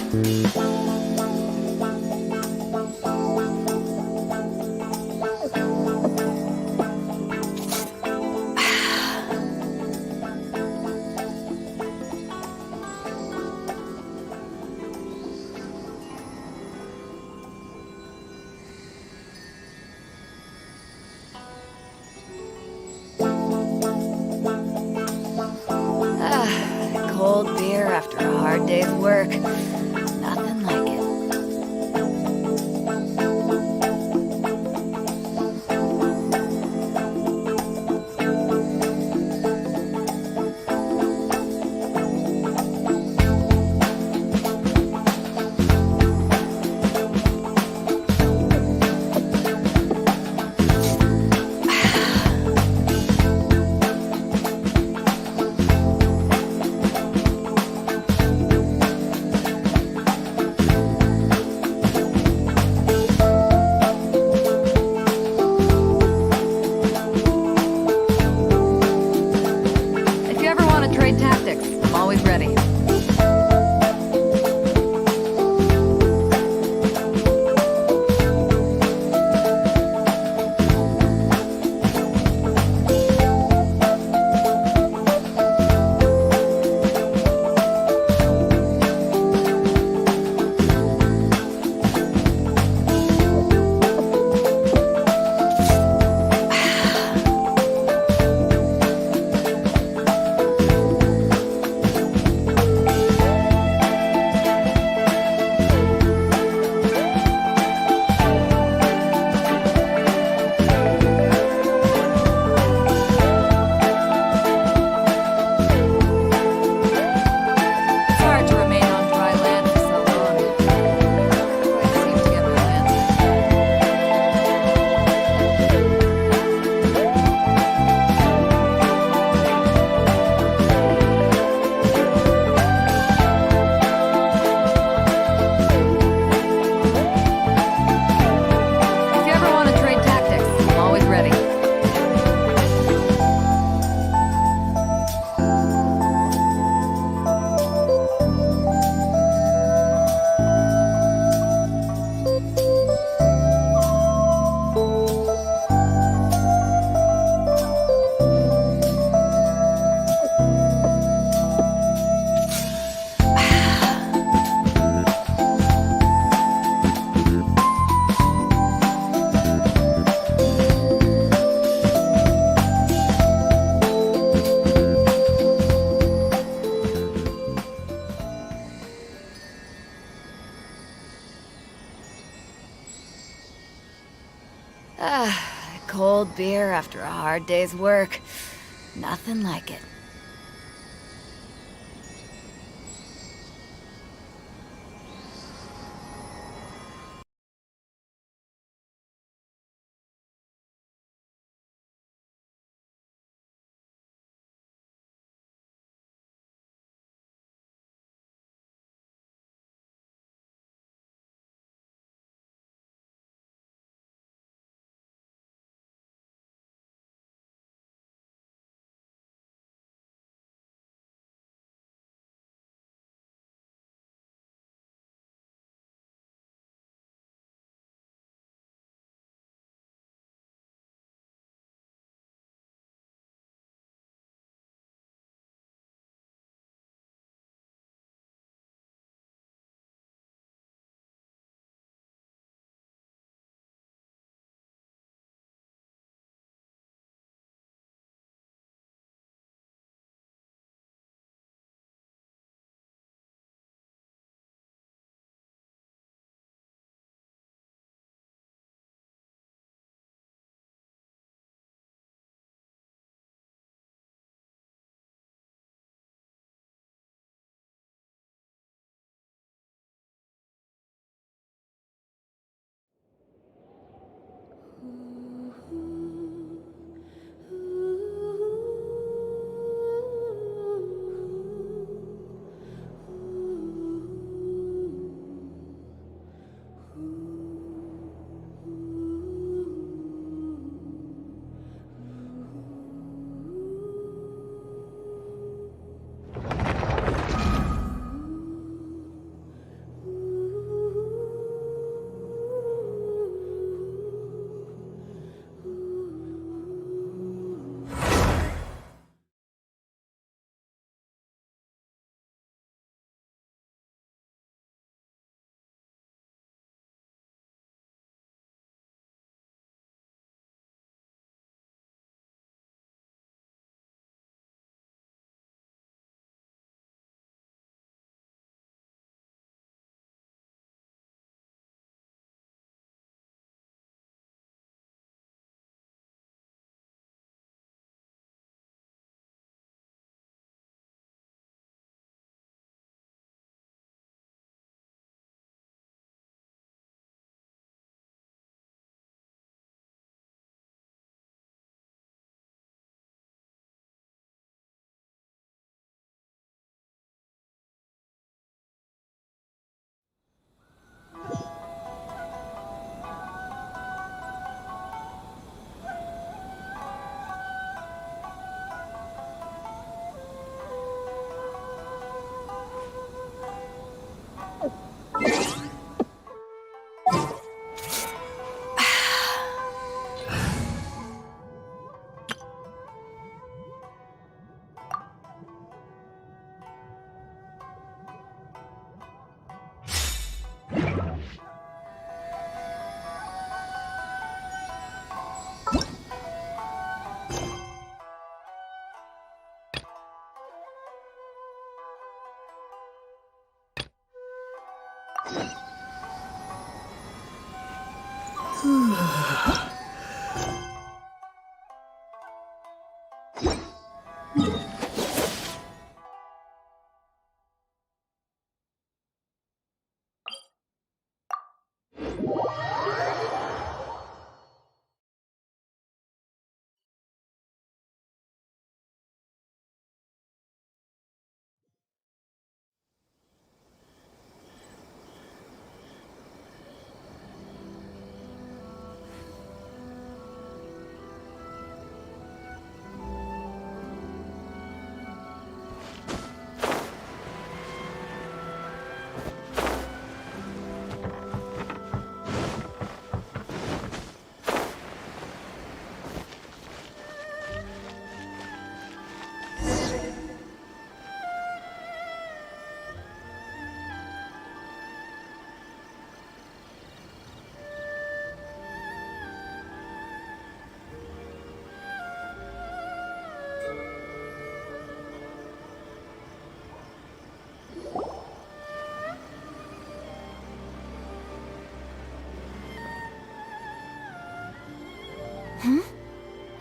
Cold beer after a hard day's work. Nothing like it. If you ever want to trade tactics, I'm always ready. It's hard to remain on dry land for so long. Quite seem to get romantic. If you ever want to trade tactics, I'm always ready. Cold beer after a hard day's work. Nothing like it.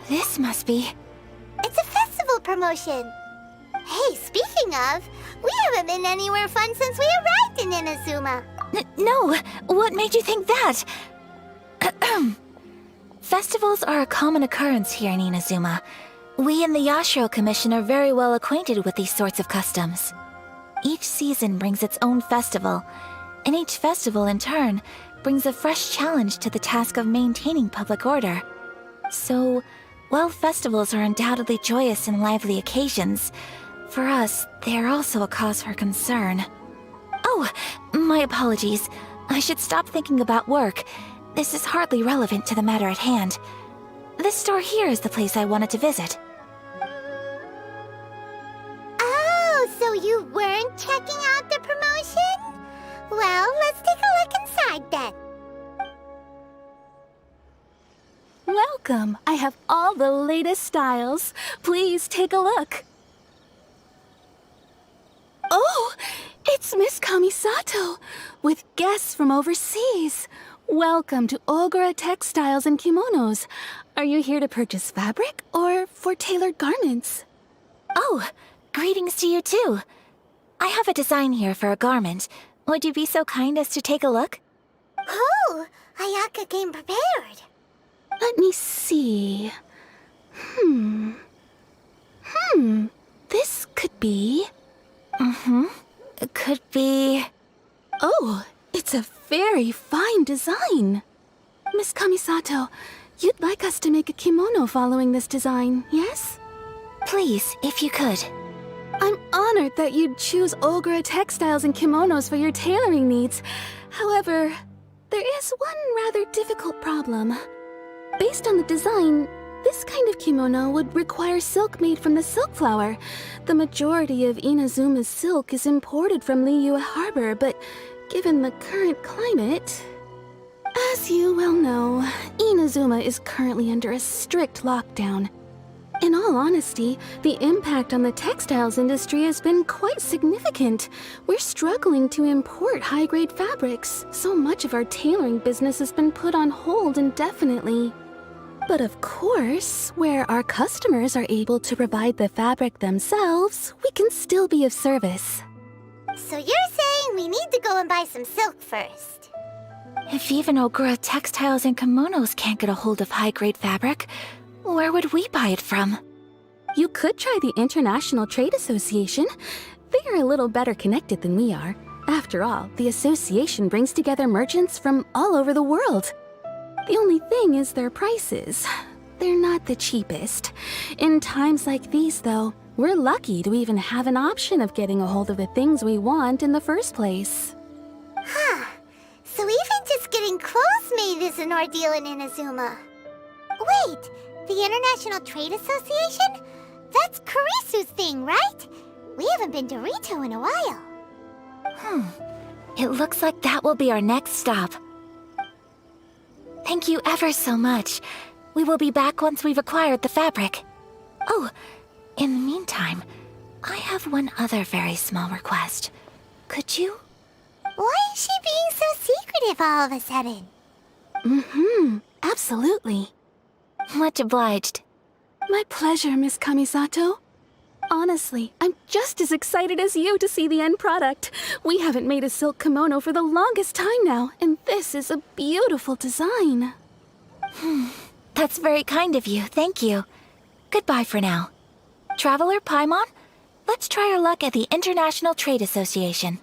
This must be... It's a festival promotion. Hey, speaking of, we haven't been anywhere fun since we arrived in Inazuma. No, what made you think that? Festivals are a common occurrence here in Inazuma. We in the Yashiro Commission are very well acquainted with these sorts of customs. Each season brings its own festival, and each festival in turn brings a fresh challenge to the task of maintaining public order. So, while festivals are undoubtedly joyous and lively occasions, for us, they are also a cause for concern. Oh, my apologies. I should stop thinking about work. This is hardly relevant to the matter at hand. This store here is the place I wanted to visit. Oh, so you weren't checking out the promotion? Well, let's take a look inside then. Welcome. I have all the latest styles. Please take a look. Oh, it's Miss Kamisato, with guests from overseas. Welcome to Ogura Textiles and Kimonos. Are you here to purchase fabric or for tailored garments? Oh, greetings to you too. I have a design here for a garment. Would you be so kind as to take a look? Oh, Ayaka came prepared. Let me see. This could be... It could be... Oh, it's a very fine design. Miss Kamisato, you'd like us to make a kimono following this design, yes? Please, if you could. I'm honored that you'd choose Ogura Textiles and Kimonos for your tailoring needs. However, there is one rather difficult problem. Based on the design, this kind of kimono would require silk made from the silk flower. The majority of Inazuma's silk is imported from Liyue Harbor, but given the current climate... As you well know, Inazuma is currently under a strict lockdown. In all honesty, the impact on the textiles industry has been quite significant. We're struggling to import high-grade fabrics. So much of our tailoring business has been put on hold indefinitely. But of course, where our customers are able to provide the fabric themselves, we can still be of service. So you're saying we need to go and buy some silk first? If even Ogura Textiles and Kimonos can't get a hold of high-grade fabric, where would we buy it from? You could try the International Trade Association. They are a little better connected than we are. After all, the association brings together merchants from all over the world. The only thing is their prices. They're not the cheapest. In times like these, though, we're lucky to even have an option of getting a hold of the things we want in the first place. Huh. So even just getting clothes made is an ordeal in Inazuma. Wait, the International Trade Association? That's Kurisu's thing, right? We haven't been to Rito in a while. It looks like that will be our next stop. Thank you ever so much. We will be back once we've acquired the fabric. Oh, in the meantime, I have one other very small request. Could you? Why is she being if all of a sudden. Absolutely. Much obliged. My pleasure, Miss Kamisato. Honestly, I'm just as excited as you to see the end product. We haven't made a silk kimono for the longest time now, and this is a beautiful design. That's very kind of you, thank you. Goodbye for now. Traveler Paimon, let's try our luck at the International Trade Association.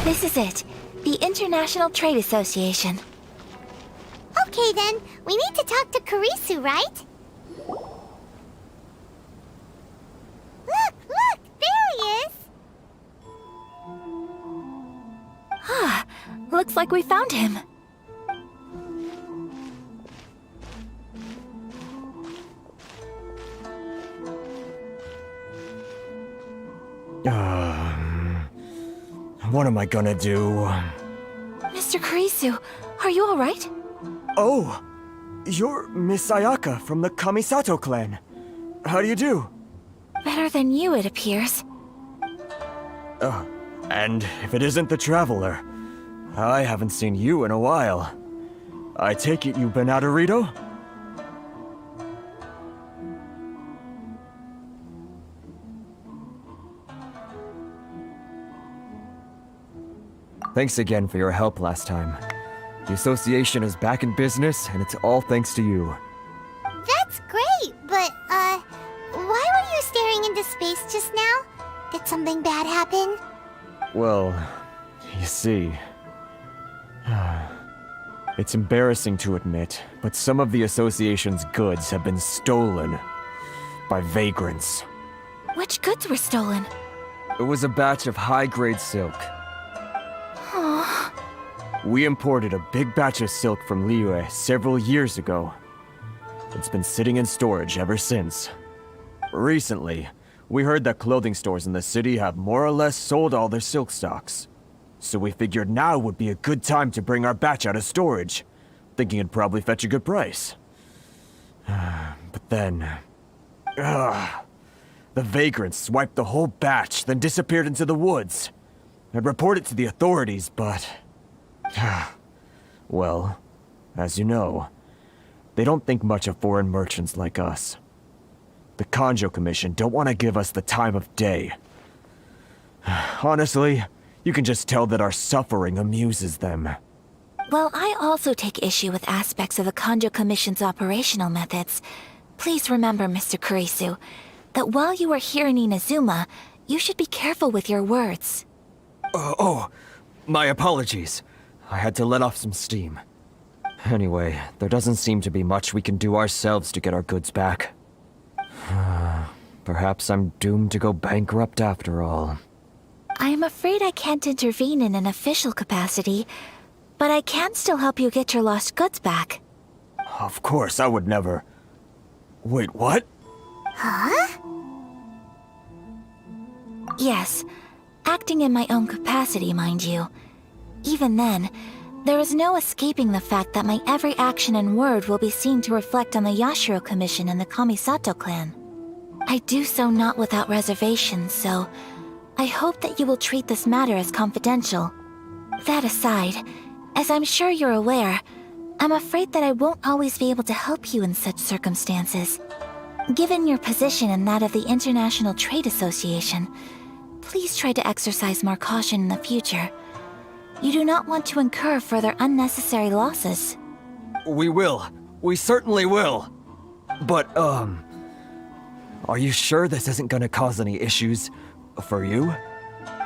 This is it. The International Trade Association. Okay then, we need to talk to Kurisu, right? Look! There he is! Looks like we found him. What am I gonna do? Mr. Kurisu, are you alright? Oh! You're Miss Sayaka from the Kamisato clan. How do you do? Better than you, it appears. And if it isn't the Traveler, I haven't seen you in a while. I take it you've been out of Rito? Thanks again for your help last time. The association is back in business, and it's all thanks to you. That's great, but, why were you staring into space just now? Did something bad happen? Well, you see... It's embarrassing to admit, but some of the association's goods have been stolen by vagrants. Which goods were stolen? It was a batch of high-grade silk. We imported a big batch of silk from Liyue several years ago. It's been sitting in storage ever since. Recently, we heard that clothing stores in the city have more or less sold all their silk stocks. So we figured now would be a good time to bring our batch out of storage, thinking it'd probably fetch a good price. But then... the vagrants swiped the whole batch, then disappeared into the woods. I'd report it to the authorities, but... well, as you know, they don't think much of foreign merchants like us. The Kanjo Commission don't want to give us the time of day. Honestly, you can just tell that our suffering amuses them. Well, I also take issue with aspects of the Kanjo Commission's operational methods. Please remember, Mr. Kurisu, that while you are here in Inazuma, you should be careful with your words. My apologies. I had to let off some steam. Anyway, there doesn't seem to be much we can do ourselves to get our goods back. Perhaps I'm doomed to go bankrupt after all. I am afraid I can't intervene in an official capacity, but I can still help you get your lost goods back. Of course, I would never... Wait, what? Huh? Yes, acting in my own capacity, mind you. Even then, there is no escaping the fact that my every action and word will be seen to reflect on the Yashiro Commission and the Kamisato clan. I do so not without reservations, so I hope that you will treat this matter as confidential. That aside, as I'm sure you're aware, I'm afraid that I won't always be able to help you in such circumstances. Given your position and that of the International Trade Association, please try to exercise more caution in the future. You do not want to incur further unnecessary losses. We will. We certainly will. But, are you sure this isn't gonna cause any issues? For you?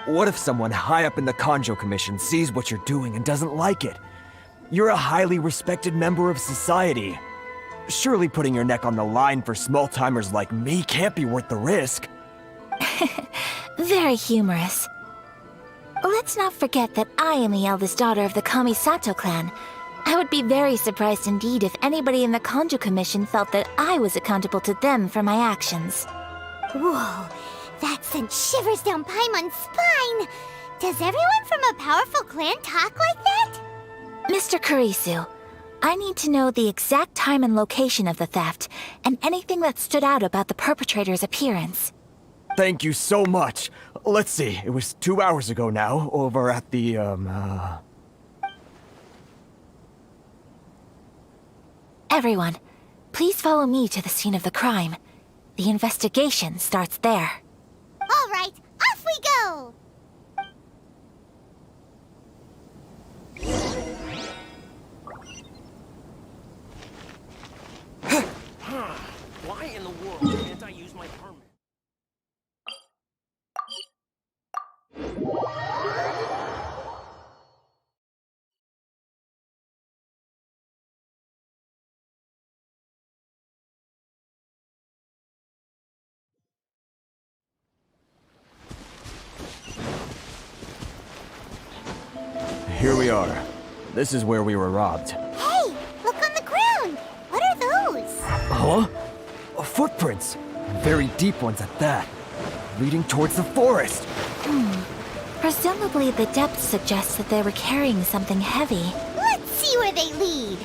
What if someone high up in the Kanjo Commission sees what you're doing and doesn't like it? You're a highly respected member of society. Surely putting your neck on the line for small-timers like me can't be worth the risk. Very humorous. Let's not forget that I am the eldest daughter of the Kamisato clan. I would be very surprised indeed if anybody in the Kanjo Commission felt that I was accountable to them for my actions. Whoa, that sent shivers down Paimon's spine! Does everyone from a powerful clan talk like that? Mr. Kurisu, I need to know the exact time and location of the theft, and anything that stood out about the perpetrator's appearance. Thank you so much. Let's see, it was 2 hours ago now, over at the, Everyone, please follow me to the scene of the crime. The investigation starts there. All right, off we go! Why in the world can't I use my permit? Here we are. This is where we were robbed. Hey, look on the ground! What are those? Huh? Footprints. Very deep ones at that. Leading towards the forest. Presumably the depth suggests that they were carrying something heavy. Let's see where they lead.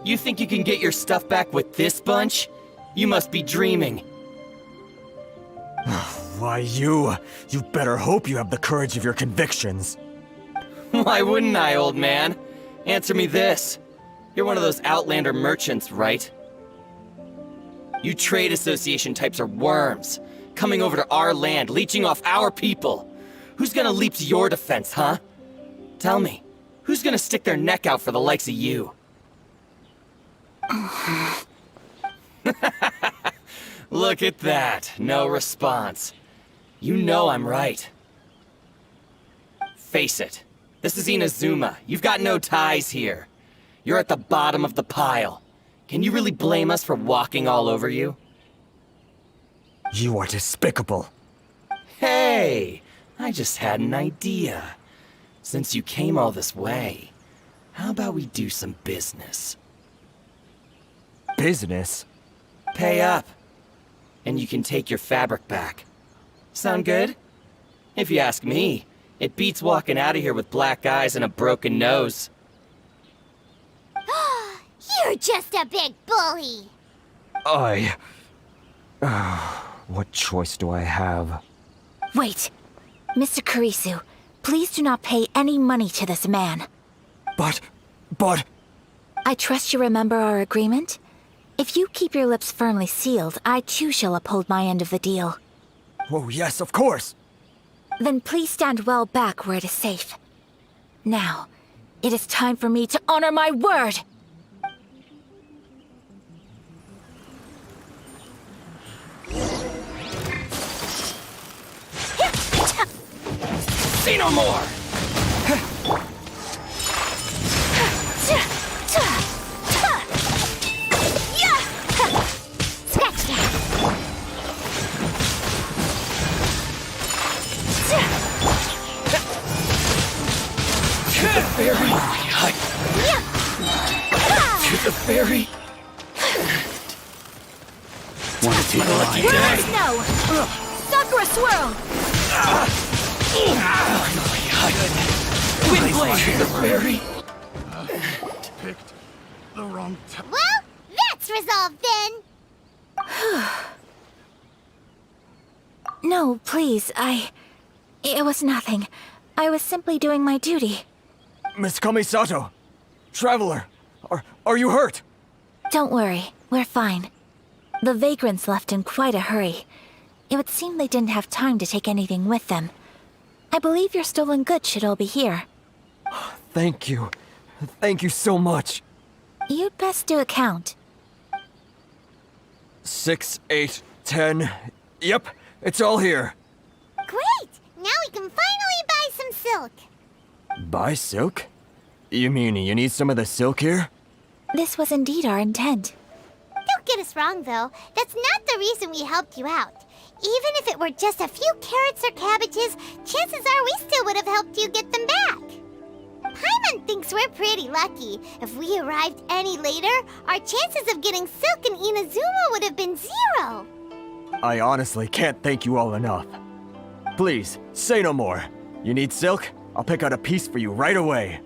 You think you can get your stuff back with this bunch? You must be dreaming. Why, you better hope you have the courage of your convictions. Why wouldn't I, old man? Answer me this. You're one of those Outlander merchants, right? You trade association types are worms, coming over to our land, leeching off our people. Who's gonna leap to your defense, huh? Tell me, who's gonna stick their neck out for the likes of you? Look at that, no response. You know I'm right. Face it, this is Inazuma. You've got no ties here. You're at the bottom of the pile. Can you really blame us for walking all over you? You are despicable. Hey, I just had an idea. Since you came all this way, how about we do some business? Business? Pay up, and you can take your fabric back. Sound good? If you ask me, it beats walking out of here with black eyes and a broken nose. You're just a big bully! What choice do I have? Wait. Mr. Kurisu, please do not pay any money to this man. But... I trust you remember our agreement? If you keep your lips firmly sealed, I too shall uphold my end of the deal. Oh, yes, of course! Then please stand well back where it is safe. Now, it is time for me to honor my word! Say no more! To the ferry! To the ferry! Want to take a lucky ride? day! Snow! Sakura swirl! Wind blade to the ferry! Picked the wrong time. Well, that's resolved then! No, please, It was nothing. I was simply doing my duty. Miss Kamisato! Traveler! Are you hurt? Don't worry, we're fine. The vagrants left in quite a hurry. It would seem they didn't have time to take anything with them. I believe your stolen goods should all be here. Thank you. Thank you so much. You'd best do a count. 6, 8, 10. Yep, it's all here. Great! Now we can finally buy some silk. Buy silk? You mean you need some of the silk here? This was indeed our intent. Don't get us wrong, though. That's not the reason we helped you out. Even if it were just a few carrots or cabbages, chances are we still would have helped you get them back. Paimon thinks we're pretty lucky. If we arrived any later, our chances of getting silk in Inazuma would have been 0. I honestly can't thank you all enough. Please, say no more. You need silk? I'll pick out a piece for you right away.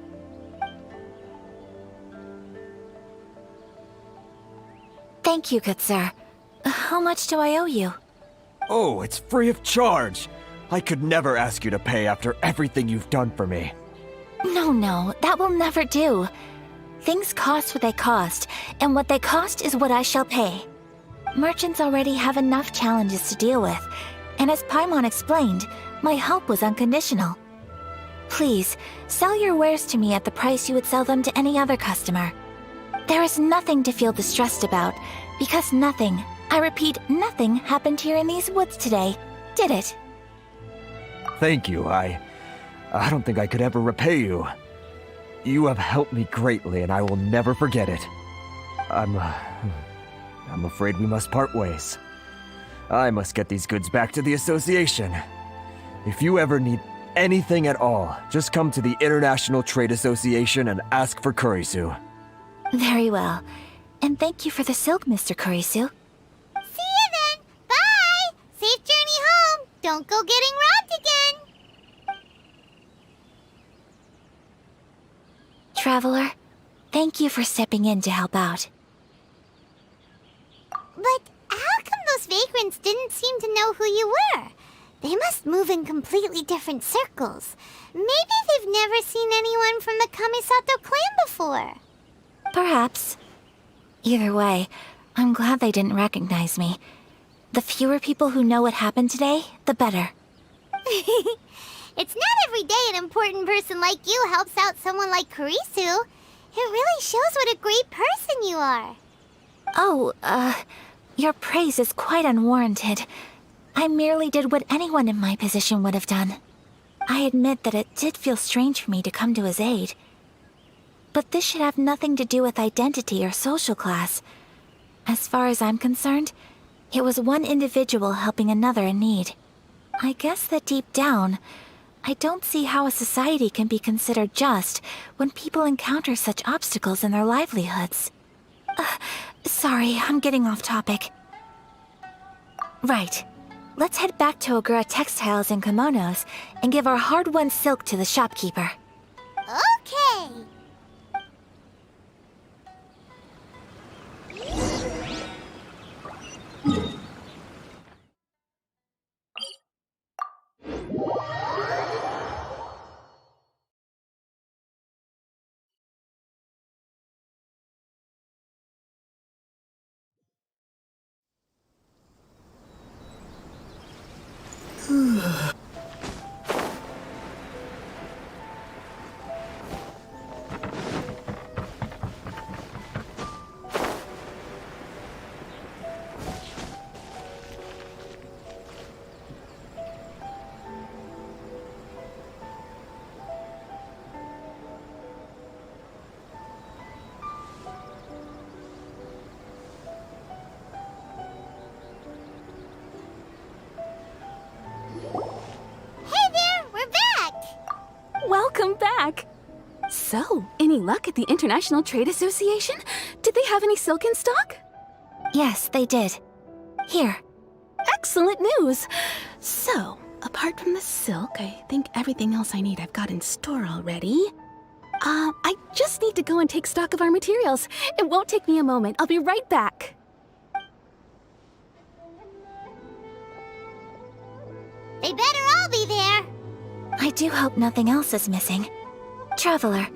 Thank you, good sir. How much do I owe you? Oh, it's free of charge. I could never ask you to pay after everything you've done for me. No, that will never do. Things cost what they cost, and what they cost is what I shall pay. Merchants already have enough challenges to deal with, and as Paimon explained, my help was unconditional. Please, sell your wares to me at the price you would sell them to any other customer. There is nothing to feel distressed about, because nothing, I repeat, nothing happened here in these woods today, did it? Thank you. I don't think I could ever repay you. You have helped me greatly, and I will never forget it. I'm afraid we must part ways. I must get these goods back to the association. If you ever need anything at all, just come to the International Trade Association and ask for Kurisu. Very well. And thank you for the silk, Mr. Kurisu. See you then! Bye! Safe journey home! Don't go getting robbed again! Traveler, thank you for stepping in to help out. But how come those vagrants didn't seem to know who you were? They must move in completely different circles. Maybe they've never seen anyone from the Kamisato clan before. Perhaps. Either way, I'm glad they didn't recognize me. The fewer people who know what happened today, the better. It's not every day an important person like you helps out someone like Kurisu. It really shows what a great person you are. Oh, your praise is quite unwarranted. I merely did what anyone in my position would have done. I admit that it did feel strange for me to come to his aid. But this should have nothing to do with identity or social class. As far as I'm concerned, it was one individual helping another in need. I guess that deep down, I don't see how a society can be considered just when people encounter such obstacles in their livelihoods. Sorry, I'm getting off topic. Right. Let's head back to Ogura Textiles and Kimonos and give our hard-won silk to the shopkeeper. Okay! Welcome back! So, any luck at the International Trade Association? Did they have any silk in stock? Yes, they did. Here. Excellent news! So, apart from the silk, I think everything else I need I've got in store already. I just need to go and take stock of our materials. It won't take me a moment. I'll be right back. They better all be there. I do hope nothing else is missing. Traveler,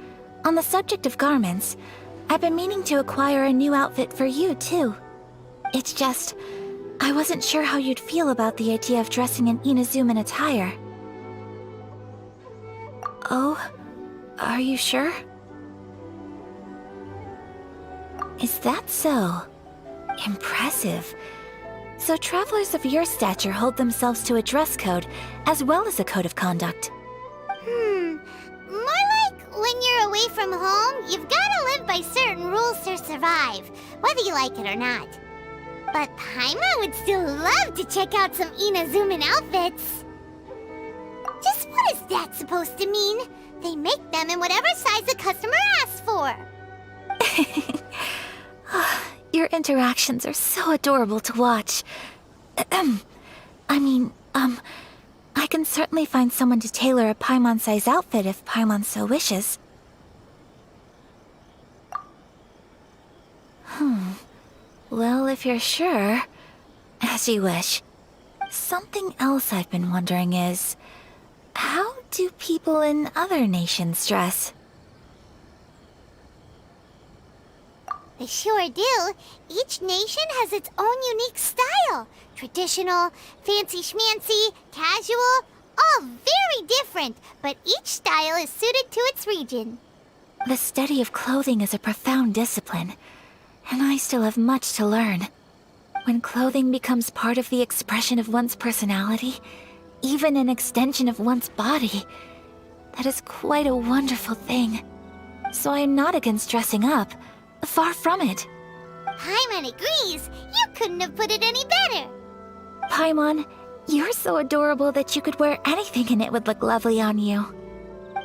on the subject of garments, I've been meaning to acquire a new outfit for you, too. It's just, I wasn't sure how you'd feel about the idea of dressing in Inazuman attire. Oh, are you sure? Is that so? Impressive. So travelers of your stature hold themselves to a dress code, as well as a code of conduct. More like when you're away from home, you've gotta live by certain rules to survive, whether you like it or not. But Paimon would still love to check out some Inazuman outfits. Just what is that supposed to mean? They make them in whatever size the customer asks for. Your interactions are so adorable to watch. I can certainly find someone to tailor a Paimon-size outfit if Paimon so wishes. Well, if you're sure, as you wish. Something else I've been wondering is, how do people in other nations dress? They sure do. Each nation has its own unique style. Traditional, fancy schmancy, casual, all very different, but each style is suited to its region. The study of clothing is a profound discipline, and I still have much to learn. When clothing becomes part of the expression of one's personality, even an extension of one's body, that is quite a wonderful thing. So I'm not against dressing up. Far from it. Paimon agrees. You couldn't have put it any better. Paimon, you're so adorable that you could wear anything and it would look lovely on you.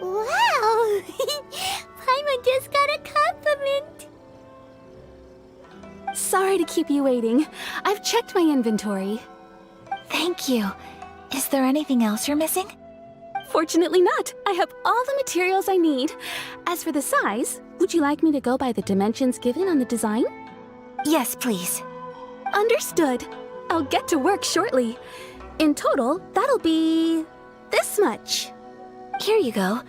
Wow! Paimon just got a compliment. Sorry to keep you waiting. I've checked my inventory. Thank you. Is there anything else you're missing? Fortunately not. I have all the materials I need. As for the size, would you like me to go by the dimensions given on the design? Yes, please. Understood. I'll get to work shortly. In total, that'll be this much. Here you go.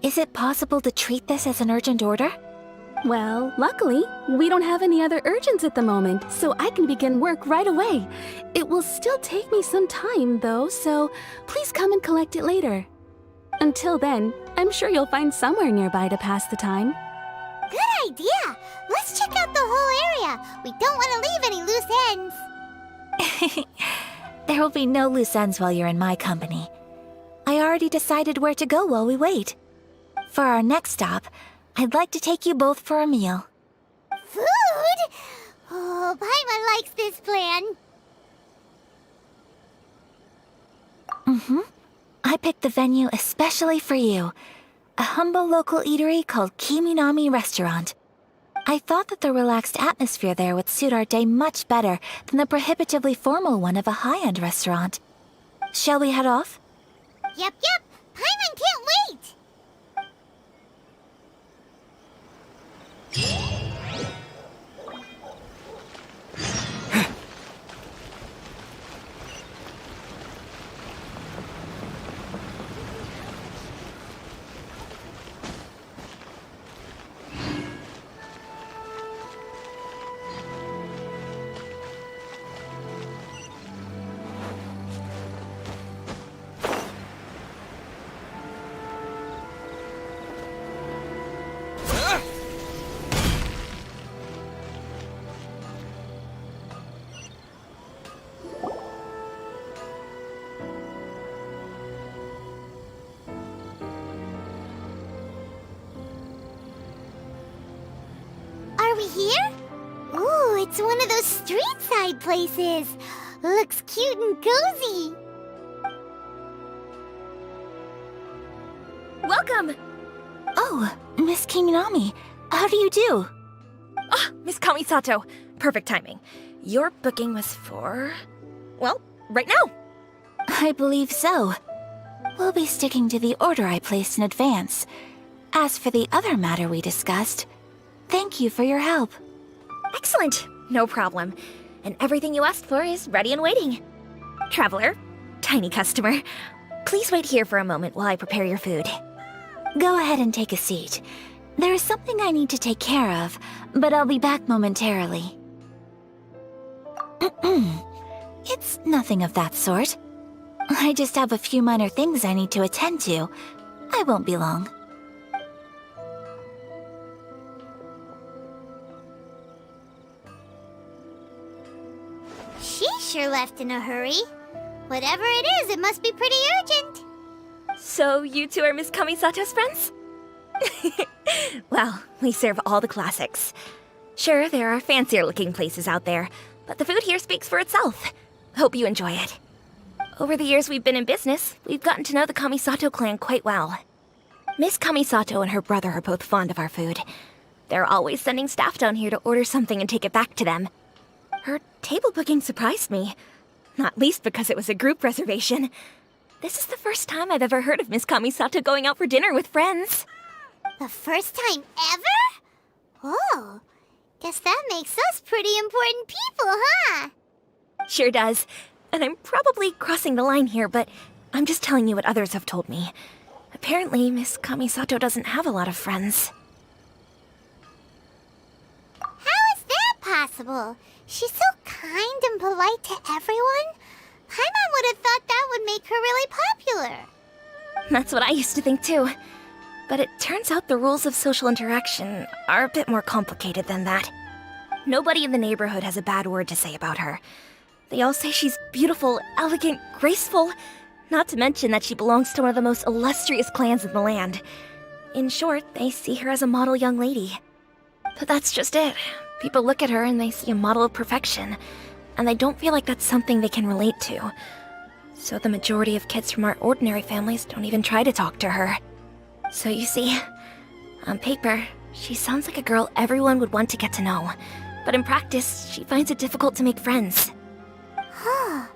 Is it possible to treat this as an urgent order? Well, luckily, we don't have any other urgents at the moment, so I can begin work right away. It will still take me some time, though, so please come and collect it later. Until then, I'm sure you'll find somewhere nearby to pass the time. Good idea! Let's check out the whole area. We don't want to leave any loose ends. There will be no loose ends while you're in my company. I already decided where to go while we wait. For our next stop, I'd like to take you both for a meal. Food? Oh, Paimon likes this plan. I picked the venue especially for you. A humble local eatery called Kiminami Restaurant. I thought that the relaxed atmosphere there would suit our day much better than the prohibitively formal one of a high-end restaurant. Shall we head off? Yep. Paimon can't wait! Are we here? Ooh, it's one of those street-side places. Looks cute and cozy. Welcome! Oh, Miss Kiminami, how do you do? Ah, Miss Kamisato. Perfect timing. Your booking was for... well, right now. I believe so. We'll be sticking to the order I placed in advance. As for the other matter we discussed, thank you for your help. Excellent. No problem. And everything you asked for is ready and waiting. Traveler, tiny customer, Please wait here for a moment while I prepare your food. Go ahead and take a seat. There is something I need to take care of, but I'll be back momentarily. It's nothing of that sort. I just have a few minor things I need to attend to. I won't be long. She sure left in a hurry. Whatever it is, it must be pretty urgent. So you two are Miss Kamisato's friends? Well, we serve all the classics. Sure, there are fancier looking places out there, but the food here speaks for itself. Hope you enjoy it. Over the years we've been in business, we've gotten to know the Kamisato clan quite well. Miss Kamisato and her brother are both fond of our food. They're always sending staff down here to order something and take it back to them. Her table booking surprised me, not least because it was a group reservation. This is the first time I've ever heard of Miss Kamisato going out for dinner with friends. The first time ever? Oh, guess that makes us pretty important people, huh? Sure does. And I'm probably crossing the line here, but I'm just telling you what others have told me. Apparently, Miss Kamisato doesn't have a lot of friends. How is that possible? She's so kind and polite to everyone. Paimon would have thought that would make her really popular. That's what I used to think too. But it turns out the rules of social interaction are a bit more complicated than that. Nobody in the neighborhood has a bad word to say about her. They all say she's beautiful, elegant, graceful, not to mention that she belongs to one of the most illustrious clans in the land. In short, they see her as a model young lady. But that's just it. People look at her and they see a model of perfection, and they don't feel like that's something they can relate to. So the majority of kids from our ordinary families don't even try to talk to her. So you see, on paper, she sounds like a girl everyone would want to get to know. But in practice, she finds it difficult to make friends. Huh.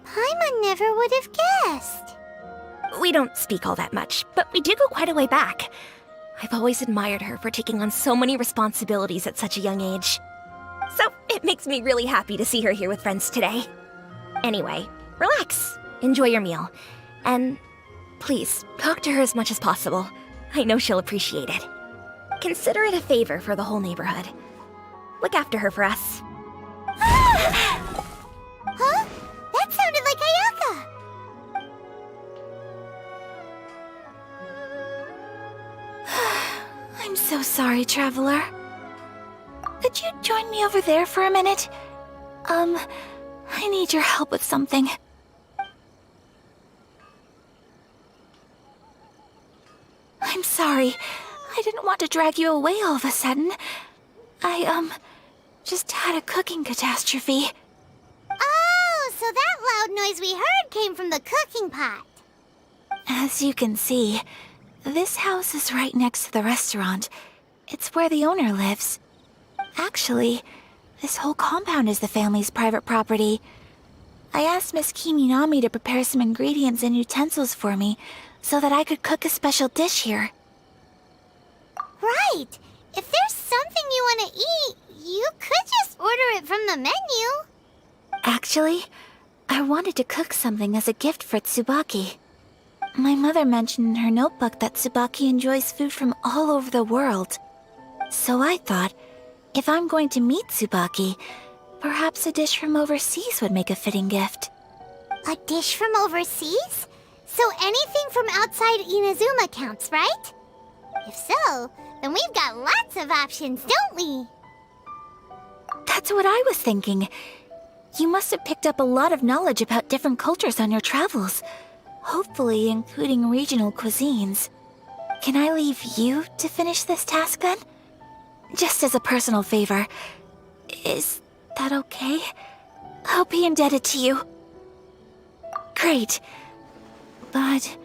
Paimon never would have guessed. We don't speak all that much, but we do go quite a way back. I've always admired her for taking on so many responsibilities at such a young age. So it makes me really happy to see her here with friends today. Anyway, relax, enjoy your meal, and please talk to her as much as possible. I know she'll appreciate it. Consider it a favor for the whole neighborhood. Look after her for us. Huh? That sounded like Ayaka! I'm so sorry, traveler. Could you join me over there for a minute? I need your help with something. I'm sorry. I didn't want to drag you away all of a sudden. I, just had a cooking catastrophe. Oh, so that loud noise we heard came from the cooking pot. As you can see, this house is right next to the restaurant. It's where the owner lives. Actually, this whole compound is the family's private property. I asked Miss Kiminami to prepare some ingredients and utensils for me so that I could cook a special dish here. Right. If there's something you want to eat, you could just order it from the menu. Actually, I wanted to cook something as a gift for Tsubaki. My mother mentioned in her notebook that Tsubaki enjoys food from all over the world. So I thought, if I'm going to meet Tsubaki, perhaps a dish from overseas would make a fitting gift. A dish from overseas? So anything from outside Inazuma counts, right? If so, then we've got lots of options, don't we? That's what I was thinking. You must have picked up a lot of knowledge about different cultures on your travels, hopefully including regional cuisines. Can I leave you to finish this task then? Just as a personal favor. Is that okay? I'll be indebted to you. Great. But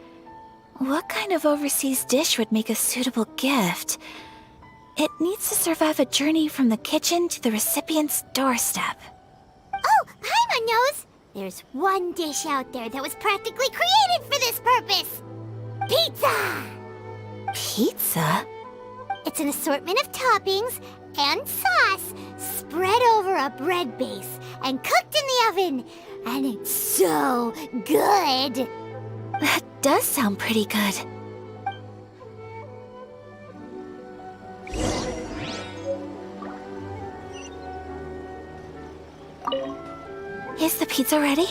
what kind of overseas dish would make a suitable gift? It needs to survive a journey from the kitchen to the recipient's doorstep. Oh, Paimon knows! There's one dish out there that was practically created for this purpose! Pizza! Pizza? It's an assortment of toppings and sauce spread over a bread base and cooked in the oven. And it's so good! That does sound pretty good. Is the pizza ready?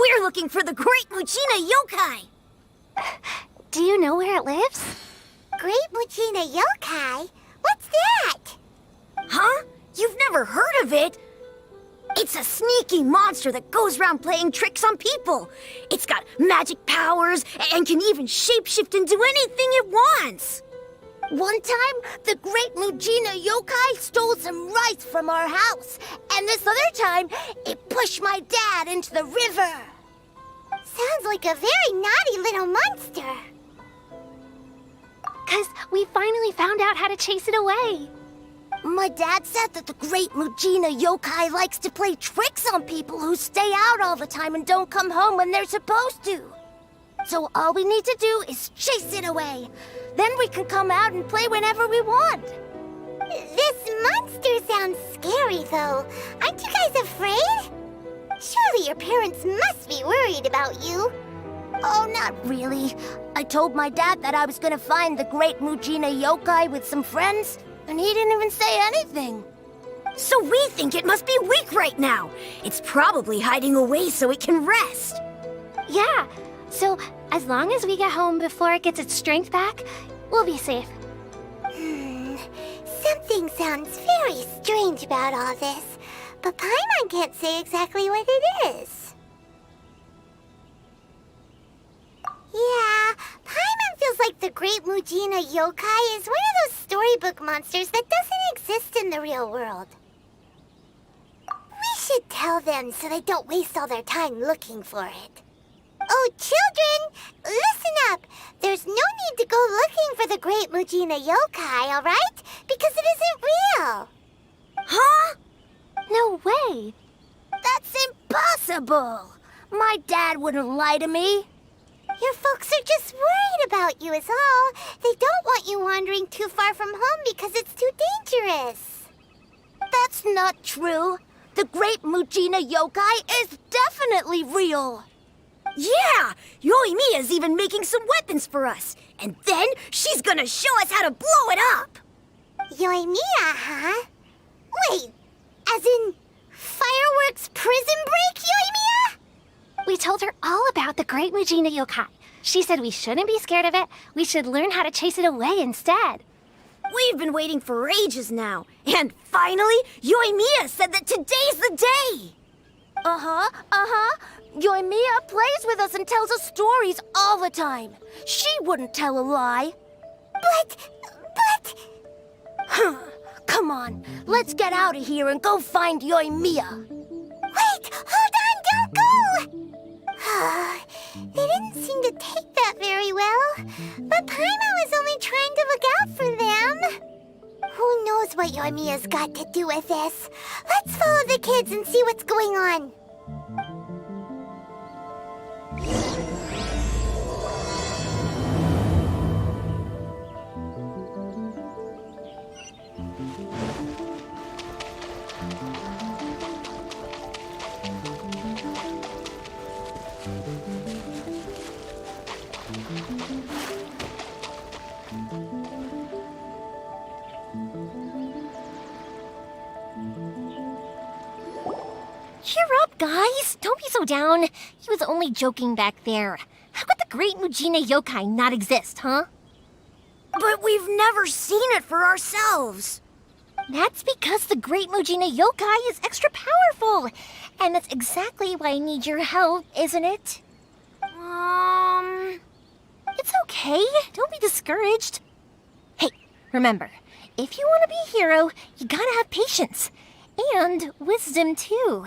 We're looking for the Great Muchina Yokai! Do you know where it lives? Great Muchina Yokai? What's that? Huh? You've never heard of it? It's a sneaky monster that goes around playing tricks on people. It's got magic powers and can even shapeshift into anything it wants. One time, the Great Muchina Yokai stole some rice from our house. And this other time, it pushed my dad into the river. Sounds like a very naughty little monster. 'Cause we finally found out how to chase it away. My dad said that the Great Muchina Yokai likes to play tricks on people who stay out all the time and don't come home when they're supposed to. So all we need to do is chase it away. Then we can come out and play whenever we want. This monster sounds scary, though. Aren't you guys afraid? Surely your parents must be worried about you. Oh, not really. I told my dad that I was gonna find the Great Muchina Yokai with some friends, and he didn't even say anything. So we think it must be weak right now. It's probably hiding away so it can rest. Yeah, so as long as we get home before it gets its strength back, we'll be safe. Something sounds very strange about all this, but Paimon can't say exactly what it is. Yeah, Paimon feels like the Great Muchina Yokai is one of those storybook monsters that doesn't exist in the real world. We should tell them so they don't waste all their time looking for it. Oh, children, listen up. There's no need to go looking for the Great Muchina Yokai, all right? Because it isn't real. Huh? No way. That's impossible. My dad wouldn't lie to me. Your folks are just worried about you is all. They don't want you wandering too far from home because it's too dangerous. That's not true. The Great Muchina Yokai is definitely real. Yeah! Yoimiya's even making some weapons for us. And then she's gonna show us how to blow it up. Yoimiya, huh? Wait, as in fireworks prison break, Yoimiya? We told her all about the Great Muchina Yokai. She said we shouldn't be scared of it. We should learn how to chase it away instead. We've been waiting for ages now. And finally, Yoimiya said that today's the day. Uh-huh. Yoimiya plays with us and tells us stories all the time. She wouldn't tell a lie. But... Come on, let's get out of here and go find Yoimiya. Wait, hold on, don't go! They didn't seem to take that very well. But Paimon was only trying to look out for them. Who knows what Yoimiya's got to do with this? Let's follow the kids and see what's going on. Cheer up, guys! Don't be so down. He was only joking back there. How could the Great Mujina Yokai not exist, huh? But we've never seen it for ourselves. That's because the Great Mujina Yokai is extra powerful. And that's exactly why I need your help, isn't it? It's okay. Don't be discouraged. Hey, remember, if you want to be a hero, you gotta have patience. And wisdom, too.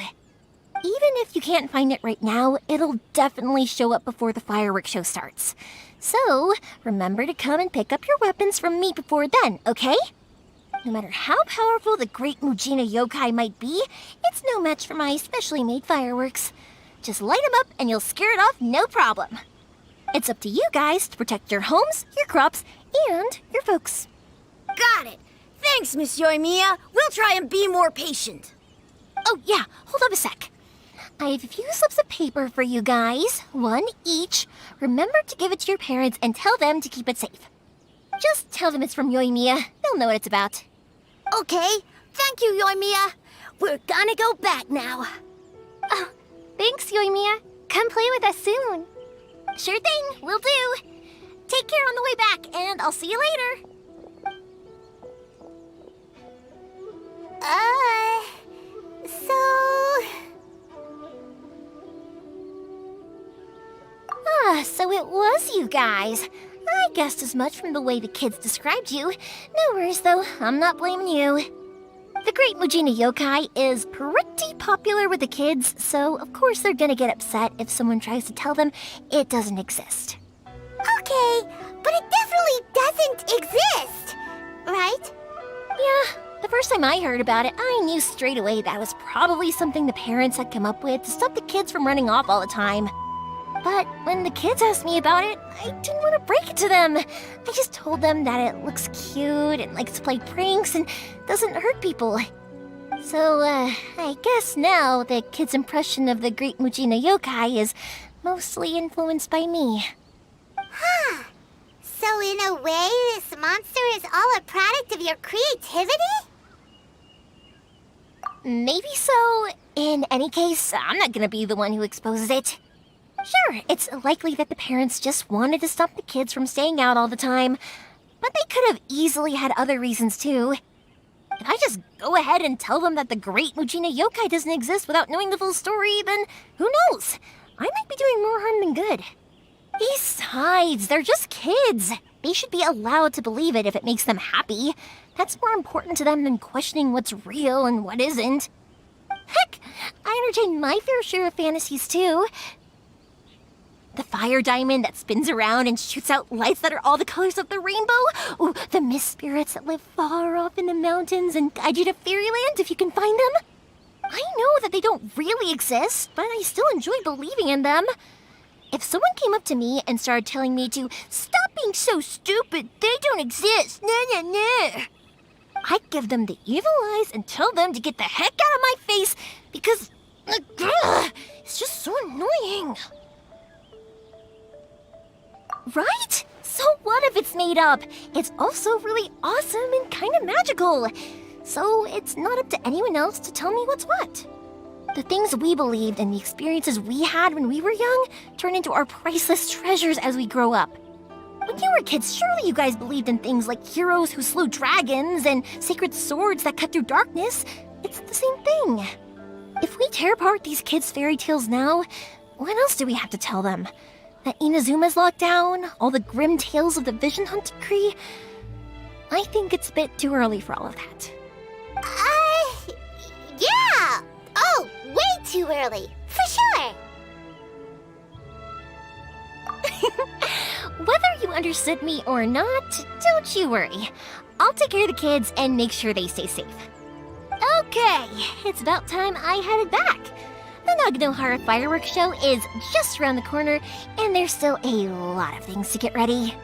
Even if you can't find it right now, it'll definitely show up before the fireworks show starts. So, remember to come and pick up your weapons from me before then, okay? No matter how powerful the Great Mujina Yokai might be, it's no match for my specially made fireworks. Just light them up and you'll scare it off no problem. It's up to you guys to protect your homes, your crops, and your folks. Got it. Thanks, Miss Yoimiya. We'll try and be more patient. Oh, yeah, hold up a sec. I have a few slips of paper for you guys, one each. Remember to give it to your parents and tell them to keep it safe. Just tell them it's from Yoimiya. They'll know what it's about. Okay, thank you, Yoimiya. We're gonna go back now. Oh, thanks, Yoimiya. Come play with us soon. Sure thing, will do. Take care on the way back, and I'll see you later. So it was you guys. I guessed as much from the way the kids described you. No worries, though. I'm not blaming you. The Great Mujina Yokai is pretty popular with the kids, so of course they're gonna get upset if someone tries to tell them it doesn't exist. Okay, but it definitely doesn't exist, right? Yeah, the first time I heard about it, I knew straight away that was probably something the parents had come up with to stop the kids from running off all the time. But when the kids asked me about it, I didn't want to break it to them. I just told them that it looks cute and likes to play pranks and doesn't hurt people. So, I guess now the kids' impression of the Great Mujina Yokai is mostly influenced by me. Huh. So in a way, this monster is all a product of your creativity? Maybe so. In any case, I'm not gonna be the one who exposes it. Sure, it's likely that the parents just wanted to stop the kids from staying out all the time, but they could have easily had other reasons too. If I just go ahead and tell them that the Great Mujina Yokai doesn't exist without knowing the full story, then who knows? I might be doing more harm than good. Besides, they're just kids. They should be allowed to believe it if it makes them happy. That's more important to them than questioning what's real and what isn't. Heck, I entertain my fair share of fantasies too. The fire diamond that spins around and shoots out lights that are all the colors of the rainbow. Ooh, the mist spirits that live far off in the mountains and guide you to fairyland if you can find them. I know that they don't really exist, but I still enjoy believing in them. If someone came up to me and started telling me to stop being so stupid, they don't exist, I'd give them the evil eyes and tell them to get the heck out of my face because it's just so annoying. Right? So what if it's made up? It's also really awesome and kind of magical. So it's not up to anyone else to tell me what's what. The things we believed and the experiences we had when we were young turn into our priceless treasures as we grow up. When you were kids, surely you guys believed in things like heroes who slew dragons and sacred swords that cut through darkness. It's the same thing. If we tear apart these kids' fairy tales now, what else do we have to tell them? That Inazuma's locked down? All the grim tales of the Vision Hunt decree? I think it's a bit too early for all of that. Yeah! Oh, way too early, for sure! Whether you understood me or not, don't you worry. I'll take care of the kids and make sure they stay safe. Okay, it's about time I headed back. The Naganohara fireworks show is just around the corner, and there's still a lot of things to get ready.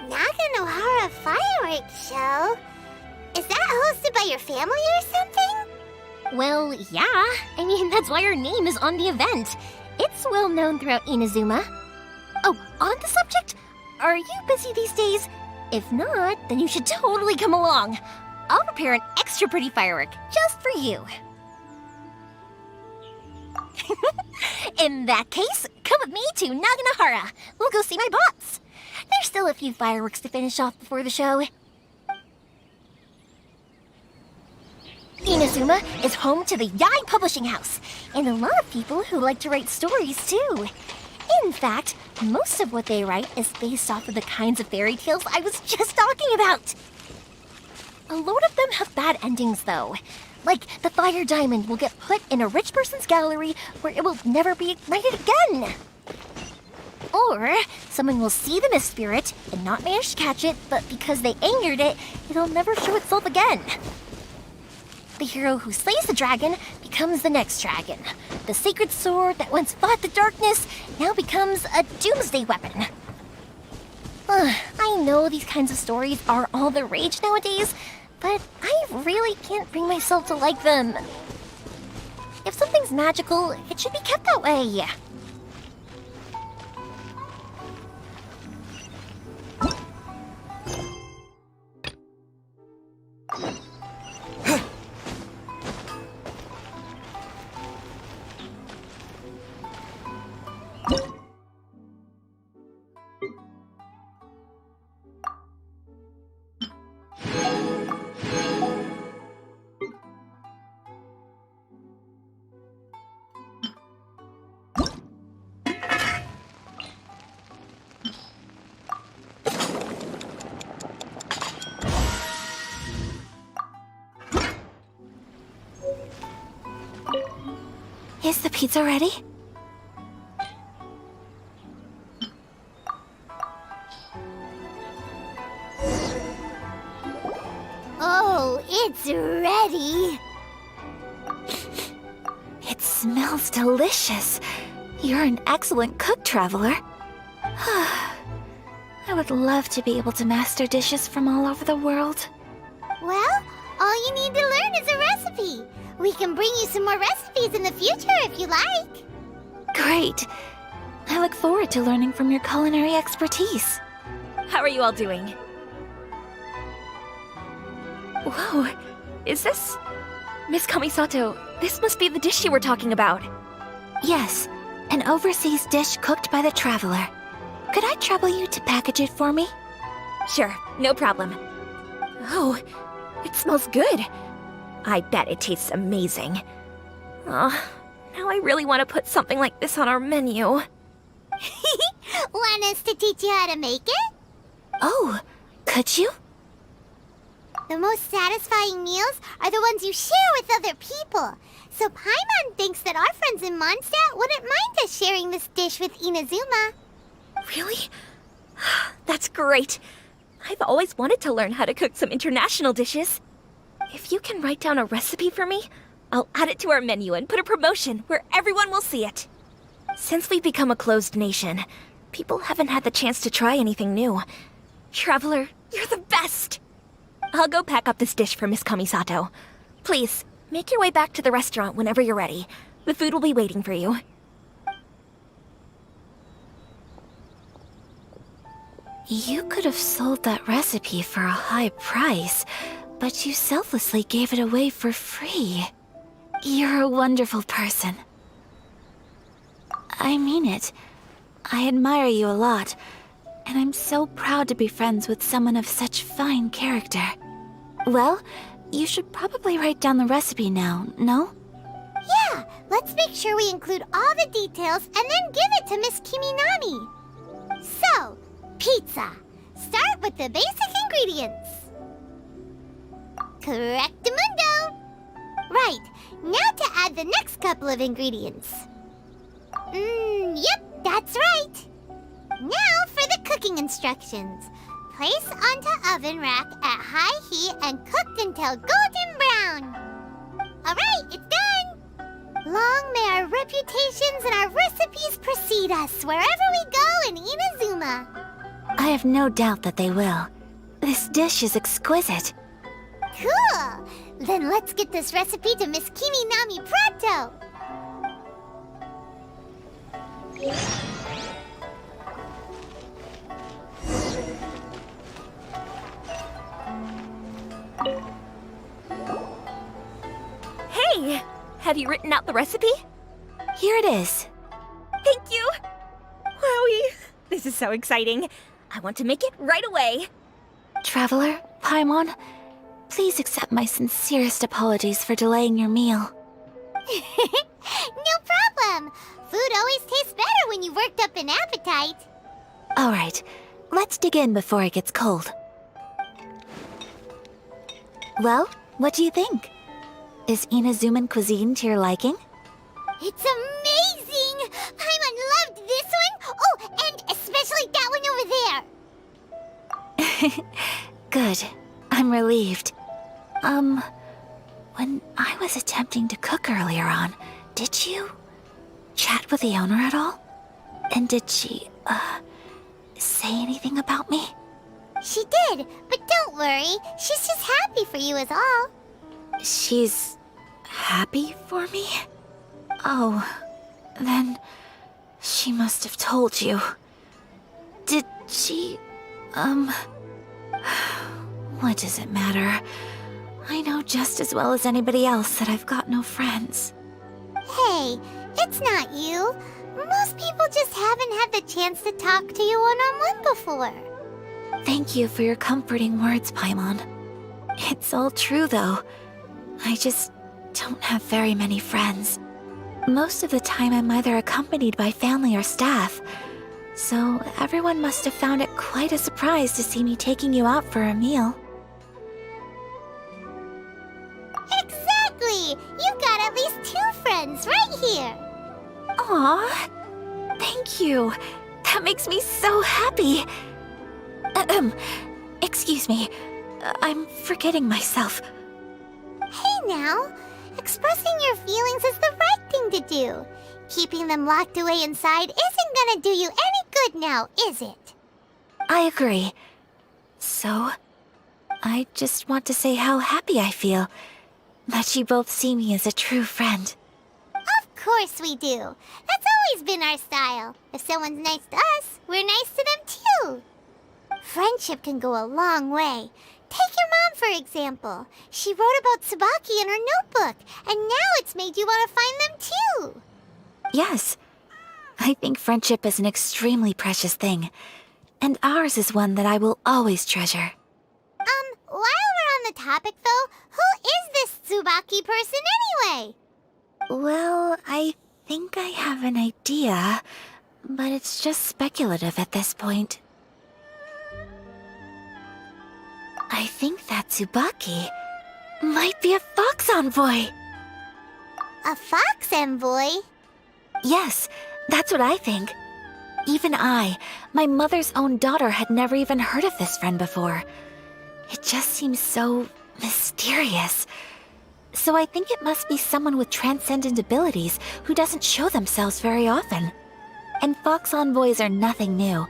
Naganohara fireworks show? Is that hosted by your family or something? Well, yeah. I mean, that's why our name is on the event. It's well known throughout Inazuma. Oh, on the subject, are you busy these days? If not, then you should totally come along. I'll prepare an extra pretty firework just for you. In that case, come with me to Naganahara. We'll go see my bots. There's still a few fireworks to finish off before the show. Inazuma is home to the Yai Publishing House, and a lot of people who like to write stories too. In fact, most of what they write is based off of the kinds of fairy tales I was just talking about. A lot of them have bad endings though. Like, the fire diamond will get put in a rich person's gallery where it will never be ignited again. Or, someone will see the mist spirit and not manage to catch it, but because they angered it, it'll never show itself again. The hero who slays the dragon becomes the next dragon. The sacred sword that once fought the darkness now becomes a doomsday weapon. I know these kinds of stories are all the rage nowadays, but I really can't bring myself to like them. If something's magical, it should be kept that way. Is the pizza ready? Oh, it's ready. It smells delicious. You're an excellent cook, Traveler. I would love to be able to master dishes from all over the world. Well, all you need to learn is a recipe. We can bring you some more recipes in the future if you like. Great. I look forward to learning from your culinary expertise. How are you all doing? Whoa, is this... Miss Kamisato, this must be the dish you were talking about. Yes, an overseas dish cooked by the Traveler. Could I trouble you to package it for me? Sure, no problem. Oh, it smells good. I bet it tastes amazing. Oh, now I really want to put something like this on our menu. Want us to teach you how to make it? Oh, could you? The most satisfying meals are the ones you share with other people. So Paimon thinks that our friends in Mondstadt wouldn't mind us sharing this dish with Inazuma. Really? That's great. I've always wanted to learn how to cook some international dishes. If you can write down a recipe for me, I'll add it to our menu and put a promotion where everyone will see it. Since we've become a closed nation, people haven't had the chance to try anything new. Traveler, you're the best! I'll go pack up this dish for Miss Kamisato. Please, make your way back to the restaurant whenever you're ready. The food will be waiting for you. You could have sold that recipe for a high price, but you selflessly gave it away for free. You're a wonderful person. I mean it. I admire you a lot, and I'm so proud to be friends with someone of such fine character. Well, you should probably write down the recipe now, no? Yeah, let's make sure we include all the details and then give it to Miss Kiminami. So, pizza. Start with the basic ingredients. Correctamundo! Right, now to add the next couple of ingredients. Yep, that's right. Now for the cooking instructions. Place onto oven rack at high heat and cooked until golden brown. Alright, it's done! Long may our reputations and our recipes precede us wherever we go in Inazuma. I have no doubt that they will. This dish is exquisite. Cool! Then let's get this recipe to Miss Kimi Nami pronto! Hey! Have you written out the recipe? Here it is. Thank you! Wowie! This is so exciting. I want to make it right away. Traveler, Paimon, please accept my sincerest apologies for delaying your meal. No problem! Food always tastes better when you've worked up an appetite. All right, let's dig in before it gets cold. Well, what do you think? Is Inazuman cuisine to your liking? It's amazing! Paimon loved this one! Oh, and especially that one over there! Good. I'm relieved. When I was attempting to cook earlier on, did you chat with the owner at all? And did she, say anything about me? She did, but don't worry. She's just happy for you is all. She's happy for me? Oh, then she must have told you. Did she, what does it matter? I know just as well as anybody else that I've got no friends. Hey, it's not you. Most people just haven't had the chance to talk to you one-on-one before. Thank you for your comforting words, Paimon. It's all true, though. I just don't have very many friends. Most of the time I'm either accompanied by family or staff, so everyone must have found it quite a surprise to see me taking you out for a meal. Exactly! You've got at least 2 friends right here. Aw, thank you. That makes me so happy. Excuse me, I'm forgetting myself. Hey now, expressing your feelings is the right thing to do. Keeping them locked away inside isn't gonna do you any good now, is it? I agree. So, I just want to say how happy I feel that you both see me as a true friend. Of course we do. That's always been our style. If someone's nice to us, we're nice to them too. Friendship can go a long way. Take your mom, for example. She wrote about Tsubaki in her notebook, and now it's made you want to find them too. Yes, I think friendship is an extremely precious thing, and ours is one that I will always treasure. While we're on the topic though, who is this Tsubaki person anyway? Well, I think I have an idea, but it's just speculative at this point. I think that Tsubaki might be a fox envoy. A fox envoy? Yes, that's what I think. Even I, my mother's own daughter, had never even heard of this friend before. It just seems so mysterious. So I think it must be someone with transcendent abilities who doesn't show themselves very often. And fox envoys are nothing new.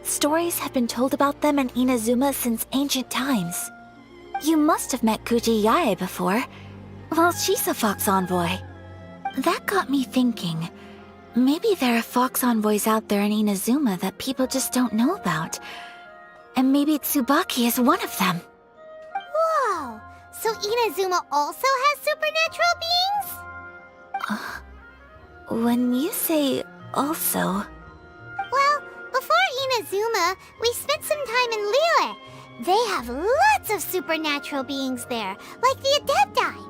Stories have been told about them in Inazuma since ancient times. You must have met Kuji Yae before. Well, she's a fox envoy. That got me thinking. Maybe there are fox envoys out there in Inazuma that people just don't know about. And maybe Tsubaki is one of them. Whoa! So Inazuma also has supernatural beings? When you say also... Well, before Inazuma, we spent some time in Liyue. They have lots of supernatural beings there, like the Adepti.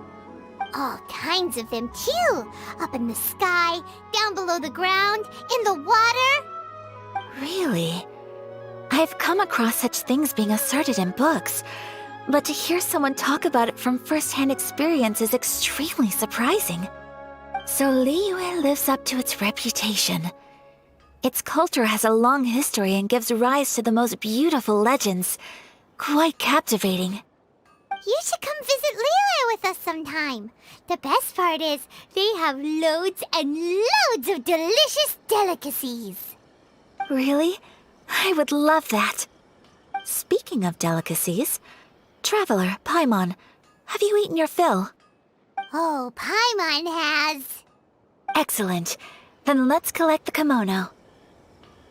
All kinds of them too. Up in the sky, down below the ground, in the water. Really? I've come across such things being asserted in books, but to hear someone talk about it from first-hand experience is extremely surprising. So Liyue lives up to its reputation. Its culture has a long history and gives rise to the most beautiful legends. Quite captivating. You should come visit Liyue with us sometime. The best part is, they have loads and loads of delicious delicacies. Really? I would love that. Speaking of delicacies, Traveler, Paimon, Have you eaten your fill? Oh, Paimon has. Excellent. Then let's collect the kimono.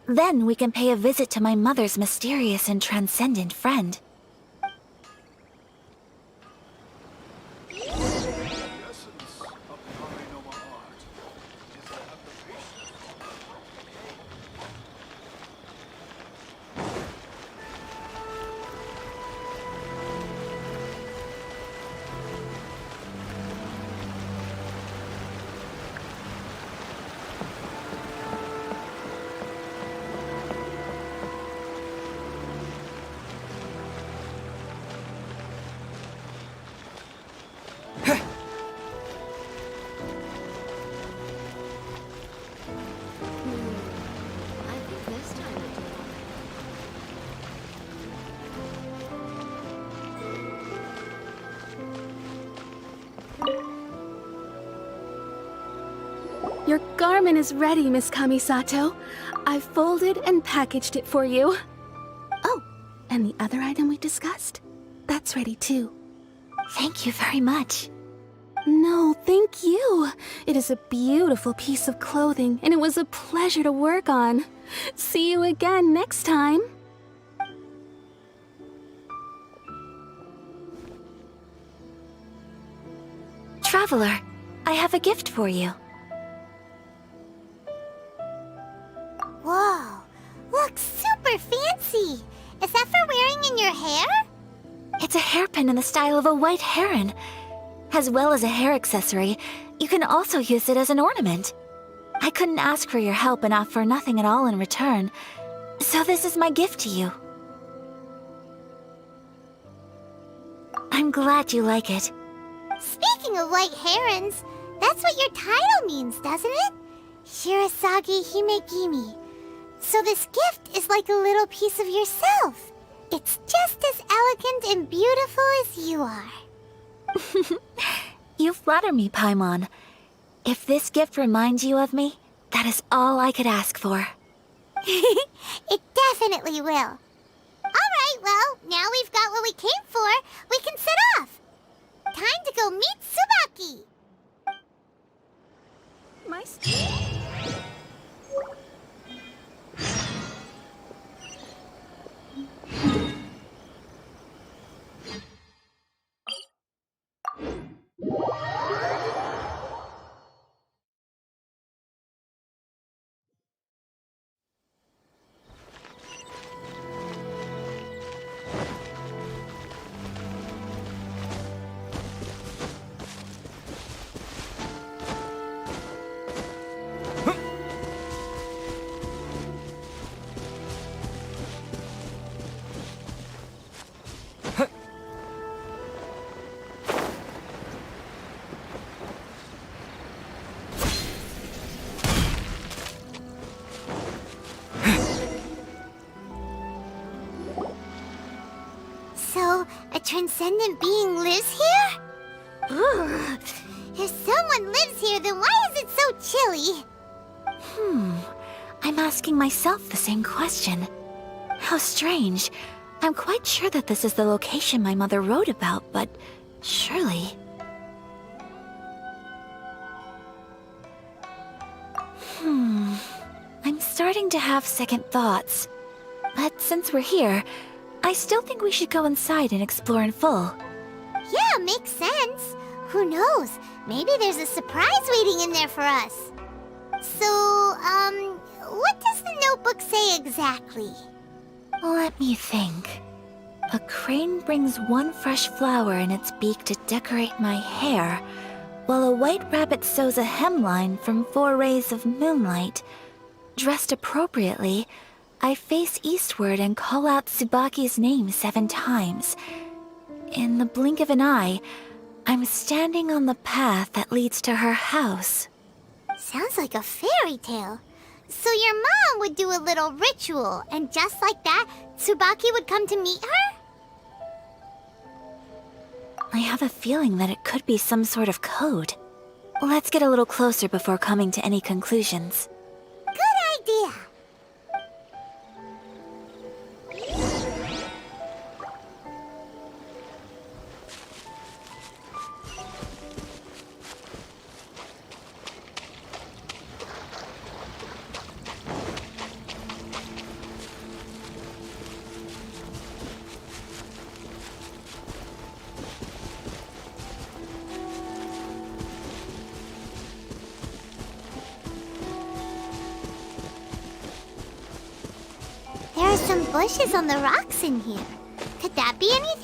Then we can pay a visit to my mother's mysterious and transcendent friend. Your garment is ready, Miss Kamisato. I've folded and packaged it for you. Oh, and the other item we discussed? That's ready too. Thank you very much. No, thank you. It is a beautiful piece of clothing, and it was a pleasure to work on. See you again next time. Traveler, I have a gift for you. Whoa, looks super fancy. Is that for wearing in your hair? It's a hairpin in the style of a white heron. As well as a hair accessory, you can also use it as an ornament. I couldn't ask for your help and offer nothing at all in return, so this is my gift to you. I'm glad you like it. Speaking of white herons, that's what your title means, doesn't it? Shirasagi Himegimi. So this gift is like a little piece of yourself. It's just as elegant and beautiful as you are. You flatter me, Paimon. If this gift reminds you of me, that is all I could ask for. It definitely will. Alright, well, now we've got what we came for. We can set off. Time to go meet Tsubaki. My So, a transcendent being lives here? Ugh. If someone lives here, then why is it so chilly? I'm asking myself the same question. How strange. I'm quite sure that this is the location my mother wrote about, but surely... I'm starting to have second thoughts. But since we're here, I still think we should go inside and explore in full. Yeah, makes sense. Who knows? Maybe there's a surprise waiting in there for us. So, what does the notebook say exactly? Let me think. A crane brings one fresh flower in its beak to decorate my hair, while a white rabbit sews a hemline from 4 rays of moonlight. Dressed appropriately, I face eastward and call out Tsubaki's name 7 times. In the blink of an eye, I'm standing on the path that leads to her house. Sounds like a fairy tale. So your mom would do a little ritual, and just like that, Tsubaki would come to meet her? I have a feeling that it could be some sort of code. Let's get a little closer before coming to any conclusions. Good idea. bushes on the rocks in here. Could that be anything?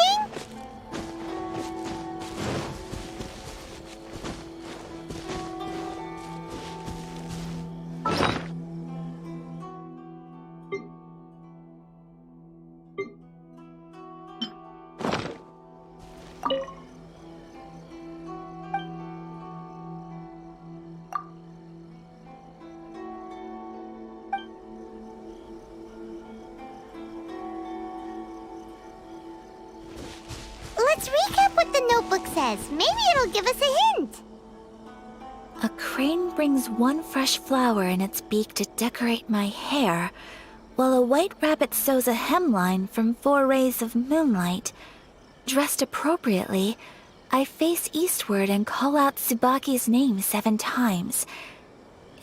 Let's recap what the notebook says. Maybe it'll give us a hint. A crane brings one fresh flower in its beak to decorate my hair, while a white rabbit sews a hemline from 4 rays of moonlight. Dressed appropriately, I face eastward and call out Tsubaki's name 7 times.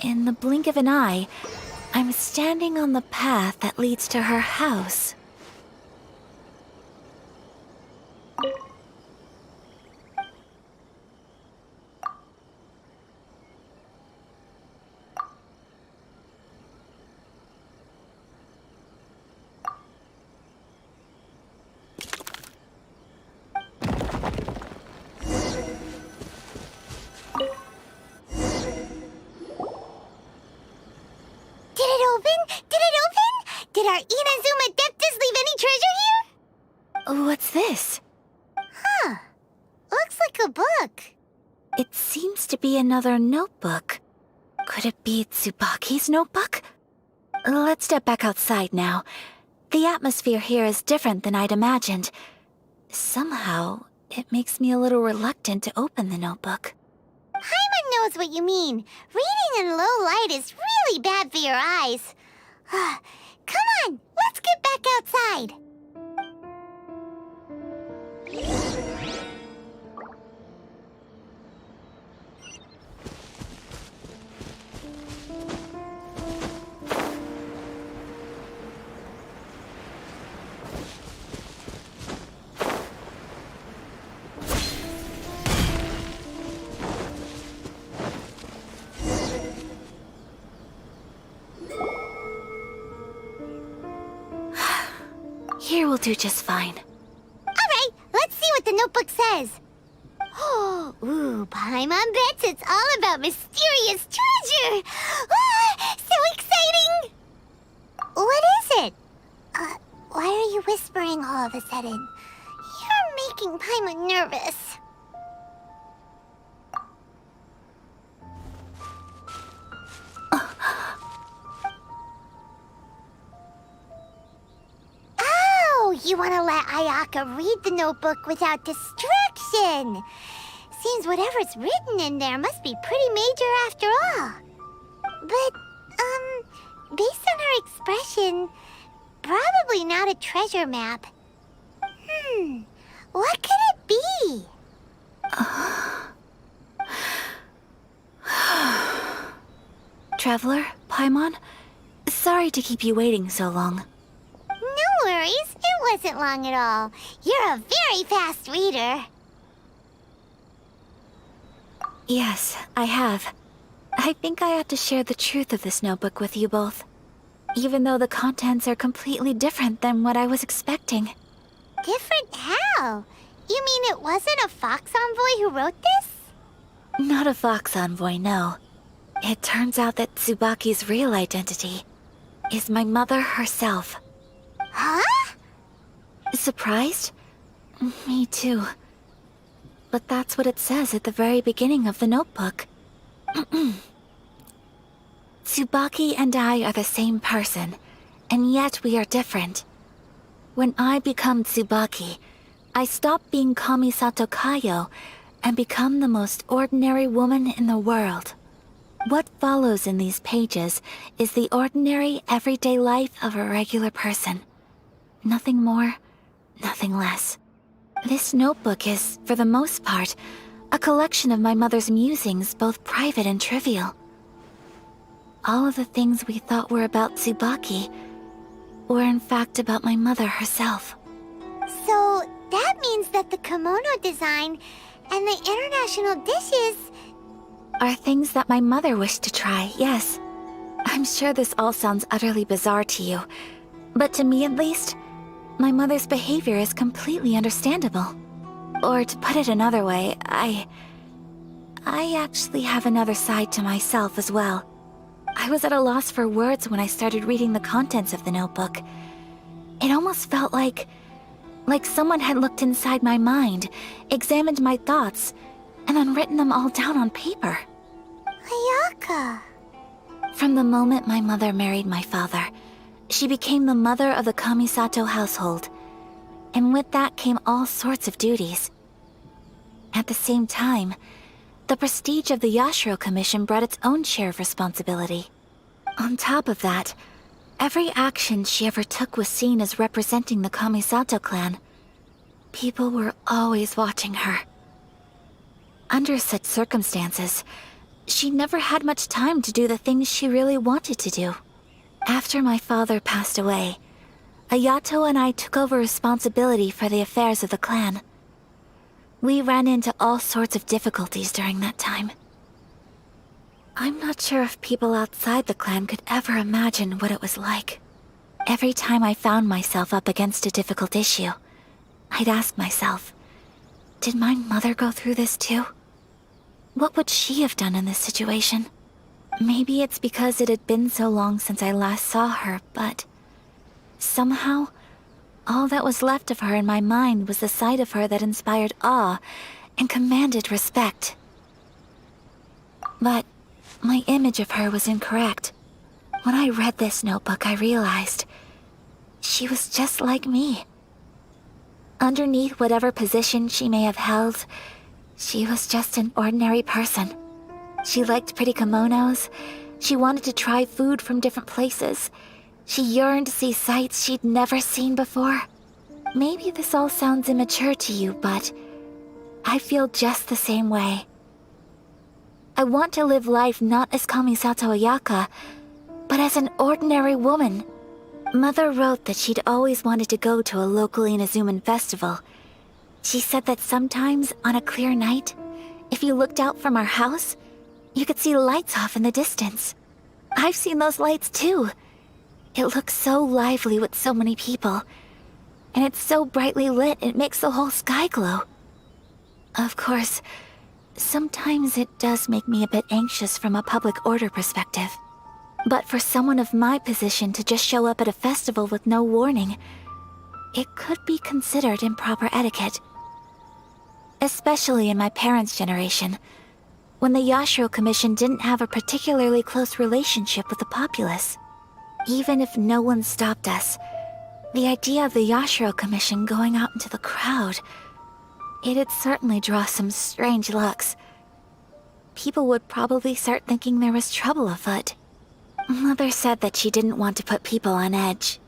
In the blink of an eye, I'm standing on the path that leads to her house. Did our Inazuma Adeptus leave any treasure here? What's this? Huh. Looks like a book. It seems to be another notebook. Could it be Tsubaki's notebook? Let's step back outside now. The atmosphere here is different than I'd imagined. Somehow, it makes me a little reluctant to open the notebook. Paimon knows what you mean. Reading in low light is really bad for your eyes. Come on, let's get back outside. Here will do just fine. Alright, let's see what the notebook says. Ooh, Paimon bets it's all about mysterious treasure! Ah, so exciting! What is it? Why are you whispering all of a sudden? You're making Paimon nervous. You want to let Ayaka read the notebook without distraction. Seems whatever's written in there must be pretty major after all. But, based on her expression, probably not a treasure map. What could it be? Traveler, Paimon, sorry to keep you waiting so long. No worries, it wasn't long at all. You're a very fast reader. Yes, I have. I think I ought to share the truth of this notebook with you both. Even though the contents are completely different than what I was expecting. Different how? You mean it wasn't a Fox Envoy who wrote this? Not a Fox Envoy, no. It turns out that Tsubaki's real identity is my mother herself. Huh? Surprised? Me too. But that's what it says at the very beginning of the notebook. Tsubaki and I are the same person, and yet we are different. When I become Tsubaki, I stop being Kamisato Kayo and become the most ordinary woman in the world. What follows in these pages is the ordinary, everyday life of a regular person. Nothing more, nothing less. This notebook is, for the most part, a collection of my mother's musings, both private and trivial. All of the things we thought were about Tsubaki were in fact about my mother herself. So, that means that the kimono design and the international dishes are things that my mother wished to try, yes. I'm sure this all sounds utterly bizarre to you, But to me at least, my mother's behavior is completely understandable. Or to put it another way, I actually have another side to myself as well. I was at a loss for words when I started reading the contents of the notebook. It almost felt like someone had looked inside my mind, examined my thoughts, and then written them all down on paper. Ayaka. From the moment my mother married my father, she became the mother of the Kamisato household, and with that came all sorts of duties. At the same time, the prestige of the Yashiro Commission brought its own share of responsibility. On top of that, every action she ever took was seen as representing the Kamisato clan. People were always watching her. Under such circumstances, she never had much time to do the things she really wanted to do. After my father passed away, Ayato and I took over responsibility for the affairs of the clan. We ran into all sorts of difficulties during that time. I'm not sure if people outside the clan could ever imagine what it was like. Every time I found myself up against a difficult issue, I'd ask myself, did my mother go through this too? What would she have done in this situation? Maybe it's because it had been so long since I last saw her, but somehow, all that was left of her in my mind was the side of her that inspired awe and commanded respect. But my image of her was incorrect. When I read this notebook, I realized she was just like me. Underneath whatever position she may have held, she was just an ordinary person. She liked pretty kimonos. She wanted to try food from different places. She yearned to see sights she'd never seen before. Maybe this all sounds immature to you, but I feel just the same way. I want to live life not as Kamisato Ayaka, but as an ordinary woman. Mother wrote that she'd always wanted to go to a local Inazuman festival. She said that sometimes, on a clear night, if you looked out from our house, you could see lights off in the distance. I've seen those lights too. It looks so lively with so many people. And it's so brightly lit, it makes the whole sky glow. Of course, sometimes it does make me a bit anxious from a public order perspective. But for someone of my position to just show up at a festival with no warning, it could be considered improper etiquette. Especially in my parents' generation, when the Yashiro Commission didn't have a particularly close relationship with the populace. Even if no one stopped us, the idea of the Yashiro Commission going out into the crowd, it'd certainly draw some strange looks. People would probably start thinking there was trouble afoot. Mother said that she didn't want to put people on edge.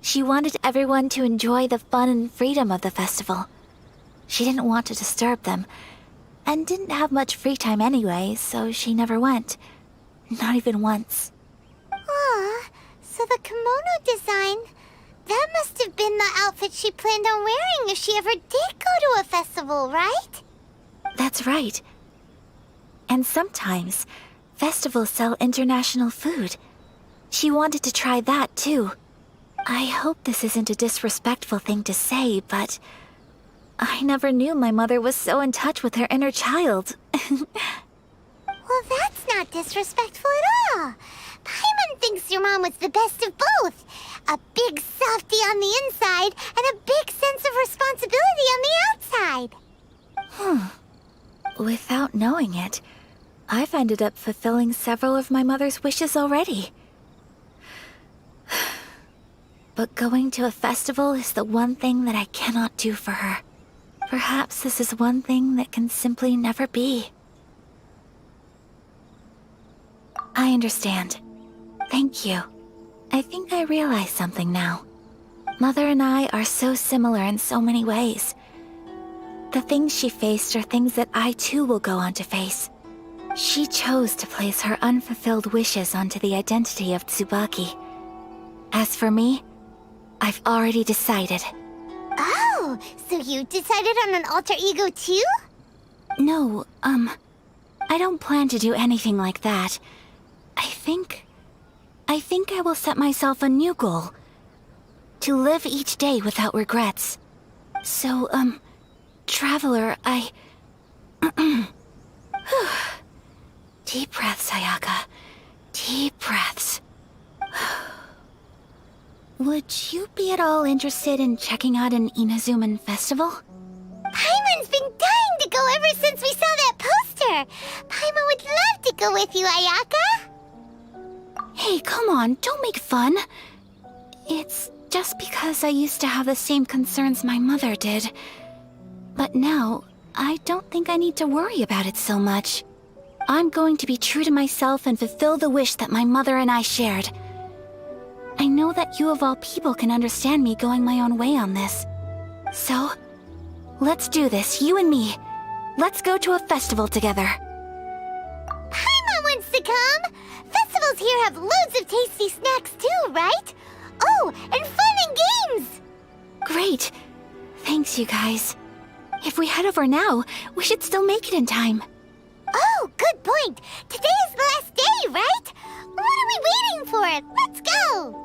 She wanted everyone to enjoy the fun and freedom of the festival. She didn't want to disturb them, and didn't have much free time anyway, so she never went. Not even once. Aw, so the kimono design, that must have been the outfit she planned on wearing if she ever did go to a festival, right? That's right. And sometimes, festivals sell international food. She wanted to try that too. I hope this isn't a disrespectful thing to say, but I never knew my mother was so in touch with her inner child. Well, that's not disrespectful at all. Paimon thinks your mom was the best of both. A big softie on the inside and a big sense of responsibility on the outside. Without knowing it, I've ended up fulfilling several of my mother's wishes already. But going to a festival is the one thing that I cannot do for her. Perhaps this is one thing that can simply never be. I understand. Thank you. I think I realize something now. Mother and I are so similar in so many ways. The things she faced are things that I too will go on to face. She chose to place her unfulfilled wishes onto the identity of Tsubaki. As for me, I've already decided. Oh, so you decided on an alter ego too? No, I don't plan to do anything like that. I think I will set myself a new goal. To live each day without regrets. So, Traveler, I... Deep breaths, Ayaka. Deep breaths. Would you be at all interested in checking out an Inazuman festival? Paimon's been dying to go ever since we saw that poster! Paimon would love to go with you, Ayaka! Hey, come on, don't make fun. It's just because I used to have the same concerns my mother did. But now, I don't think I need to worry about it so much. I'm going to be true to myself and fulfill the wish that my mother and I shared. I know that you of all people can understand me going my own way on this. So, let's do this, you and me. Let's go to a festival together. Paimon wants to come! Festivals here have loads of tasty snacks too, right? Oh, and fun and games! Great. Thanks, you guys. If we head over now, we should still make it in time. Oh, good point. Today is the last day, right? What are we waiting for? Let's go!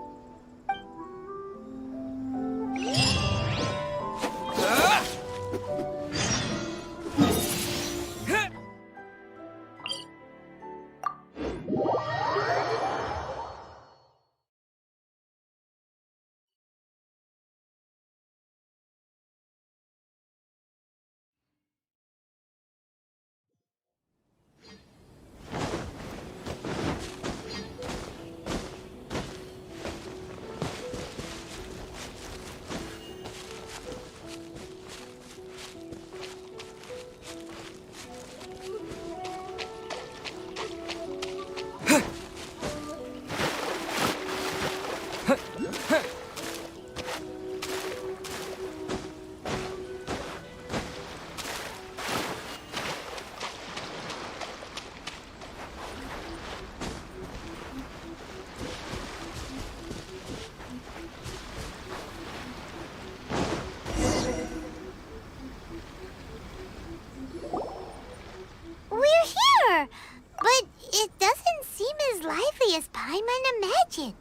As Paimon imagined.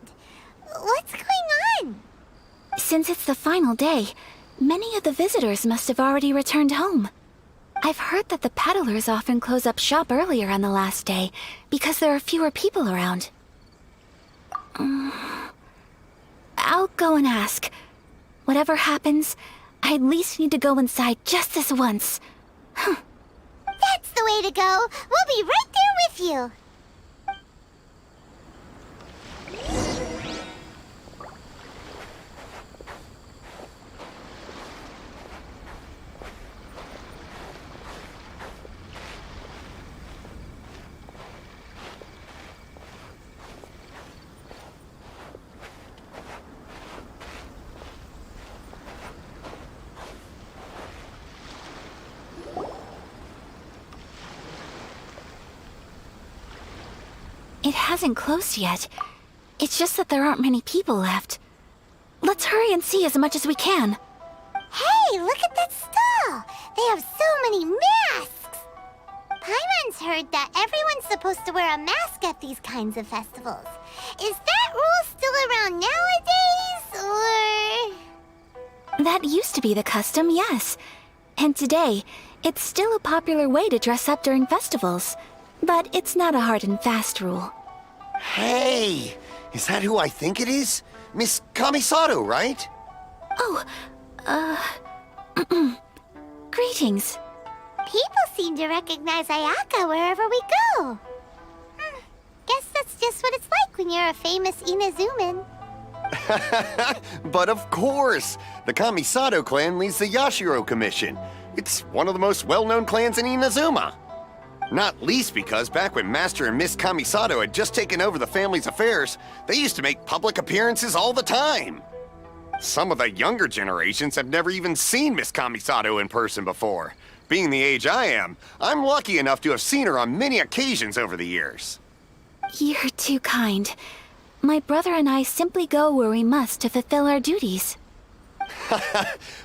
What's going on? Since it's the final day, many of the visitors must have already returned home. I've heard that the peddlers often close up shop earlier on the last day because there are fewer people around. I'll go and ask. Whatever happens, I at least need to go inside just this once. That's the way to go. We'll be right there with you. It hasn't closed yet. It's just that there aren't many people left. Let's hurry and see as much as we can. Hey, look at that stall! They have so many masks! Paimon's heard that everyone's supposed to wear a mask at these kinds of festivals. Is that rule still around nowadays, or...? That used to be the custom, yes. And today, it's still a popular way to dress up during festivals. But it's not a hard and fast rule. Hey! Is that who I think it is? Miss Kamisato, right? Oh, greetings. People seem to recognize Ayaka wherever we go. Guess that's just what it's like when you're a famous Inazuman. But of course! The Kamisato clan leads the Yashiro Commission. It's one of the most well-known clans in Inazuma. Not least because back when Master and Miss Kamisato had just taken over the family's affairs, they used to make public appearances all the time. Some of the younger generations have never even seen Miss Kamisato in person before. Being the age I am, I'm lucky enough to have seen her on many occasions over the years. You're too kind. My brother and I simply go where we must to fulfill our duties.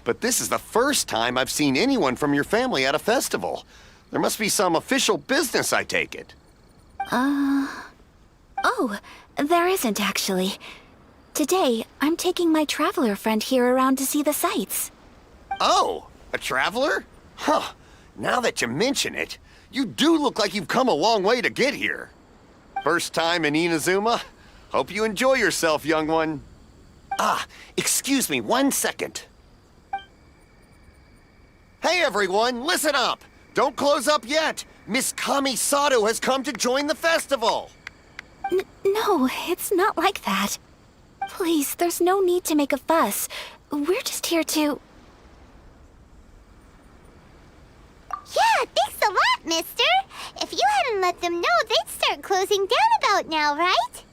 But this is the first time I've seen anyone from your family at a festival. There must be some official business, I take it. Oh, there isn't actually. Today, I'm taking my traveler friend here around to see the sights. Oh, a traveler? Huh. Now that you mention it, you do look like you've come a long way to get here. First time in Inazuma? Hope you enjoy yourself, young one. Ah, excuse me 1 second. Hey everyone, listen up! Don't close up yet! Miss Kami-Sato has come to join the festival! No, it's not like that. Please, there's no need to make a fuss. We're just here to... Yeah, thanks a lot, mister. If you hadn't let them know, they'd start closing down about now, right?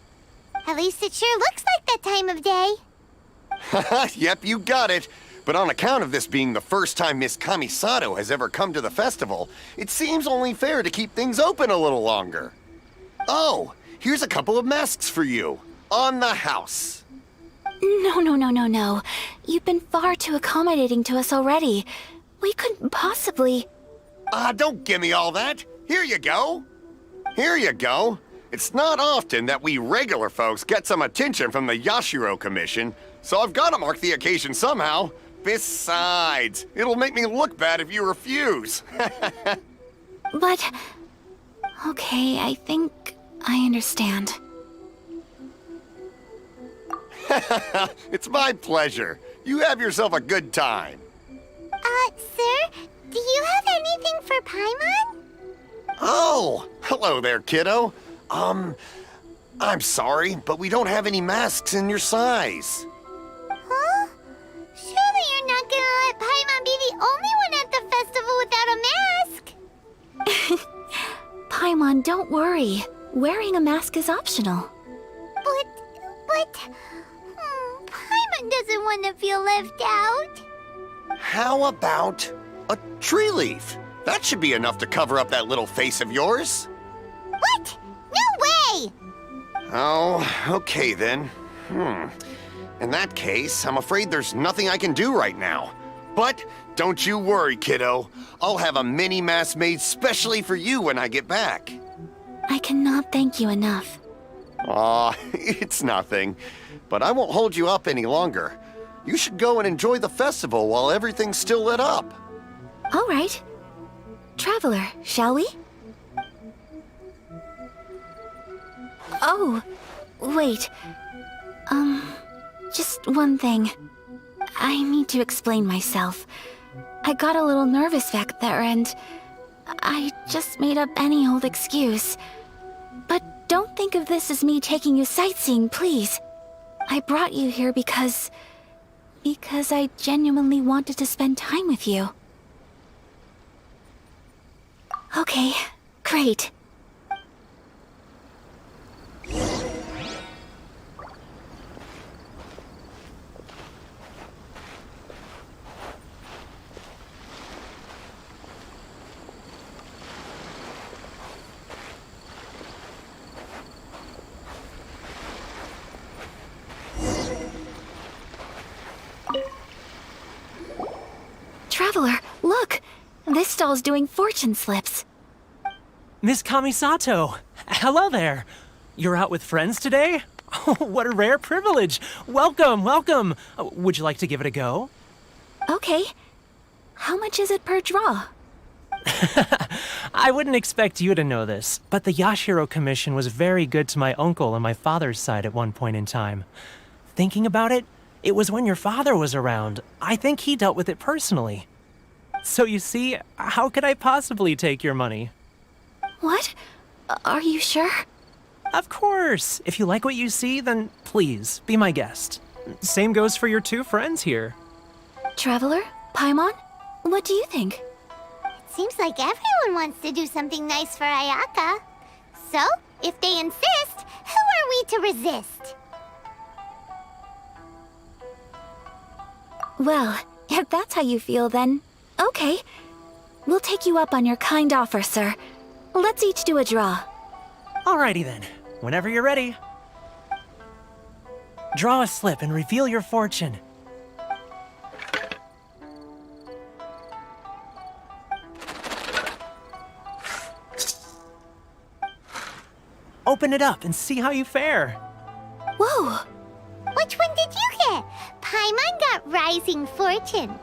At least it sure looks like that time of day. Yep, you got it. But on account of this being the first time Miss Kami-Sato has ever come to the festival, it seems only fair to keep things open a little longer. Oh, here's a couple of masks for you. On the house. No. You've been far too accommodating to us already. We couldn't possibly... Don't give me all that. Here you go. Here you go. It's not often that we regular folks get some attention from the Yashiro Commission, so I've got to mark the occasion somehow. Besides, it'll make me look bad if you refuse. But... Okay, I think I understand. It's my pleasure. You have yourself a good time. Sir, do you have anything for Paimon? Oh, hello there, kiddo. I'm sorry, but we don't have any masks in your size. Huh? Surely you're not gonna let Paimon be the only one at the festival without a mask? Paimon, don't worry. Wearing a mask is optional. But... Paimon doesn't want to feel left out. How about a tree leaf? That should be enough to cover up that little face of yours. What? No way! Oh, okay then. In that case, I'm afraid there's nothing I can do right now. But don't you worry, kiddo. I'll have a mini mask made specially for you when I get back. I cannot thank you enough. Aw, it's nothing. But I won't hold you up any longer. You should go and enjoy the festival while everything's still lit up. All right. Traveler, shall we? Oh, wait. Just one thing. I need to explain myself. I got a little nervous back there and I just made up any old excuse. But don't think of this as me taking you sightseeing, please. I brought you here because I genuinely wanted to spend time with you. Okay, great. Traveler, look! This stall's doing fortune slips. Miss Kami-Sato! Hello there! You're out with friends today? Oh, what a rare privilege! Welcome, welcome! Would you like to give it a go? Okay. How much is it per draw? I wouldn't expect you to know this, but the Yashiro Commission was very good to my uncle on my father's side at one point in time. Thinking about it, it was when your father was around. I think he dealt with it personally. So you see, how could I possibly take your money? What? Are you sure? Of course. If you like what you see, then please, be my guest. Same goes for your two friends here. Traveler? Paimon? What do you think? It seems like everyone wants to do something nice for Ayaka. So, if they insist, who are we to resist? Well, if that's how you feel, then okay. We'll take you up on your kind offer, sir. Let's each do a draw. Alrighty then. Whenever you're ready. Draw a slip and reveal your fortune. Open it up and see how you fare. Whoa! Which one did you get? Paimon got Rising Fortune.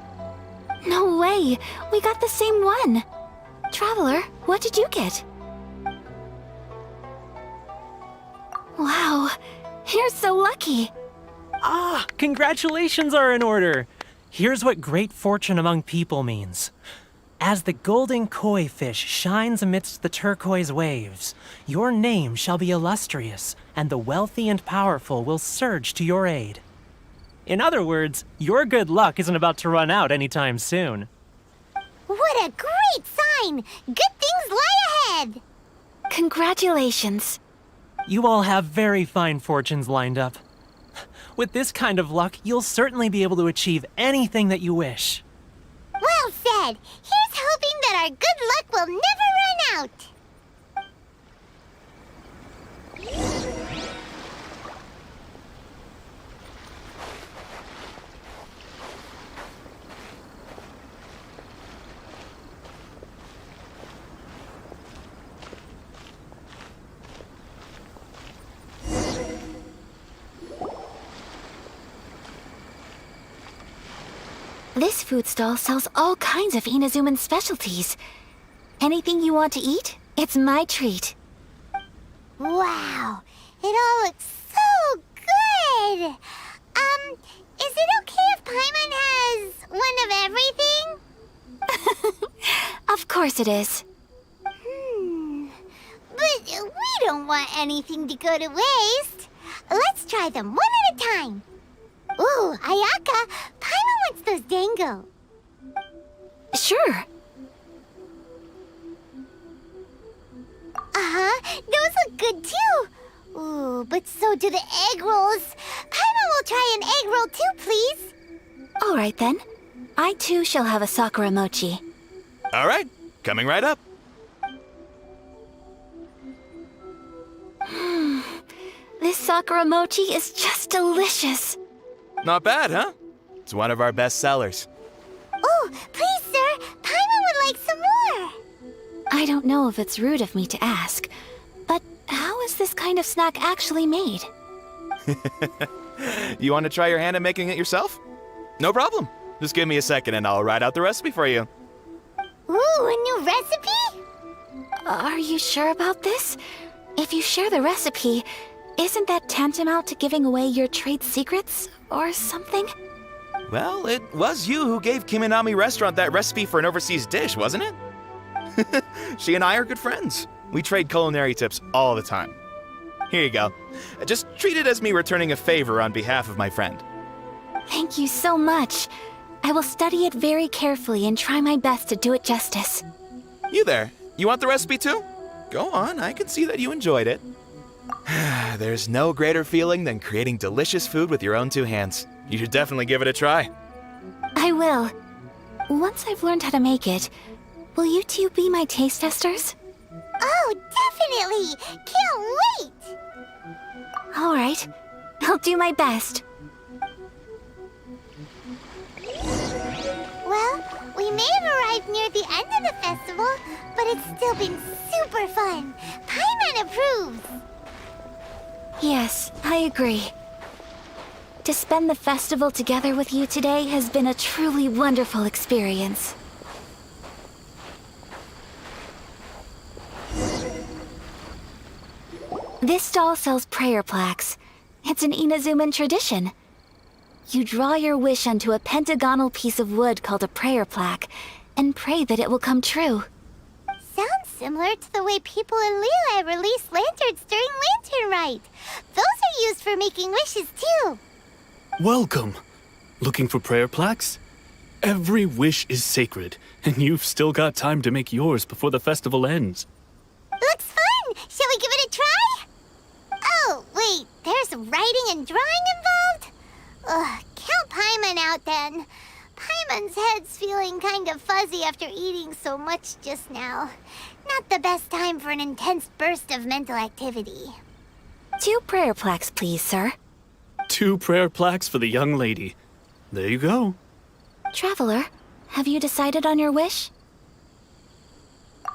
No way! We got the same one! Traveler, what did you get? Wow, you're so lucky! Ah, congratulations are in order! Here's what great fortune among people means. As the golden koi fish shines amidst the turquoise waves, your name shall be illustrious, and the wealthy and powerful will surge to your aid. In other words, your good luck isn't about to run out anytime soon. What a great sign! Good things lie ahead! Congratulations. You all have very fine fortunes lined up. With this kind of luck, you'll certainly be able to achieve anything that you wish. Well said! Here's hoping that our good luck will never run out! This food stall sells all kinds of Inazuman specialties. Anything you want to eat, it's my treat. Wow! It all looks so good! Is it okay if Paimon has one of everything? Of course it is. But we don't want anything to go to waste. Let's try them one at a time. Ooh, Ayaka, Paimon wants those dango. Sure. Those look good too. Ooh, but so do the egg rolls. Paimon will try an egg roll too, please. All right then. I too shall have a Sakura mochi. All right, coming right up. This Sakura mochi is just delicious. Not bad, huh? It's one of our best sellers. Oh, please, sir. Paimon would like some more. I don't know if it's rude of me to ask, but how is this kind of snack actually made? You want to try your hand at making it yourself? No problem. Just give me a second and I'll write out the recipe for you. Ooh, a new recipe? Are you sure about this? If you share the recipe, isn't that tantamount to giving away your trade secrets or something? Well, it was you who gave Kiminami Restaurant that recipe for an overseas dish, wasn't it? She and I are good friends. We trade culinary tips all the time. Here you go. Just treat it as me returning a favor on behalf of my friend. Thank you so much. I will study it very carefully and try my best to do it justice. You there. You want the recipe too? Go on, I can see that you enjoyed it. There's no greater feeling than creating delicious food with your own two hands. You should definitely give it a try. I will. Once I've learned how to make it, will you two be my taste testers? Oh, definitely! Can't wait! All right. I'll do my best. Well, we may have arrived near the end of the festival, but it's still been super fun. Paimon approves! Yes, I agree. To spend the festival together with you today has been a truly wonderful experience. This stall sells prayer plaques. It's an Inazuman tradition. You draw your wish onto a pentagonal piece of wood called a prayer plaque, and pray that it will come true. Sounds similar to the way people in Liyue release lanterns during Lantern Rite. Those are used for making wishes too. Welcome. Looking for prayer plaques? Every wish is sacred, and you've still got time to make yours before the festival ends. Looks fun! Shall we give it a try? Oh, wait, there's writing and drawing involved? Ugh, count Paimon out then. Paimon's head's feeling kind of fuzzy after eating so much just now. Not the best time for an intense burst of mental activity. 2 prayer plaques, please, sir. 2 prayer plaques for the young lady. There you go. Traveler, have you decided on your wish?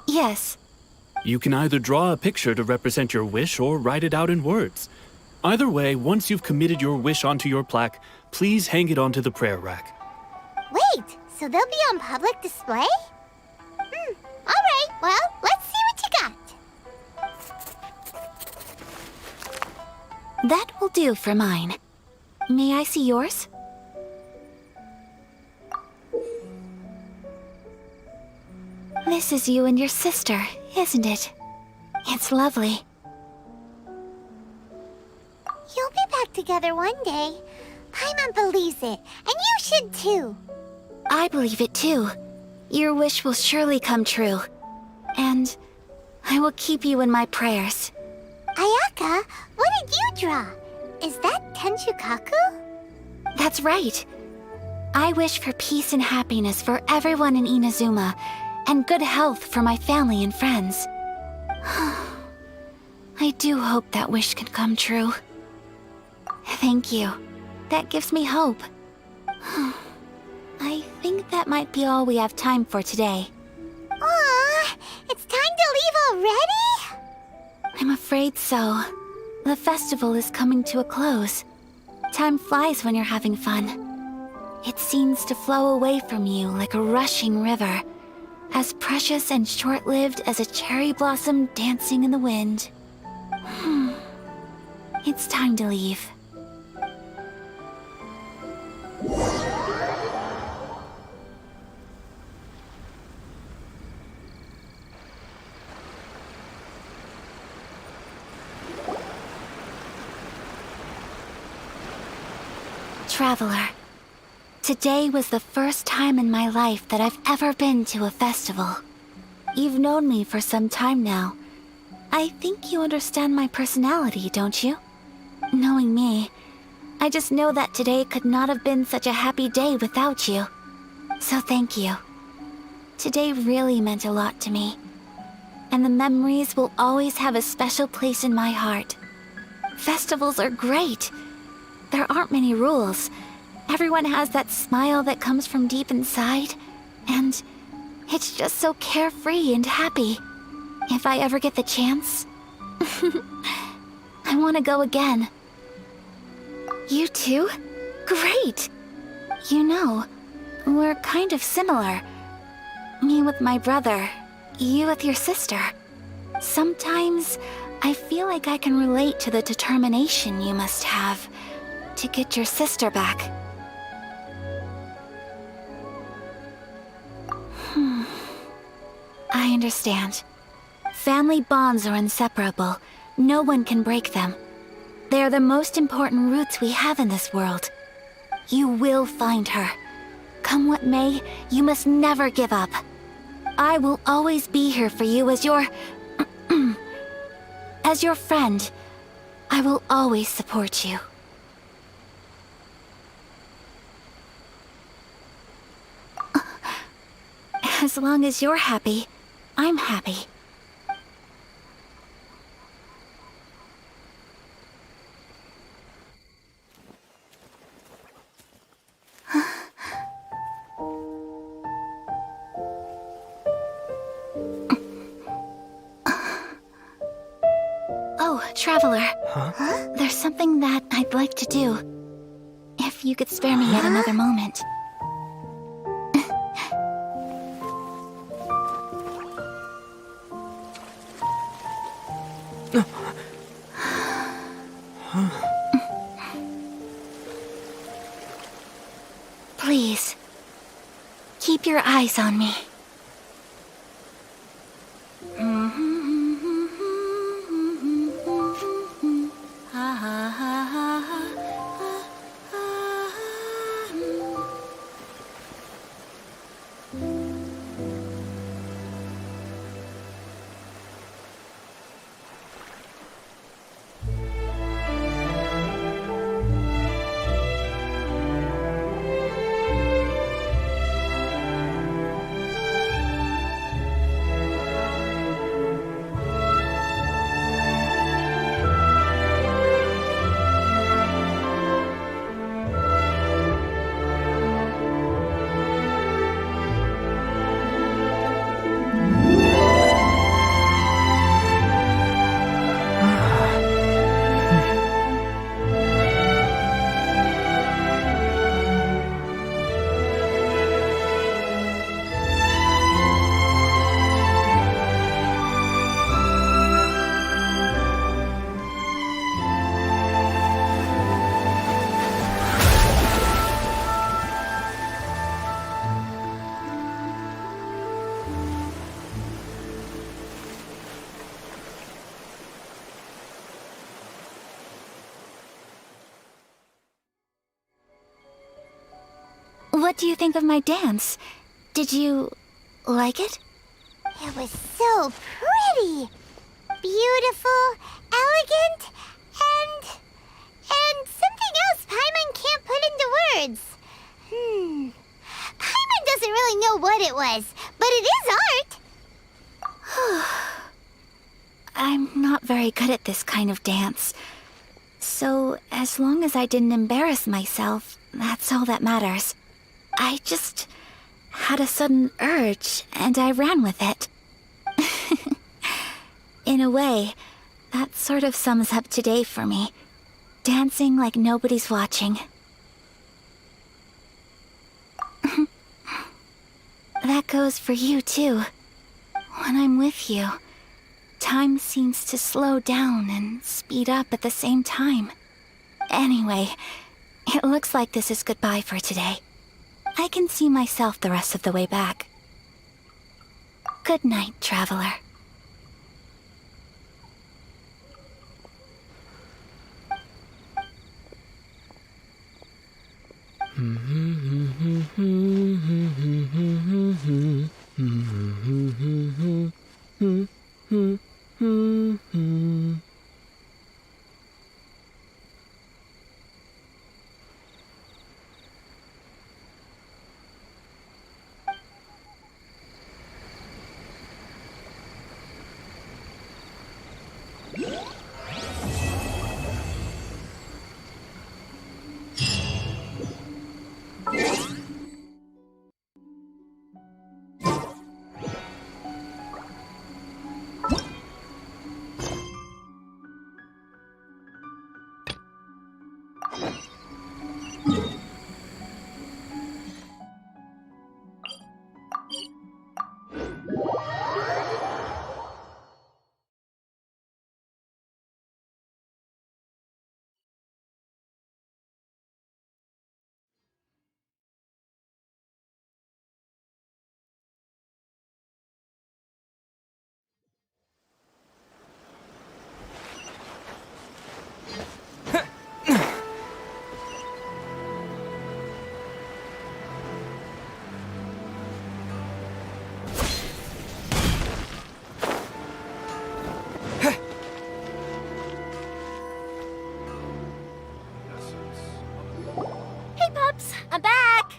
Yes. You can either draw a picture to represent your wish or write it out in words. Either way, once you've committed your wish onto your plaque, please hang it onto the prayer rack. Wait, so they'll be on public display? Alright, well, let's see what you got. That will do for mine. May I see yours? This is you and your sister, isn't it? It's lovely. You'll be back together one day. Paimon believes it, and you should too. I believe it too. Your wish will surely come true. And I will keep you in my prayers. Ayaka, what did you draw? Is that Tenchukaku? That's right. I wish for peace and happiness for everyone in Inazuma, and good health for my family and friends. I do hope that wish can come true. Thank you. That gives me hope. I think that might be all we have time for today. Aw, it's time to leave already? I'm afraid so. The festival is coming to a close. Time flies when you're having fun. It seems to flow away from you like a rushing river, as precious and short-lived as a cherry blossom dancing in the wind. It's time to leave. Traveler, today was the first time in my life that I've ever been to a festival. You've known me for some time now. I think you understand my personality, don't you? Knowing me, I just know that today could not have been such a happy day without you. So thank you. Today really meant a lot to me. And the memories will always have a special place in my heart. Festivals are great. There aren't many rules. Everyone has that smile that comes from deep inside. And it's just so carefree and happy. If I ever get the chance, I want to go again. You too? Great! You know, we're kind of similar. Me with my brother, you with your sister. Sometimes I feel like I can relate to the determination you must have to get your sister back. I understand. Family bonds are inseparable. No one can break them. They are the most important roots we have in this world. You will find her. Come what may, you must never give up. I will always be here for you as your... as your friend. I will always support you. As long as you're happy, I'm happy. Oh, Traveler. Huh? There's something that I'd like to do. If you could spare me yet another moment. Please, keep your eyes on me. what do you think of my dance? Did you like it? It was so pretty. Beautiful, elegant, and something else Paimon can't put into words. Paimon doesn't really know what it was, but it is art. I'm not very good at this kind of dance. So, as long as I didn't embarrass myself, that's all that matters. I just had a sudden urge, and I ran with it. In a way, that sort of sums up today for me. Dancing like nobody's watching. That goes for you, too. When I'm with you, time seems to slow down and speed up at the same time. Anyway, it looks like this is goodbye for today. I can see myself the rest of the way back. Good night, traveler. I'm back!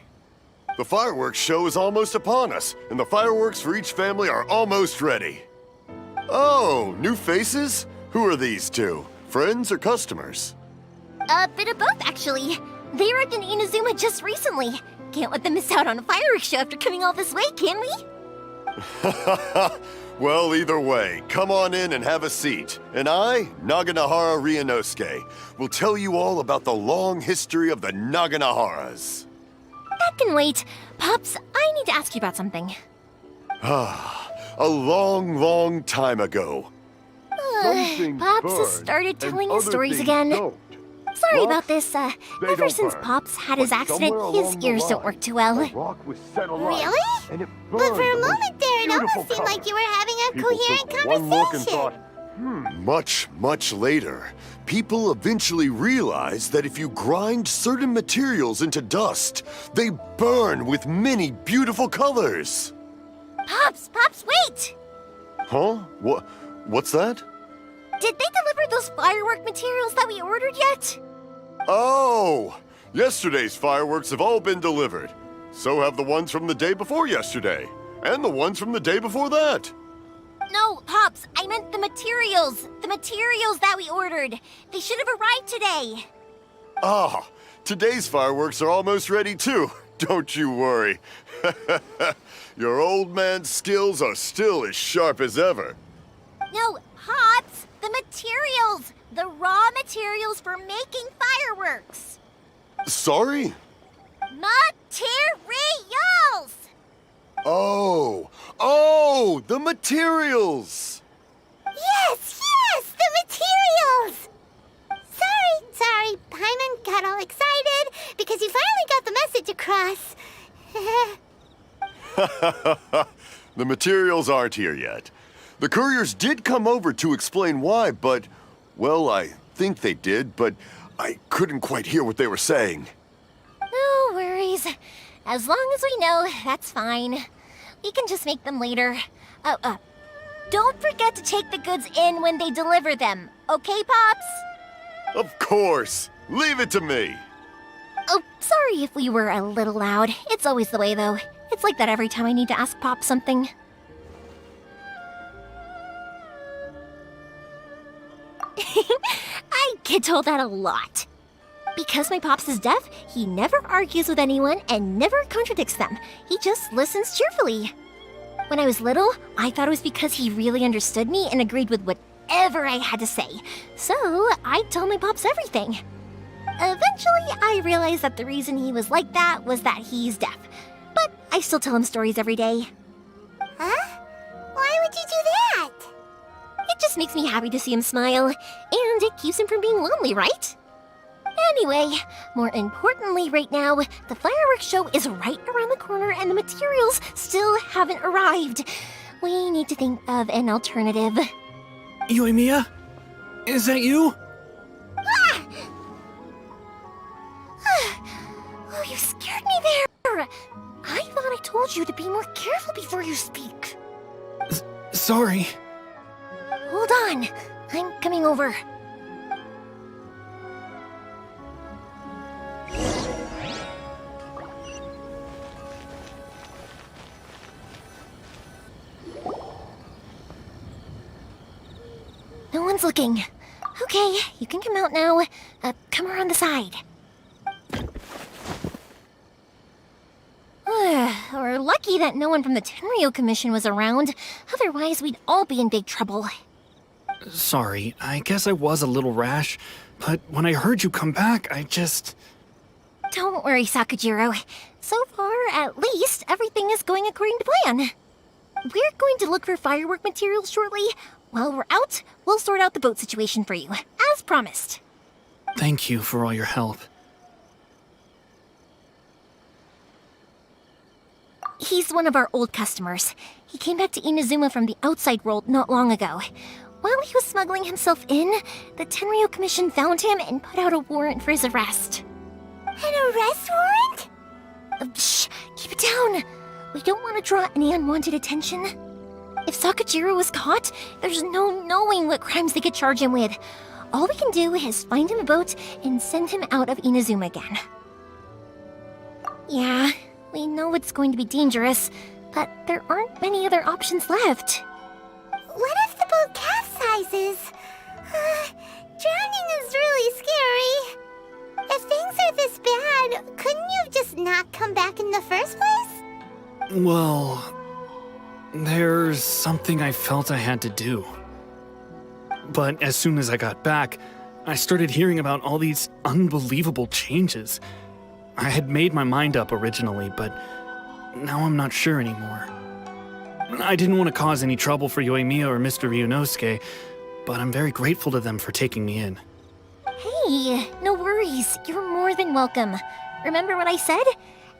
The fireworks show is almost upon us, and the fireworks for each family are almost ready. Oh, new faces? Who are these two? Friends or customers? A bit of both, actually. They arrived in Inazuma just recently. Can't let them miss out on a fireworks show after coming all this way, can we? Well, either way, come on in and have a seat. And I, Naganahara Ryunosuke, will tell you all about the long history of the Naganaharas. That can wait. Pops, I need to ask you about something. A long, long time ago. Pops has started telling his stories again. Sorry about this. Ever since Pops had his accident, his ears don't work too well. Really? But for a moment there, it almost seemed like you were having a coherent conversation. Much, much later, people eventually realized that if you grind certain materials into dust, they burn with many beautiful colors. Pops, wait! Huh? What's that? Did they deliver those firework materials that we ordered yet? Oh! Yesterday's fireworks have all been delivered. So have the ones from the day before yesterday. And the ones from the day before that. No, Pops, I meant the materials. The materials that we ordered. They should have arrived today. Ah, today's fireworks are almost ready too. Don't you worry. Your old man's skills are still as sharp as ever. No, Pops, the materials. The raw materials for making fireworks. Sorry? Materials! Oh, the materials! Yes, the materials! Sorry, Paimon got all excited because you finally got the message across. The materials aren't here yet. The couriers did come over to explain why, but, well, I think they did, but I couldn't quite hear what they were saying. No worries. As long as we know, that's fine. We can just make them later. Don't forget to take the goods in when they deliver them, okay, Pops? Of course. Leave it to me. Oh, sorry if we were a little loud. It's always the way, though. It's like that every time I need to ask Pop something. I get told that a lot. Because my Pops is deaf, he never argues with anyone and never contradicts them. He just listens cheerfully. When I was little, I thought it was because he really understood me and agreed with whatever I had to say. So, I'd tell my Pops everything. Eventually, I realized that the reason he was like that was that he's deaf. But I still tell him stories every day. Huh? Why would you do that? It just makes me happy to see him smile, and it keeps him from being lonely, right? Anyway, more importantly right now, the fireworks show is right around the corner and the materials still haven't arrived. We need to think of an alternative. Yoimiya? Is that you? Ah! Oh, you scared me there! I thought I told you to be more careful before you speak. Sorry. Hold on, I'm coming over. No one's looking. Okay, you can come out now. Come around the side. We're lucky that no one from the Tenryo Commission was around. Otherwise, we'd all be in big trouble. Sorry, I guess I was a little rash, but when I heard you come back, I just... Don't worry, Sakajiro. So far, at least, everything is going according to plan. We're going to look for firework materials shortly. While we're out, we'll sort out the boat situation for you, as promised. Thank you for all your help. He's one of our old customers. He came back to Inazuma from the outside world not long ago. While he was smuggling himself in, the Tenryo Commission found him and put out a warrant for his arrest. An arrest warrant? Shh! Keep it down! We don't want to draw any unwanted attention. If Sakajiro was caught, there's no knowing what crimes they could charge him with. All we can do is find him a boat and send him out of Inazuma again. Yeah, we know it's going to be dangerous, but there aren't many other options left. What if the boat capsizes? Drowning is really scary. If things are this bad, couldn't you have just not come back in the first place? Well, there's something I felt I had to do. But as soon as I got back, I started hearing about all these unbelievable changes. I had made my mind up originally, but now I'm not sure anymore. I didn't want to cause any trouble for Yoimiya or Mr. Ryunosuke, but I'm very grateful to them for taking me in. Hey, no worries. You're more than welcome. Remember what I said?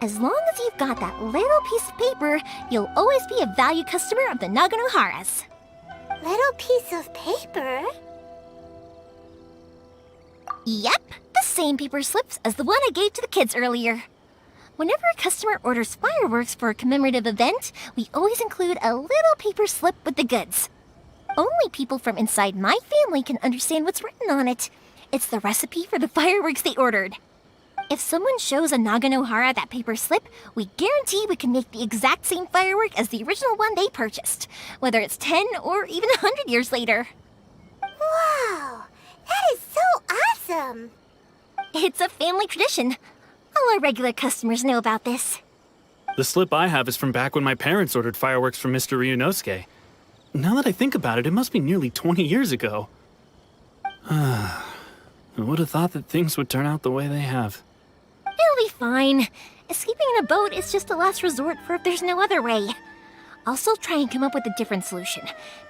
As long as you've got that little piece of paper, you'll always be a valued customer of the Naganoharas. Little piece of paper? Yep, the same paper slips as the one I gave to the kids earlier. Whenever a customer orders fireworks for a commemorative event, we always include a little paper slip with the goods. Only people from inside my family can understand what's written on it. It's the recipe for the fireworks they ordered. If someone shows a Naganohara that paper slip, we guarantee we can make the exact same firework as the original one they purchased, whether it's 10 or even 100 years later. Wow, that is so awesome! It's a family tradition. All our regular customers know about this. The slip I have is from back when my parents ordered fireworks from Mr. Ryunosuke. Now that I think about it, it must be nearly 20 years ago. I would have thought that things would turn out the way they have. It'll be fine. Escaping in a boat is just a last resort for if there's no other way. I'll still try and come up with a different solution,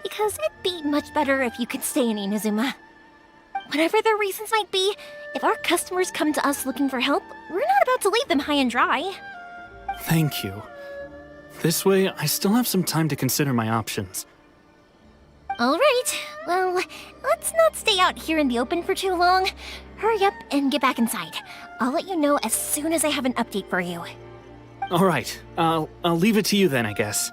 because it'd be much better if you could stay in Inazuma. Whatever their reasons might be, if our customers come to us looking for help, we're not about to leave them high and dry. Thank you. This way, I still have some time to consider my options. All right, well, let's not stay out here in the open for too long. Hurry up and get back inside. I'll let you know as soon as I have an update for you. All right, I'll leave it to you then, I guess.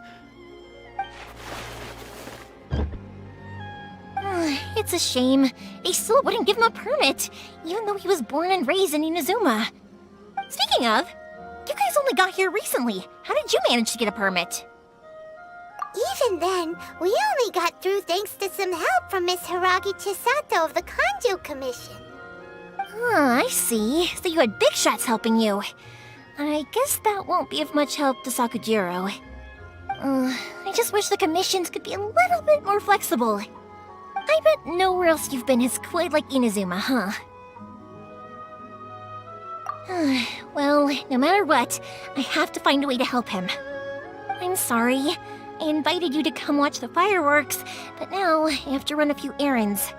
It's a shame. They still wouldn't give him a permit, even though he was born and raised in Inazuma. Speaking of, you guys only got here recently. How did you manage to get a permit? Even then, we only got through thanks to some help from Miss Hiragi Chisato of the Kanjo Commission. I see. So you had big shots helping you. I guess that won't be of much help to Sakujiro. I just wish the commissions could be a little bit more flexible. I bet nowhere else you've been is quite like Inazuma, huh? Well, no matter what, I have to find a way to help him. I'm sorry. I invited you to come watch the fireworks, but now I have to run a few errands.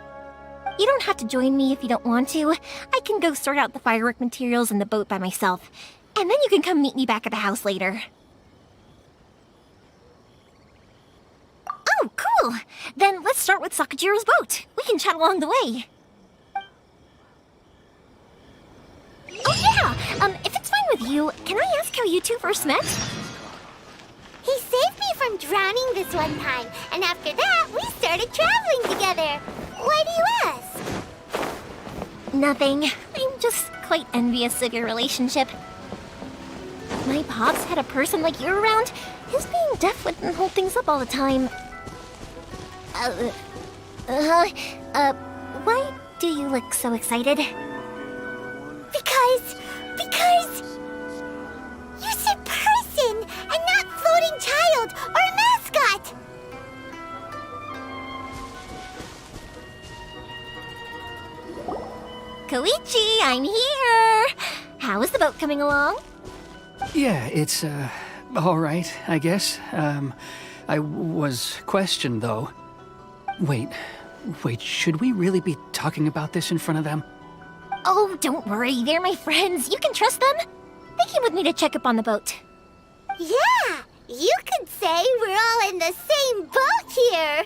You don't have to join me if you don't want to. I can go sort out the firework materials in the boat by myself, and then you can come meet me back at the house later. Oh, cool! Then let's start with Sakujiro's boat. We can chat along the way. Oh yeah! If it's fine with you, can I ask how you two first met? He saved me from drowning this one time, and after that, we started traveling together. Why do you ask? Nothing. I'm just quite envious of your relationship. If my pops had a person like you around, his being deaf wouldn't hold things up all the time. Why do you look so excited? Because you said person and not floating child or a mascot. Koichi, I'm here! How is the boat coming along? Yeah, it's, all right, I guess. I was questioned, though. Wait, should we really be talking about this in front of them? Oh, don't worry, they're my friends. You can trust them. They came with me to check up on the boat. Yeah, you could say we're all in the same boat here.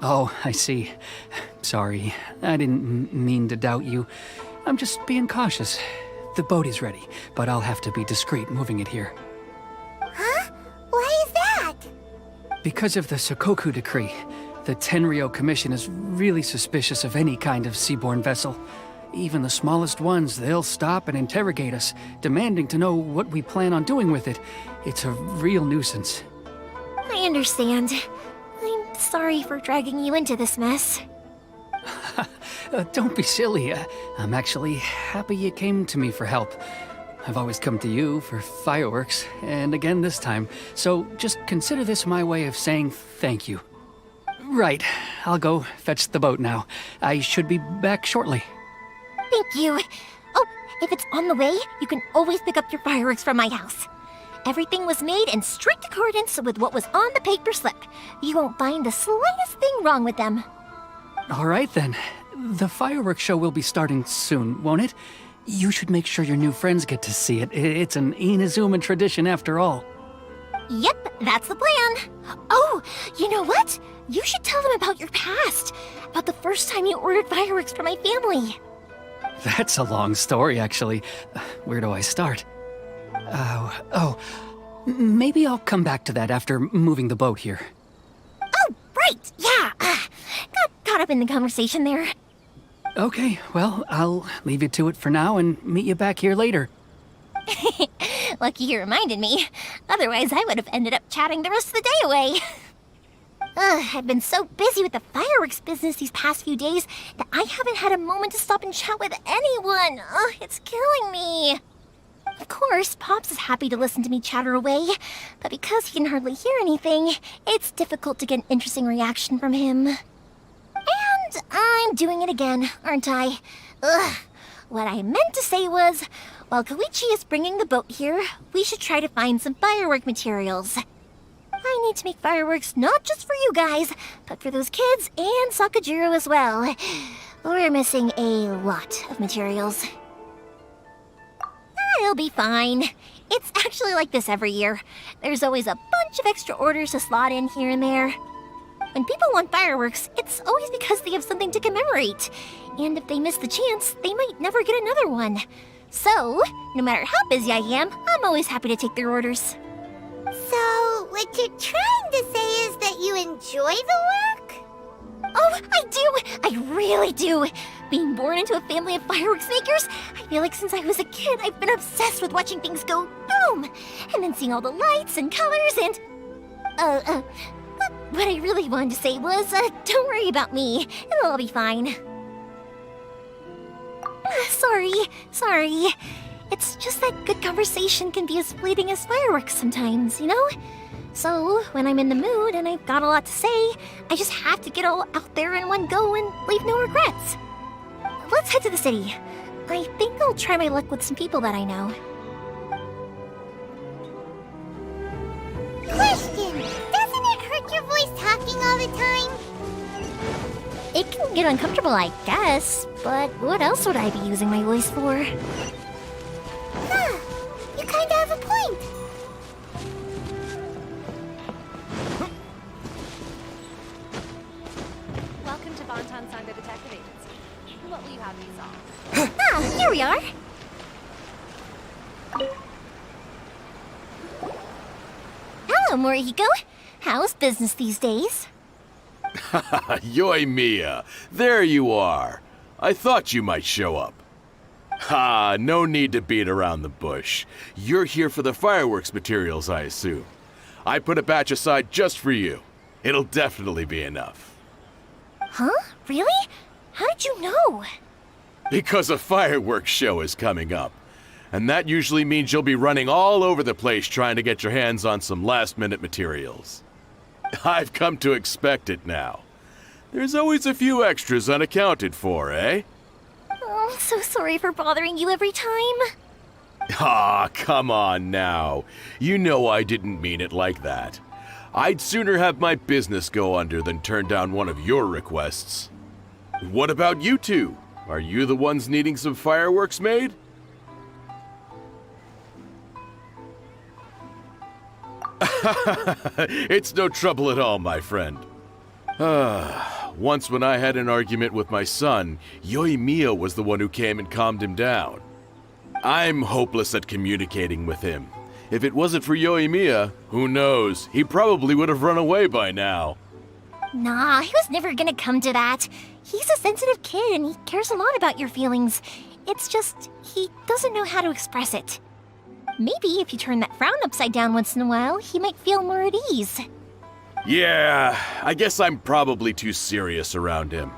Oh, I see. Sorry, I didn't mean to doubt you. I'm just being cautious. The boat is ready, but I'll have to be discreet moving it here. Huh? Why is that? Because of the Sokoku decree, the Tenryo Commission is really suspicious of any kind of seaborne vessel. Even the smallest ones, they'll stop and interrogate us, demanding to know what we plan on doing with it. It's a real nuisance. I understand. I'm sorry for dragging you into this mess. Don't be silly. I'm actually happy you came to me for help. I've always come to you for fireworks, and again this time, so just consider this my way of saying thank you. Right, I'll go fetch the boat now. I should be back shortly. Thank you. Oh, if it's on the way, you can always pick up your fireworks from my house. Everything was made in strict accordance with what was on the paper slip. You won't find the slightest thing wrong with them. All right then. The fireworks show will be starting soon, won't it? You should make sure your new friends get to see it. It's an Inazuma tradition after all. Yep, that's the plan. Oh, you know what? You should tell them about your past. About the first time you ordered fireworks for my family. That's a long story, actually. Where do I start? Maybe I'll come back to that after moving the boat here. Oh, right, yeah. Got caught up in the conversation there. Okay, well, I'll leave you to it for now and meet you back here later. Lucky you reminded me. Otherwise, I would have ended up chatting the rest of the day away. I've been so busy with the fireworks business these past few days that I haven't had a moment to stop and chat with anyone. It's killing me. Of course, Pops is happy to listen to me chatter away, but because he can hardly hear anything, it's difficult to get an interesting reaction from him. And I'm doing it again, aren't I? What I meant to say was, while Koichi is bringing the boat here, we should try to find some firework materials. I need to make fireworks not just for you guys, but for those kids and Sakujiro as well. We're missing a lot of materials. It'll be fine. It's actually like this every year. There's always a bunch of extra orders to slot in here and there. When people want fireworks, it's always because they have something to commemorate. And if they miss the chance, they might never get another one. So, no matter how busy I am, I'm always happy to take their orders. So, what you're trying to say is that you enjoy the work? Oh, I do! I really do! Being born into a family of fireworks makers, I feel like since I was a kid, I've been obsessed with watching things go boom! And then seeing all the lights and colors and... What I really wanted to say was, don't worry about me. It'll all be fine. Sorry. It's just that good conversation can be as fleeting as fireworks sometimes, you know? So, when I'm in the mood and I've got a lot to say, I just have to get all out there in one go and leave no regrets. Let's head to the city. I think I'll try my luck with some people that I know. Question! Doesn't it hurt your voice talking all the time? It can get uncomfortable, I guess, but what else would I be using my voice for? Huh, you kinda have a point. Welcome to Bonton Sangha Detective Agency. What will you have me solve? Ah, here we are. Hello, Morihiko. How's business these days? Yoimiya, there you are. I thought you might show up. Ha, no need to beat around the bush. You're here for the fireworks materials, I assume. I put a batch aside just for you. It'll definitely be enough. Huh? Really? How did you know? Because a fireworks show is coming up. And that usually means you'll be running all over the place trying to get your hands on some last-minute materials. I've come to expect it now. There's always a few extras unaccounted for, eh? Oh, I'm so sorry for bothering you every time. Ah, come on now. You know I didn't mean it like that. I'd sooner have my business go under than turn down one of your requests. What about you two? Are you the ones needing some fireworks made? It's no trouble at all, my friend. Once when I had an argument with my son, Yoimiya was the one who came and calmed him down. I'm hopeless at communicating with him. If it wasn't for Yoimiya, who knows, he probably would have run away by now. Nah, he was never gonna come to that. He's a sensitive kid and he cares a lot about your feelings. It's just, he doesn't know how to express it. Maybe if you turn that frown upside down once in a while, he might feel more at ease. Yeah, I guess I'm probably too serious around him.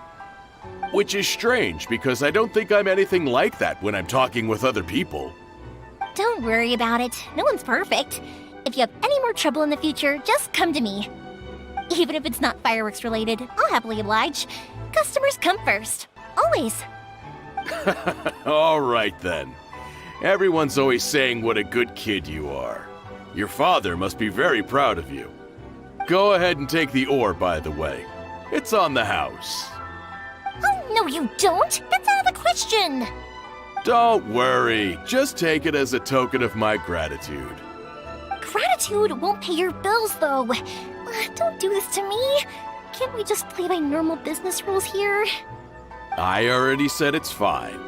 Which is strange, because I don't think I'm anything like that when I'm talking with other people. Don't worry about it. No one's perfect. If you have any more trouble in the future, just come to me. Even if it's not fireworks related, I'll happily oblige. Customers come first. Always. All right then. Everyone's always saying what a good kid you are. Your father must be very proud of you. Go ahead and take the ore, by the way. It's on the house. Oh, no you don't! That's out of the question! Don't worry. Just take it as a token of my gratitude. Gratitude won't pay your bills, though. Don't do this to me. Can't we just play by normal business rules here? I already said it's fine.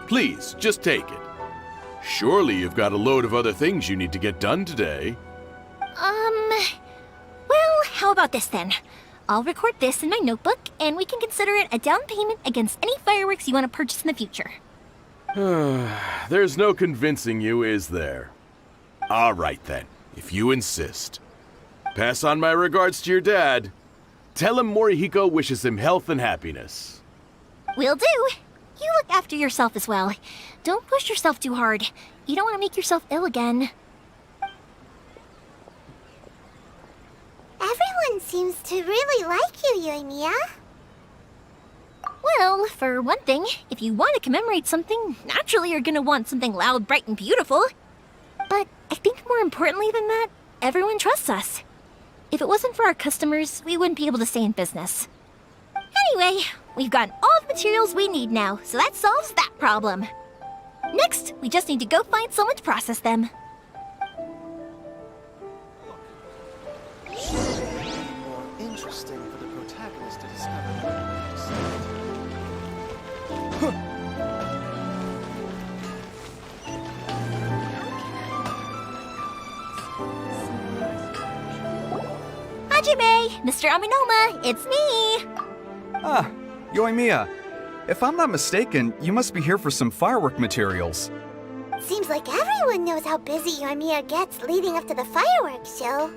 Please, just take it. Surely you've got a load of other things you need to get done today. Well, how about this then? I'll record this in my notebook, and we can consider it a down payment against any fireworks you want to purchase in the future. There's no convincing you, is there? All right then, if you insist. Pass on my regards to your dad. Tell him Morihiko wishes him health and happiness. Will do. You look after yourself as well. Don't push yourself too hard. You don't want to make yourself ill again. Everyone seems to really like you, Yoimiya. Well, for one thing, if you want to commemorate something, naturally you're gonna want something loud, bright, and beautiful. But I think more importantly than that, everyone trusts us. If it wasn't for our customers, we wouldn't be able to stay in business. Anyway, we've gotten all the materials we need now, so that solves that problem. Next, we just need to go find someone to process them. More interesting for the protagonist to discover. Hajime! Mr. Aminoma, it's me! Ah, Yoimiya. If I'm not mistaken, you must be here for some firework materials. Seems like everyone knows how busy Yoimiya gets leading up to the fireworks show.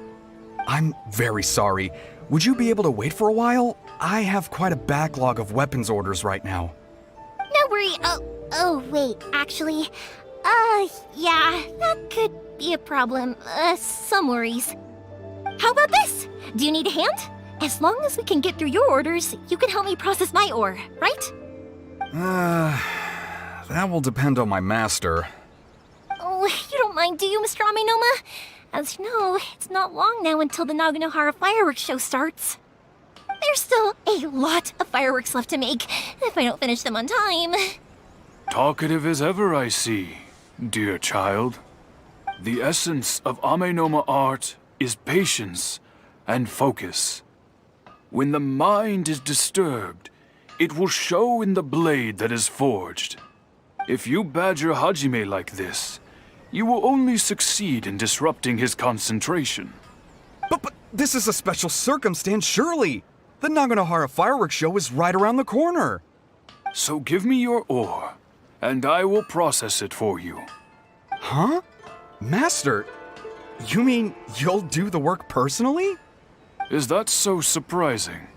I'm very sorry. Would you be able to wait for a while? I have quite a backlog of weapons orders right now. No worry. Oh, wait, actually. Yeah, that could be a problem. Some worries. How about this? Do you need a hand? As long as we can get through your orders, you can help me process my ore, right? That will depend on my master. Oh, you don't mind, do you, Mr. Aminoma? As you know, it's not long now until the Naganohara fireworks show starts. There's still a lot of fireworks left to make, if I don't finish them on time. Talkative as ever, I see, dear child. The essence of Amenoma art is patience and focus. When the mind is disturbed, it will show in the blade that is forged. If you badger Hajime like this, you will only succeed in disrupting his concentration. But this is a special circumstance, surely! The Naganohara fireworks show is right around the corner! So give me your ore, and I will process it for you. Huh? Master, you mean you'll do the work personally? Is that so surprising?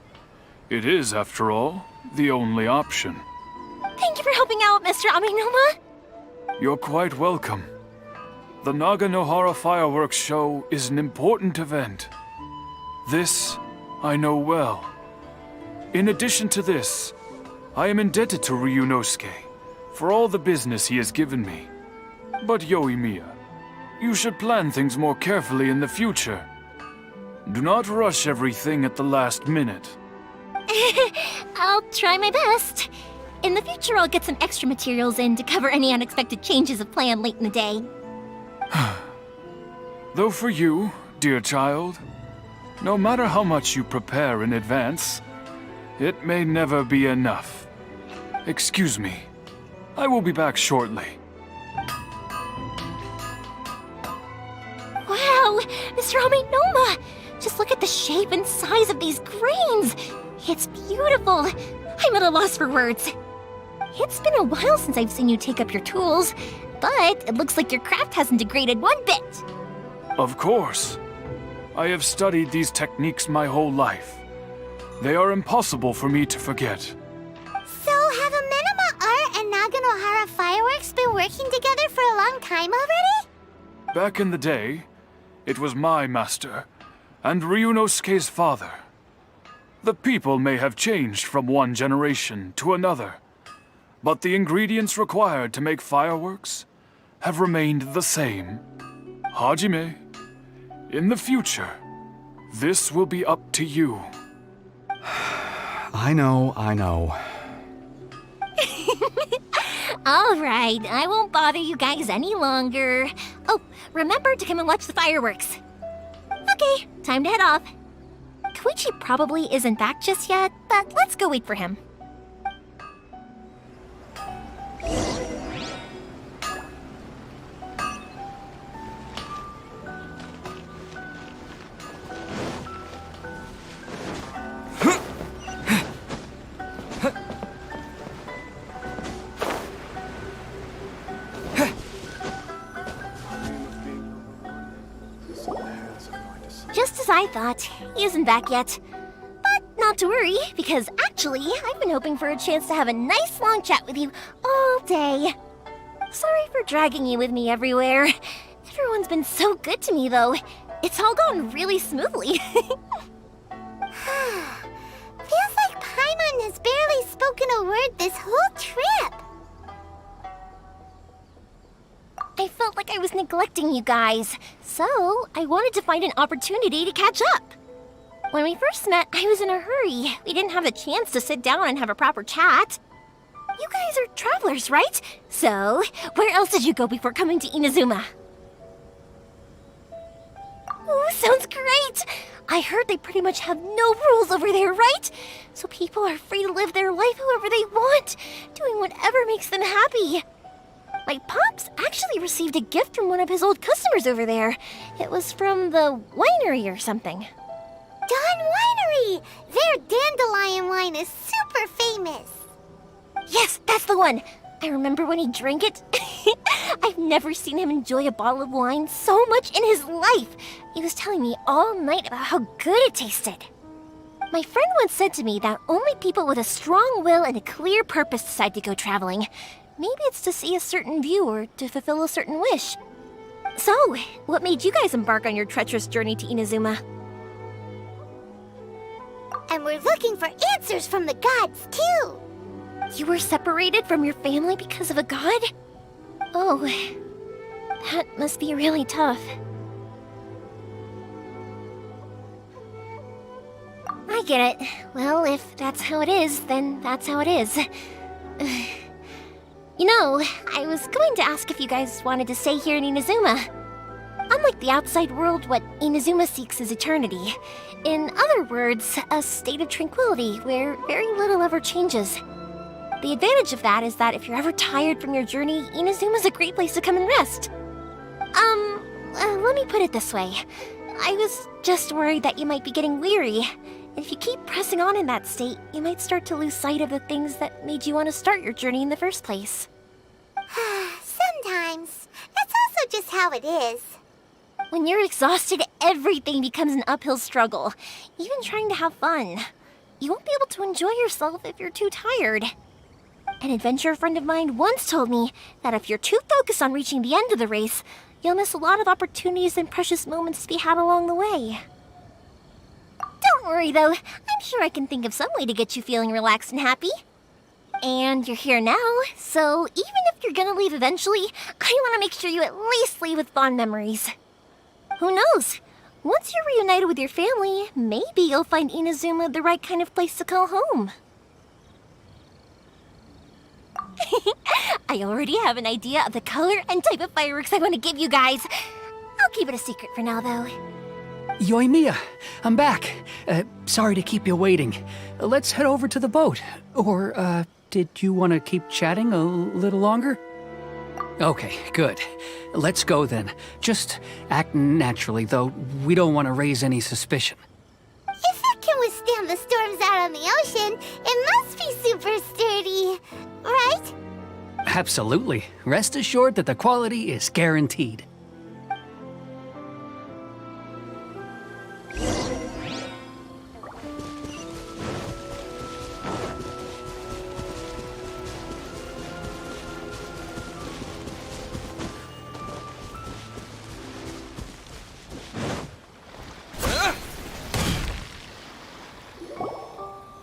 It is, after all, the only option. Thank you for helping out, Mr. Aminoma. You're quite welcome. The Naganohara fireworks show is an important event. This I know well. In addition to this, I am indebted to Ryunosuke for all the business he has given me. But Yoimiya, you should plan things more carefully in the future. Do not rush everything at the last minute. I'll try my best. In the future, I'll get some extra materials in to cover any unexpected changes of plan late in the day. Though for you, dear child, no matter how much you prepare in advance, it may never be enough. Excuse me. I will be back shortly. Wow, Mr. Aminoma! Just look at the shape and size of these grains! It's beautiful! I'm at a loss for words. It's been a while since I've seen you take up your tools, but it looks like your craft hasn't degraded one bit. Of course. I have studied these techniques my whole life. They are impossible for me to forget. So have Amenoma Art and Naganohara Fireworks been working together for a long time already? Back in the day, it was my master, and Ryunosuke's father. The people may have changed from one generation to another, but the ingredients required to make fireworks have remained the same. Hajime, in the future, this will be up to you. I know. All right, I won't bother you guys any longer. Oh, remember to come and watch the fireworks. Okay, time to head off. Koichi probably isn't back just yet, but let's go wait for him. Just as I thought, he isn't back yet. But not to worry, because actually, I've been hoping for a chance to have a nice long chat with you all day. Sorry for dragging you with me everywhere. Everyone's been so good to me, though. It's all gone really smoothly. Feels like Paimon has barely spoken a word this whole trip. I felt like I was neglecting you guys, so I wanted to find an opportunity to catch up. When we first met, I was in a hurry. We didn't have the chance to sit down and have a proper chat. You guys are travelers, right? So, where else did you go before coming to Inazuma? Ooh, sounds great! I heard they pretty much have no rules over there, right? So people are free to live their life however they want, doing whatever makes them happy. My pops actually received a gift from one of his old customers over there. It was from the winery or something. Dawn Winery! Their dandelion wine is super famous. Yes, that's the one! I remember when he drank it. I've never seen him enjoy a bottle of wine so much in his life. He was telling me all night about how good it tasted. My friend once said to me that only people with a strong will and a clear purpose decide to go traveling. Maybe it's to see a certain view or to fulfill a certain wish. So, what made you guys embark on your treacherous journey to Inazuma? And we're looking for answers from the gods, too. You were separated from your family because of a god? Oh, that must be really tough. I get it. Well, if that's how it is, then that's how it is. You know, I was going to ask if you guys wanted to stay here in Inazuma. Unlike the outside world, what Inazuma seeks is eternity. In other words, a state of tranquility where very little ever changes. The advantage of that is that if you're ever tired from your journey, Inazuma's a great place to come and rest. Let me put it this way. I was just worried that you might be getting weary. If you keep pressing on in that state, you might start to lose sight of the things that made you want to start your journey in the first place. Sometimes. That's also just how it is. When you're exhausted, everything becomes an uphill struggle, even trying to have fun. You won't be able to enjoy yourself if you're too tired. An adventurer friend of mine once told me that if you're too focused on reaching the end of the race, you'll miss a lot of opportunities and precious moments to be had along the way. Don't worry though, I'm sure I can think of some way to get you feeling relaxed and happy. And you're here now, so even if you're gonna leave eventually, I want to make sure you at least leave with fond memories. Who knows? Once you're reunited with your family, maybe you'll find Inazuma the right kind of place to call home. I already have an idea of the color and type of fireworks I want to give you guys. I'll keep it a secret for now, though. Yoimiya, I'm back. Sorry to keep you waiting. Let's head over to the boat. Or, did you want to keep chatting a little longer? Okay, good. Let's go then. Just act naturally, though we don't want to raise any suspicion. If it can withstand the storms out on the ocean, it must be super sturdy, right? Absolutely. Rest assured that the quality is guaranteed.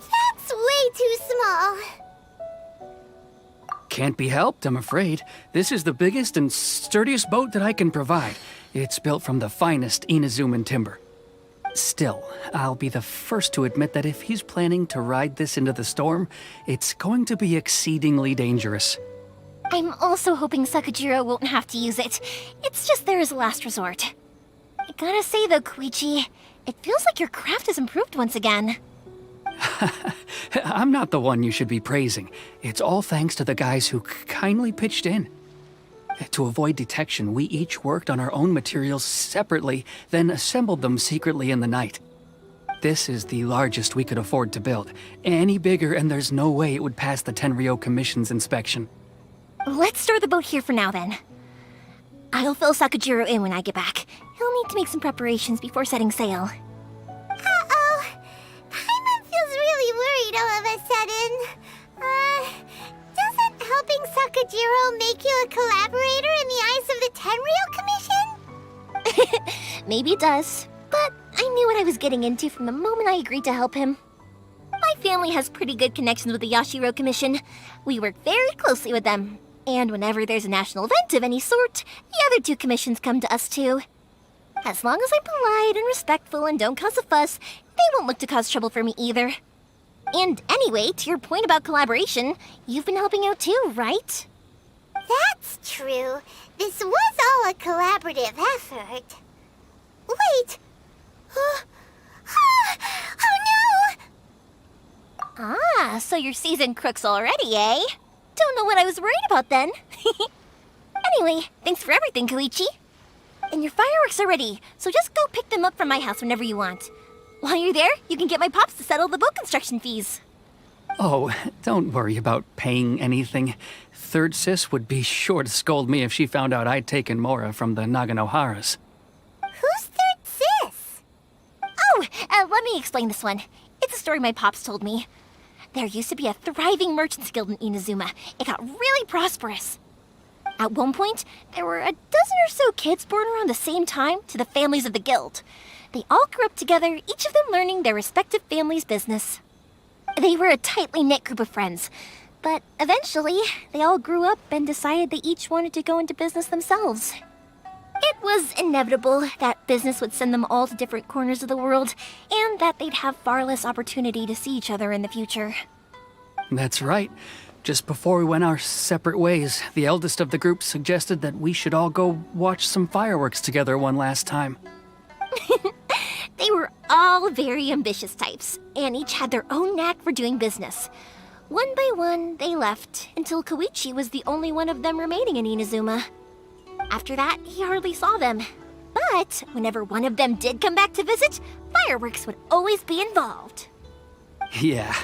That's way too small. Can't be helped, I'm afraid. This is the biggest and sturdiest boat that I can provide. It's built from the finest Inazuman timber. Still, I'll be the first to admit that if he's planning to ride this into the storm, it's going to be exceedingly dangerous. I'm also hoping Sakajiro won't have to use it. It's just there as a last resort. I gotta say though, Koichi, it feels like your craft has improved once again. I'm not the one you should be praising. It's all thanks to the guys who kindly pitched in. To avoid detection, we each worked on our own materials separately, then assembled them secretly in the night. This is the largest we could afford to build. Any bigger and there's no way it would pass the Tenryou Commission's inspection. Let's store the boat here for now then. I'll fill Sakajiro in when I get back. He'll need to make some preparations before setting sail. Uh-oh. Paimon feels really worried all of a sudden. Doesn't helping Sakajiro make you a collaborator in the eyes of the Tenryou Commission? Maybe it does, but I knew what I was getting into from the moment I agreed to help him. My family has pretty good connections with the Yashiro Commission. We work very closely with them. And whenever there's a national event of any sort, the other two commissions come to us too. As long as I'm polite and respectful and don't cause a fuss, they won't look to cause trouble for me either. And anyway, to your point about collaboration, you've been helping out too, right? That's true. This was all a collaborative effort. Wait! Oh no! Ah, so you're seasoned crooks already, eh? Don't know what I was worried about then. Anyway, thanks for everything, Koichi. And your fireworks are ready, so just go pick them up from my house whenever you want. While you're there, you can get my pops to settle the boat construction fees. Oh, don't worry about paying anything. Third Sis would be sure to scold me if she found out I'd taken Mora from the Naganoharas. Who's Third Sis? Oh, let me explain this one. It's a story my pops told me. There used to be a thriving merchants guild in Inazuma. It got really prosperous. At one point, there were a dozen or so kids born around the same time to the families of the guild. They all grew up together, each of them learning their respective family's business. They were a tightly knit group of friends, but eventually, they all grew up and decided they each wanted to go into business themselves. It was inevitable that business would send them all to different corners of the world, and that they'd have far less opportunity to see each other in the future. That's right. Just before we went our separate ways, the eldest of the group suggested that we should all go watch some fireworks together one last time. They were all very ambitious types, and each had their own knack for doing business. One by one, they left, until Koichi was the only one of them remaining in Inazuma. After that, he hardly saw them. But whenever one of them did come back to visit, fireworks would always be involved. Yeah,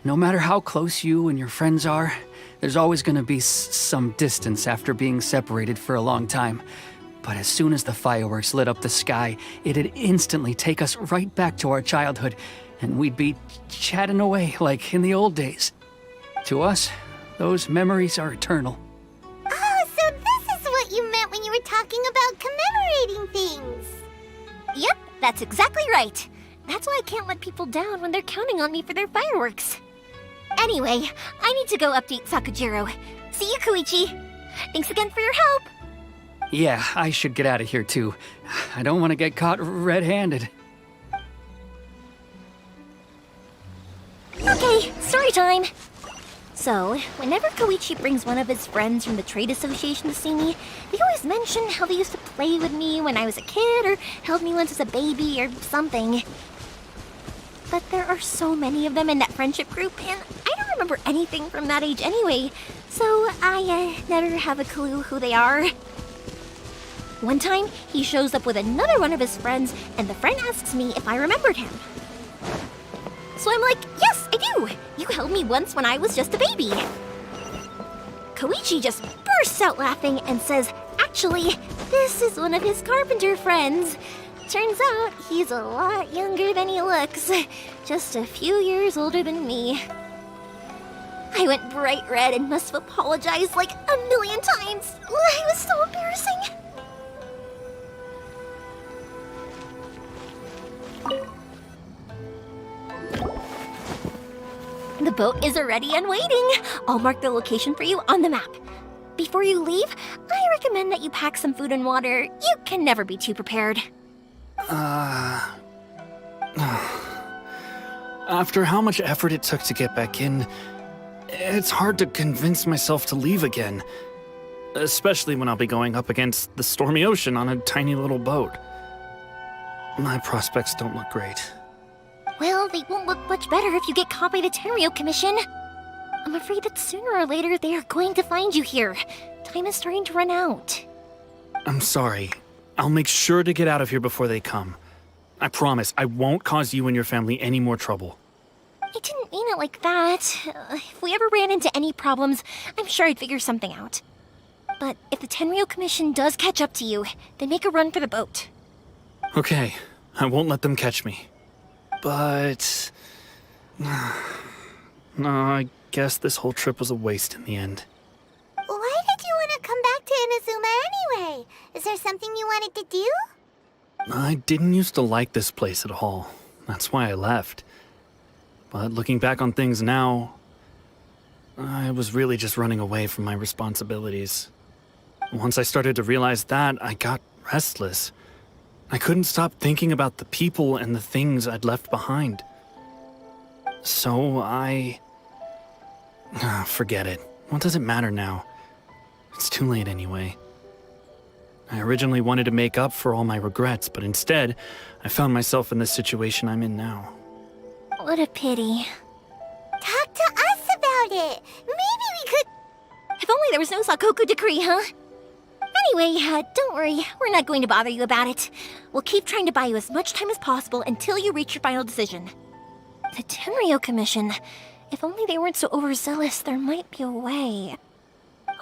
no matter how close you and your friends are, there's always going to be some distance after being separated for a long time. But as soon as the fireworks lit up the sky, it'd instantly take us right back to our childhood, and we'd be chatting away like in the old days. To us, those memories are eternal. Oh, so this is what you meant when you were talking about commemorating things. Yep, that's exactly right. That's why I can't let people down when they're counting on me for their fireworks. Anyway, I need to go update Sakujiro. See you, Koichi. Thanks again for your help. Yeah, I should get out of here too. I don't want to get caught red-handed. Okay, story time. So, whenever Koichi brings one of his friends from the trade association to see me, they always mention how they used to play with me when I was a kid, or held me once as a baby, or something. But there are so many of them in that friendship group, and I don't remember anything from that age anyway, so I never have a clue who they are. One time, he shows up with another one of his friends, and the friend asks me if I remembered him. So I'm like, yes, I do! You held me once when I was just a baby. Koichi just bursts out laughing and says, actually, this is one of his carpenter friends. Turns out he's a lot younger than he looks. Just a few years older than me. I went bright red and must have apologized like a million times. It was so embarrassing. The boat is ready and waiting. I'll mark the location for you on the map. Before you leave, I recommend that you pack some food and water. You can never be too prepared. After how much effort it took to get back in, it's hard to convince myself to leave again. Especially when I'll be going up against the stormy ocean on a tiny little boat. My prospects don't look great. Well, they won't look much better if you get caught by the Tenryou Commission. I'm afraid that sooner or later they are going to find you here. Time is starting to run out. I'm sorry. I'll make sure to get out of here before they come. I promise I won't cause you and your family any more trouble. I didn't mean it like that. If we ever ran into any problems, I'm sure I'd figure something out. But if the Tenryou Commission does catch up to you, then make a run for the boat. Okay, I won't let them catch me. But... no, I guess this whole trip was a waste in the end. Why did you want to come back to Inazuma anyway? Is there something you wanted to do? I didn't used to like this place at all. That's why I left. But looking back on things now, I was really just running away from my responsibilities. Once I started to realize that, I got restless. I couldn't stop thinking about the people and the things I'd left behind. So I... forget it. What does it matter now? It's too late anyway. I originally wanted to make up for all my regrets, but instead, I found myself in the situation I'm in now. What a pity. Talk to us about it. Maybe we could... If only there was no Sakoku decree, huh? Anyway, don't worry. We're not going to bother you about it. We'll keep trying to buy you as much time as possible until you reach your final decision. The Tenryo Commission. If only they weren't so overzealous, there might be a way.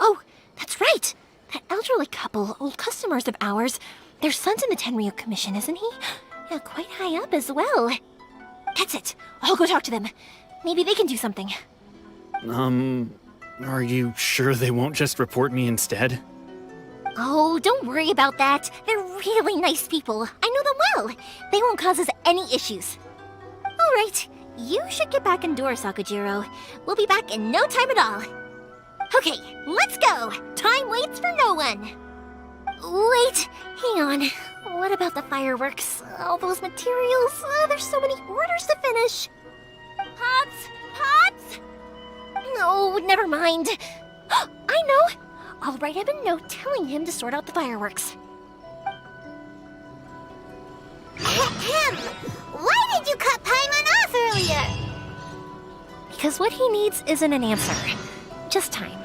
Oh, that's right! That elderly couple, old customers of ours, their son's in the Tenryo Commission, isn't he? Yeah, quite high up as well. That's it. I'll go talk to them. Maybe they can do something. Are you sure they won't just report me instead? Oh, don't worry about that. They're really nice people. I know them well. They won't cause us any issues. All right, you should get back indoors, Sakujiro. We'll be back in no time at all. Okay, let's go. Time waits for no one. Wait, hang on. What about the fireworks? All those materials? There's so many orders to finish. Pops! Pops! No, never mind. I know. I'll write him a note telling him to sort out the fireworks. Ahem! Why did you cut Paimon off earlier? Because what he needs isn't an answer, just time.